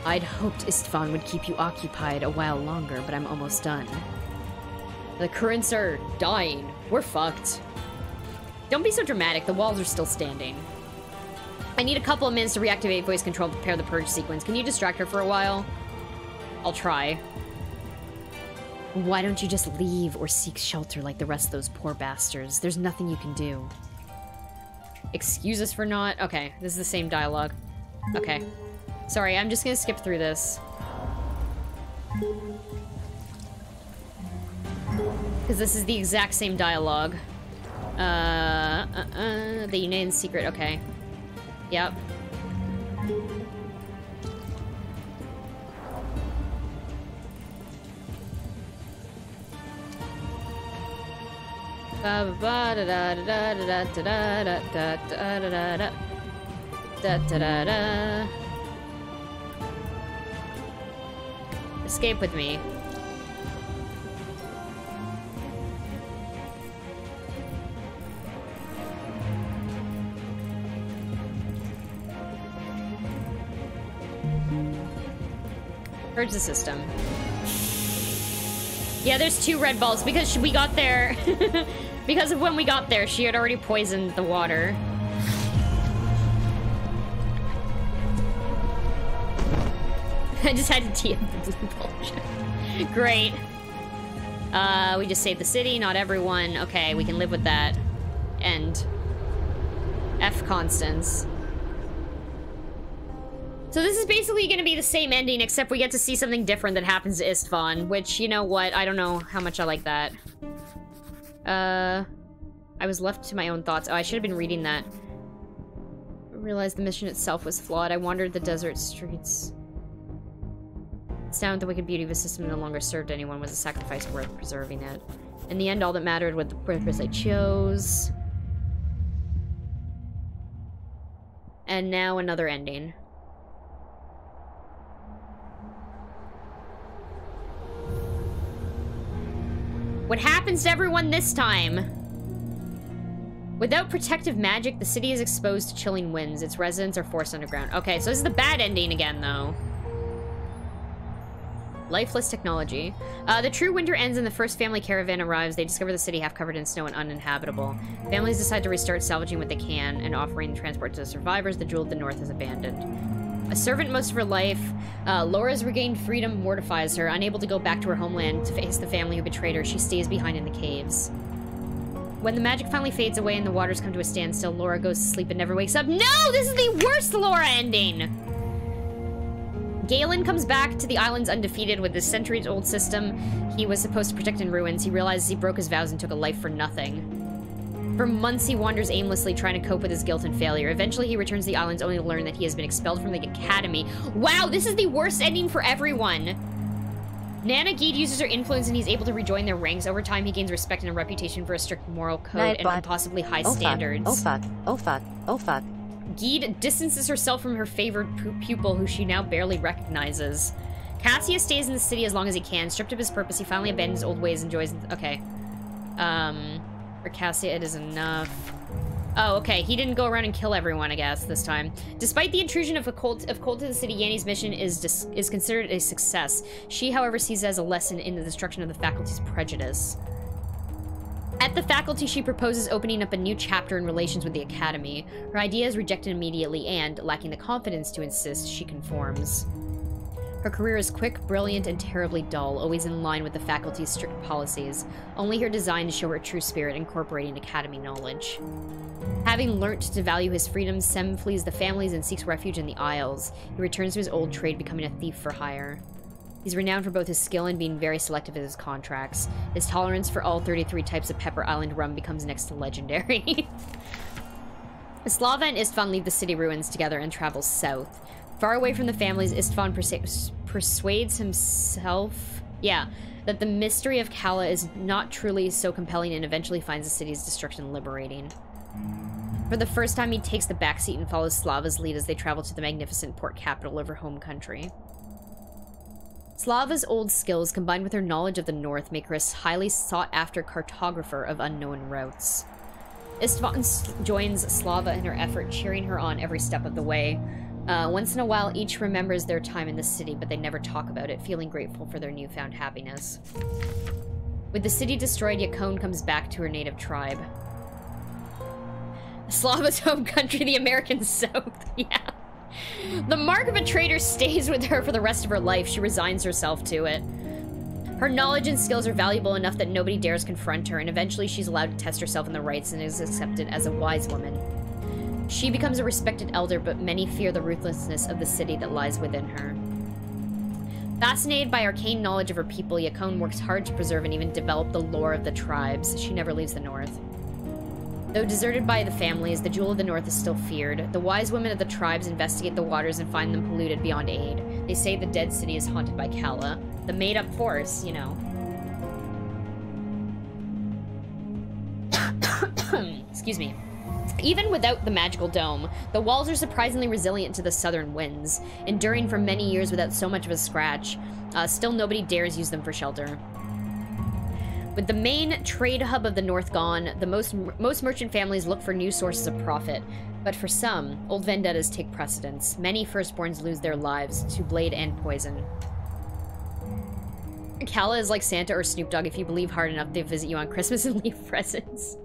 I'd hoped Istvan would keep you occupied a while longer, but I'm almost done. The currents are dying. We're fucked. Don't be so dramatic. The walls are still standing. I need a couple of minutes to reactivate voice control to prepare the purge sequence. Can you distract her for a while? I'll try. Why don't you just leave or seek shelter like the rest of those poor bastards? There's nothing you can do. Excuse us for not... Okay, this is the same dialogue. Okay. Sorry, I'm just gonna skip through this. Because this is the exact same dialogue. The United Secret, okay. Yep. Escape with me. Purge the system. Yeah, there's 2 red balls because we got there. Because of when we got there, she had already poisoned the water. I just had to tee up the blue bullshit. Great. We just saved the city, not everyone. Okay, we can live with that. End. F Constance. So this is basically going to be the same ending, except we get to see something different that happens to Istvan, which, you know what, I don't know how much I like that. I was left to my own thoughts. Oh, I should have been reading that. I realized the mission itself was flawed. I wandered the desert streets. It's down with the wicked beauty of a system no longer served anyone was a sacrifice worth preserving it. In the end, all that mattered was the purpose I chose. And now another ending. What happens to everyone this time? Without protective magic, the city is exposed to chilling winds. Its residents are forced underground. Okay, so this is the bad ending again, though. Lifeless technology. The true winter ends and the first family caravan arrives. They discover the city half covered in snow and uninhabitable. Families decide to restart salvaging what they can and offering transport to the survivors. The Jewel of the North is abandoned. A servant most of her life, Laura's regained freedom mortifies her. Unable to go back to her homeland to face the family who betrayed her, she stays behind in the caves. When the magic finally fades away and the waters come to a standstill, Laura goes to sleep and never wakes up. No! This is the worst Laura ending! Galen comes back to the islands undefeated with this centuries-old system he was supposed to protect in ruins. He realizes he broke his vows and took a life for nothing. For months, he wanders aimlessly, trying to cope with his guilt and failure. Eventually, he returns to the islands only to learn that he has been expelled from the academy. Wow, this is the worst ending for everyone! Nana Geed uses her influence and he's able to rejoin their ranks. Over time, he gains respect and a reputation for a strict moral code and impossibly high standards. Oh fuck, oh fuck, oh fuck. Geed distances herself from her favored pupil, who she now barely recognizes. Cassia stays in the city as long as he can. Stripped of his purpose, he finally abandons old ways and enjoys... Okay. For Cassia, it is enough. Oh, okay. He didn't go around and kill everyone, I guess, this time. Despite the intrusion of Cold to the city, Yanni's mission is considered a success. She, however, sees it as a lesson in the destruction of the faculty's prejudice. At the faculty, she proposes opening up a new chapter in relations with the academy. Her idea is rejected immediately and, lacking the confidence to insist, she conforms. Her career is quick, brilliant, and terribly dull, always in line with the faculty's strict policies. Only her design to show her true spirit, incorporating academy knowledge. Having learnt to value his freedom, Sem flees the families and seeks refuge in the Isles. He returns to his old trade, becoming a thief for hire. He's renowned for both his skill and being very selective in his contracts. His tolerance for all 33 types of Pepper Island rum becomes next to legendary. Slava and Istvan leave the city ruins together and travel south. Far away from the families, Istvan persuades himself, that the mystery of Kala is not truly so compelling and eventually finds the city's destruction liberating. For the first time, he takes the backseat and follows Slava's lead as they travel to the magnificent port capital of her home country. Slava's old skills, combined with her knowledge of the North, make her a highly sought-after cartographer of unknown routes. Istvan joins Slava in her effort, cheering her on every step of the way. Once in a while, each remembers their time in the city, but they never talk about it, feeling grateful for their newfound happiness. With the city destroyed, Yakone comes back to her native tribe. Slava's home country, the American South. Yeah. The mark of a traitor stays with her for the rest of her life. She resigns herself to it. Her knowledge and skills are valuable enough that nobody dares confront her, and eventually she's allowed to test herself in the rites and is accepted as a wise woman. She becomes a respected elder, but many fear the ruthlessness of the city that lies within her. Fascinated by arcane knowledge of her people, Yakone works hard to preserve and even develop the lore of the tribes. She never leaves the North. Though deserted by the families, the Jewel of the North is still feared. The wise women of the tribes investigate the waters and find them polluted beyond aid. They say the dead city is haunted by Kala. The made-up force, you know. Excuse me. Even without the magical dome, the walls are surprisingly resilient to the southern winds, enduring for many years without so much of a scratch. Still, nobody dares use them for shelter. With the main trade hub of the North gone, the most merchant families look for new sources of profit. But for some, old vendettas take precedence. Many firstborns lose their lives to blade and poison. Kala is like Santa or Snoop Dogg. If you believe hard enough, they visit you on Christmas and leave presents.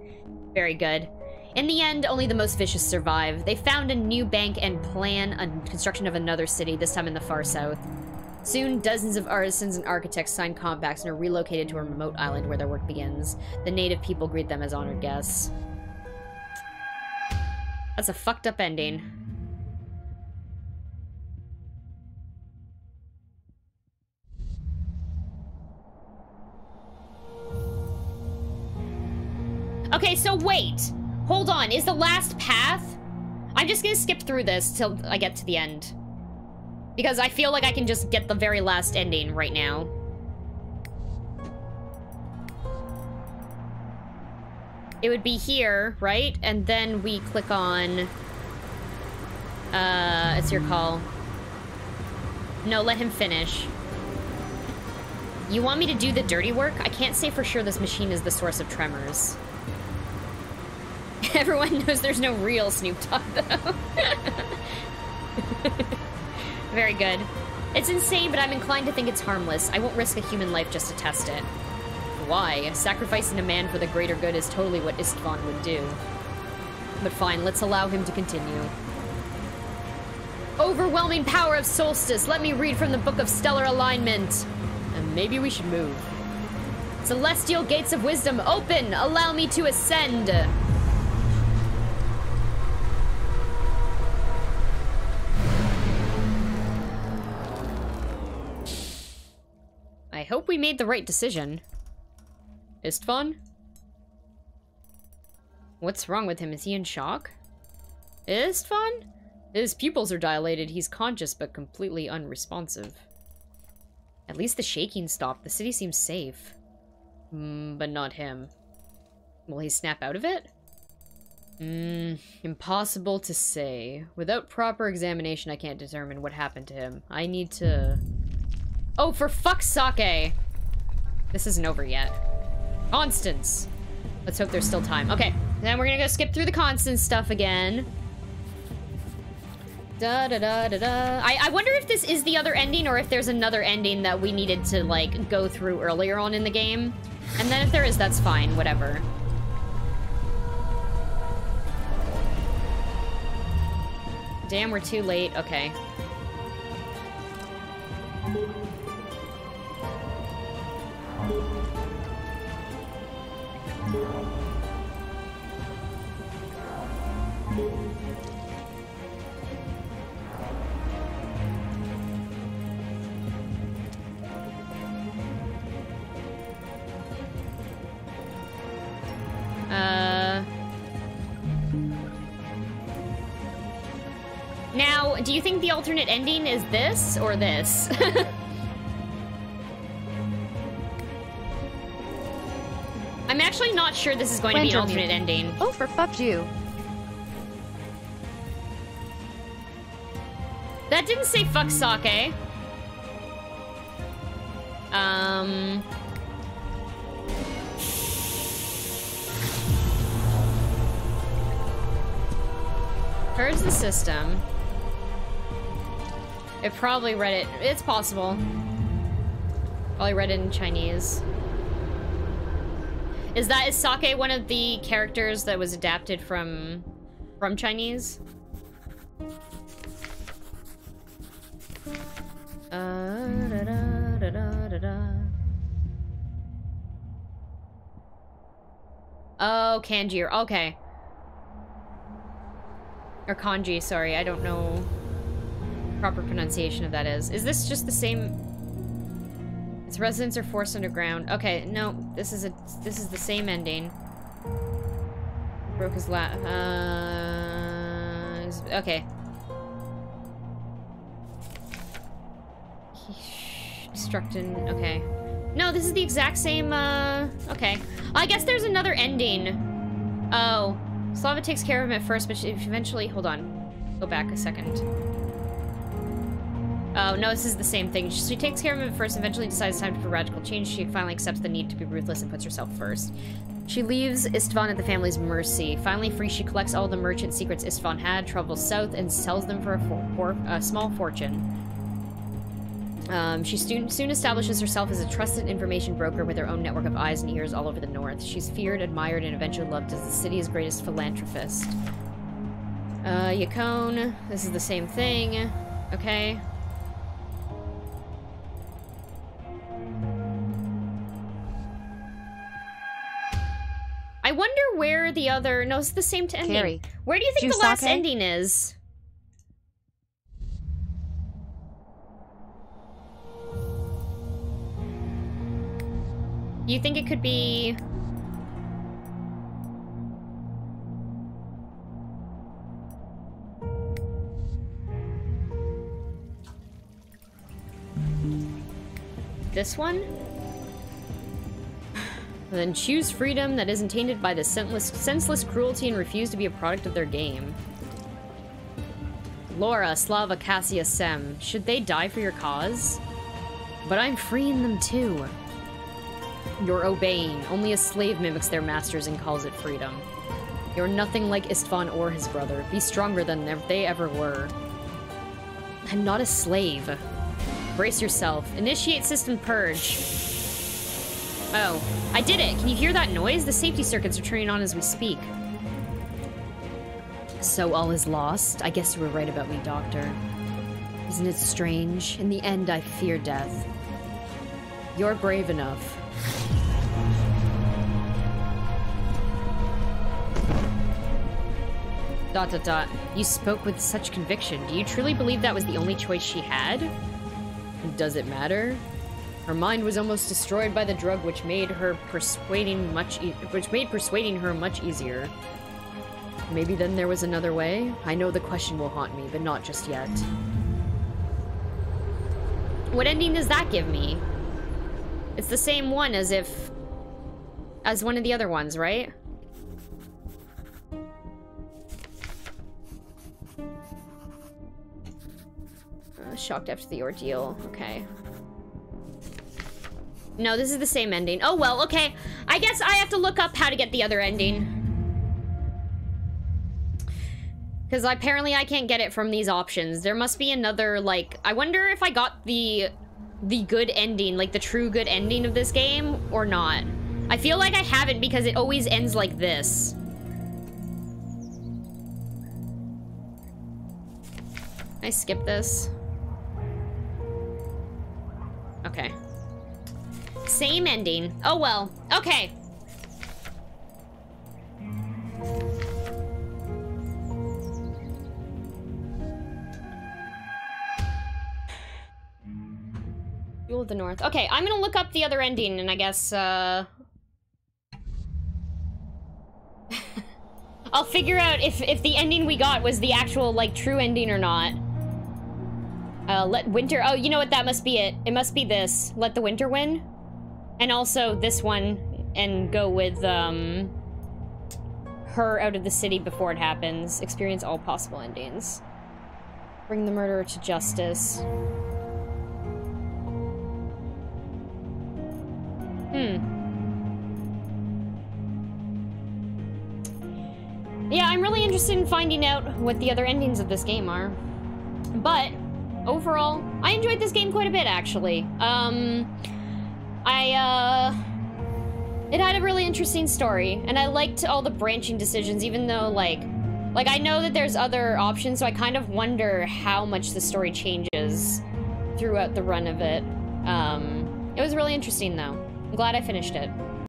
Very good. In the end, only the most vicious survive. They found a new bank and plan a construction of another city, this time in the far south. Soon, dozens of artisans and architects sign compacts and are relocated to a remote island where their work begins. The native people greet them as honored guests. That's a fucked up ending. Okay, so wait. Hold on. Is the last path? I'm just gonna skip through this till I get to the end. Because I feel like I can just get the very last ending right now. It would be here, right? And then we click on... it's your call. No, let him finish. You want me to do the dirty work? I can't say for sure this machine is the source of tremors. Everyone knows there's no real Snoop Dogg, though. Very good. It's insane, but I'm inclined to think it's harmless. I won't risk a human life just to test it. Why? Sacrificing a man for the greater good is totally what Istvan would do. But fine, let's allow him to continue. Overwhelming power of Solstice! Let me read from the Book of Stellar Alignment! And maybe we should move. Celestial gates of wisdom, open! Allow me to ascend! I hope we made the right decision. Istvan? What's wrong with him? Is he in shock? Istvan? His pupils are dilated. He's conscious, but completely unresponsive. At least the shaking stopped. The city seems safe. But not him. Will he snap out of it? Impossible to say. Without proper examination, I can't determine what happened to him. I need to... Oh, for fuck's sake! This isn't over yet. Constance! Let's hope there's still time. Okay, then we're gonna go skip through the Constance stuff again. Da-da-da-da-da. I wonder if this is the other ending or if there's another ending that we needed to, like, go through earlier on in the game. And then if there is, that's fine. Whatever. Damn, we're too late. Okay. do you think the alternate ending is this or this? I'm actually not sure this is going to be an alternate ending. Oh, for fuck you. That didn't say fuck sake. Purge the system. It probably read it. It's possible. Probably read it in Chinese. Is Sake one of the characters that was adapted from Chinese? Oh, kanji. Okay. Or kanji, sorry. I don't know proper pronunciation of that is. Is this just the same? Its residents are forced underground. Okay, no. This is the same ending. Broke his okay. Destructed. Okay. No, this is the exact same, okay. I guess there's another ending. Oh. Slava takes care of him at first, but she eventually... Hold on. Go back a second. Oh, no, this is the same thing. She takes care of him at first, eventually decides it's time for radical change. She finally accepts the need to be ruthless and puts herself first. She leaves Istvan at the family's mercy. Finally free, she collects all the merchant secrets Istvan had, travels south, and sells them for a small fortune. She soon establishes herself as a trusted information broker with her own network of eyes and ears all over the north. She's feared, admired, and eventually loved as the city's greatest philanthropist. Yukon, this is the same thing. Okay. I wonder where the other... No, it's the same ending. Carrie, where do you think the last ending is? You think it could be... this one? Then choose freedom that isn't tainted by the senseless cruelty and refuse to be a product of their game. Laura, Slava, Cassia, Sem. Should they die for your cause? But I'm freeing them too. You're obeying. Only a slave mimics their masters and calls it freedom. You're nothing like Istvan or his brother. Be stronger than they ever were. I'm not a slave. Brace yourself. Initiate system purge. Oh, I did it. Can you hear that noise? The safety circuits are turning on as we speak. So all is lost? I guess you were right about me, Doctor. Isn't it strange? In the end, I fear death. You're brave enough. Dot dot dot. You spoke with such conviction. Do you truly believe that was the only choice she had? Does it matter? Her mind was almost destroyed by the drug, which made persuading her much easier. Maybe then there was another way? I know the question will haunt me, but not just yet. What ending does that give me? It's the same one as one of the other ones, right? Shocked after the ordeal. Okay. No, this is the same ending. Oh, well, okay. I guess I have to look up how to get the other ending. Because apparently I can't get it from these options. There must be another, like... I wonder if I got the good ending, like the true good ending of this game, or not. I feel like I haven't because it always ends like this. Can I skip this? Okay. Same ending. Oh well. Okay. Jewel of the North. Okay, I'm gonna look up the other ending and I guess, I'll figure out if the ending we got was the actual, like, true ending or not. Let winter... Oh, you know what? That must be it. It must be this. Let the winter win. And also this one. And go with, her out of the city before it happens. Experience all possible endings. Bring the murderer to justice. Yeah, I'm really interested in finding out what the other endings of this game are. But, overall, I enjoyed this game quite a bit, actually. It had a really interesting story, and I liked all the branching decisions, even though, like, I know that there's other options, so I kind of wonder how much the story changes throughout the run of it. It was really interesting, though. I'm glad I finished it.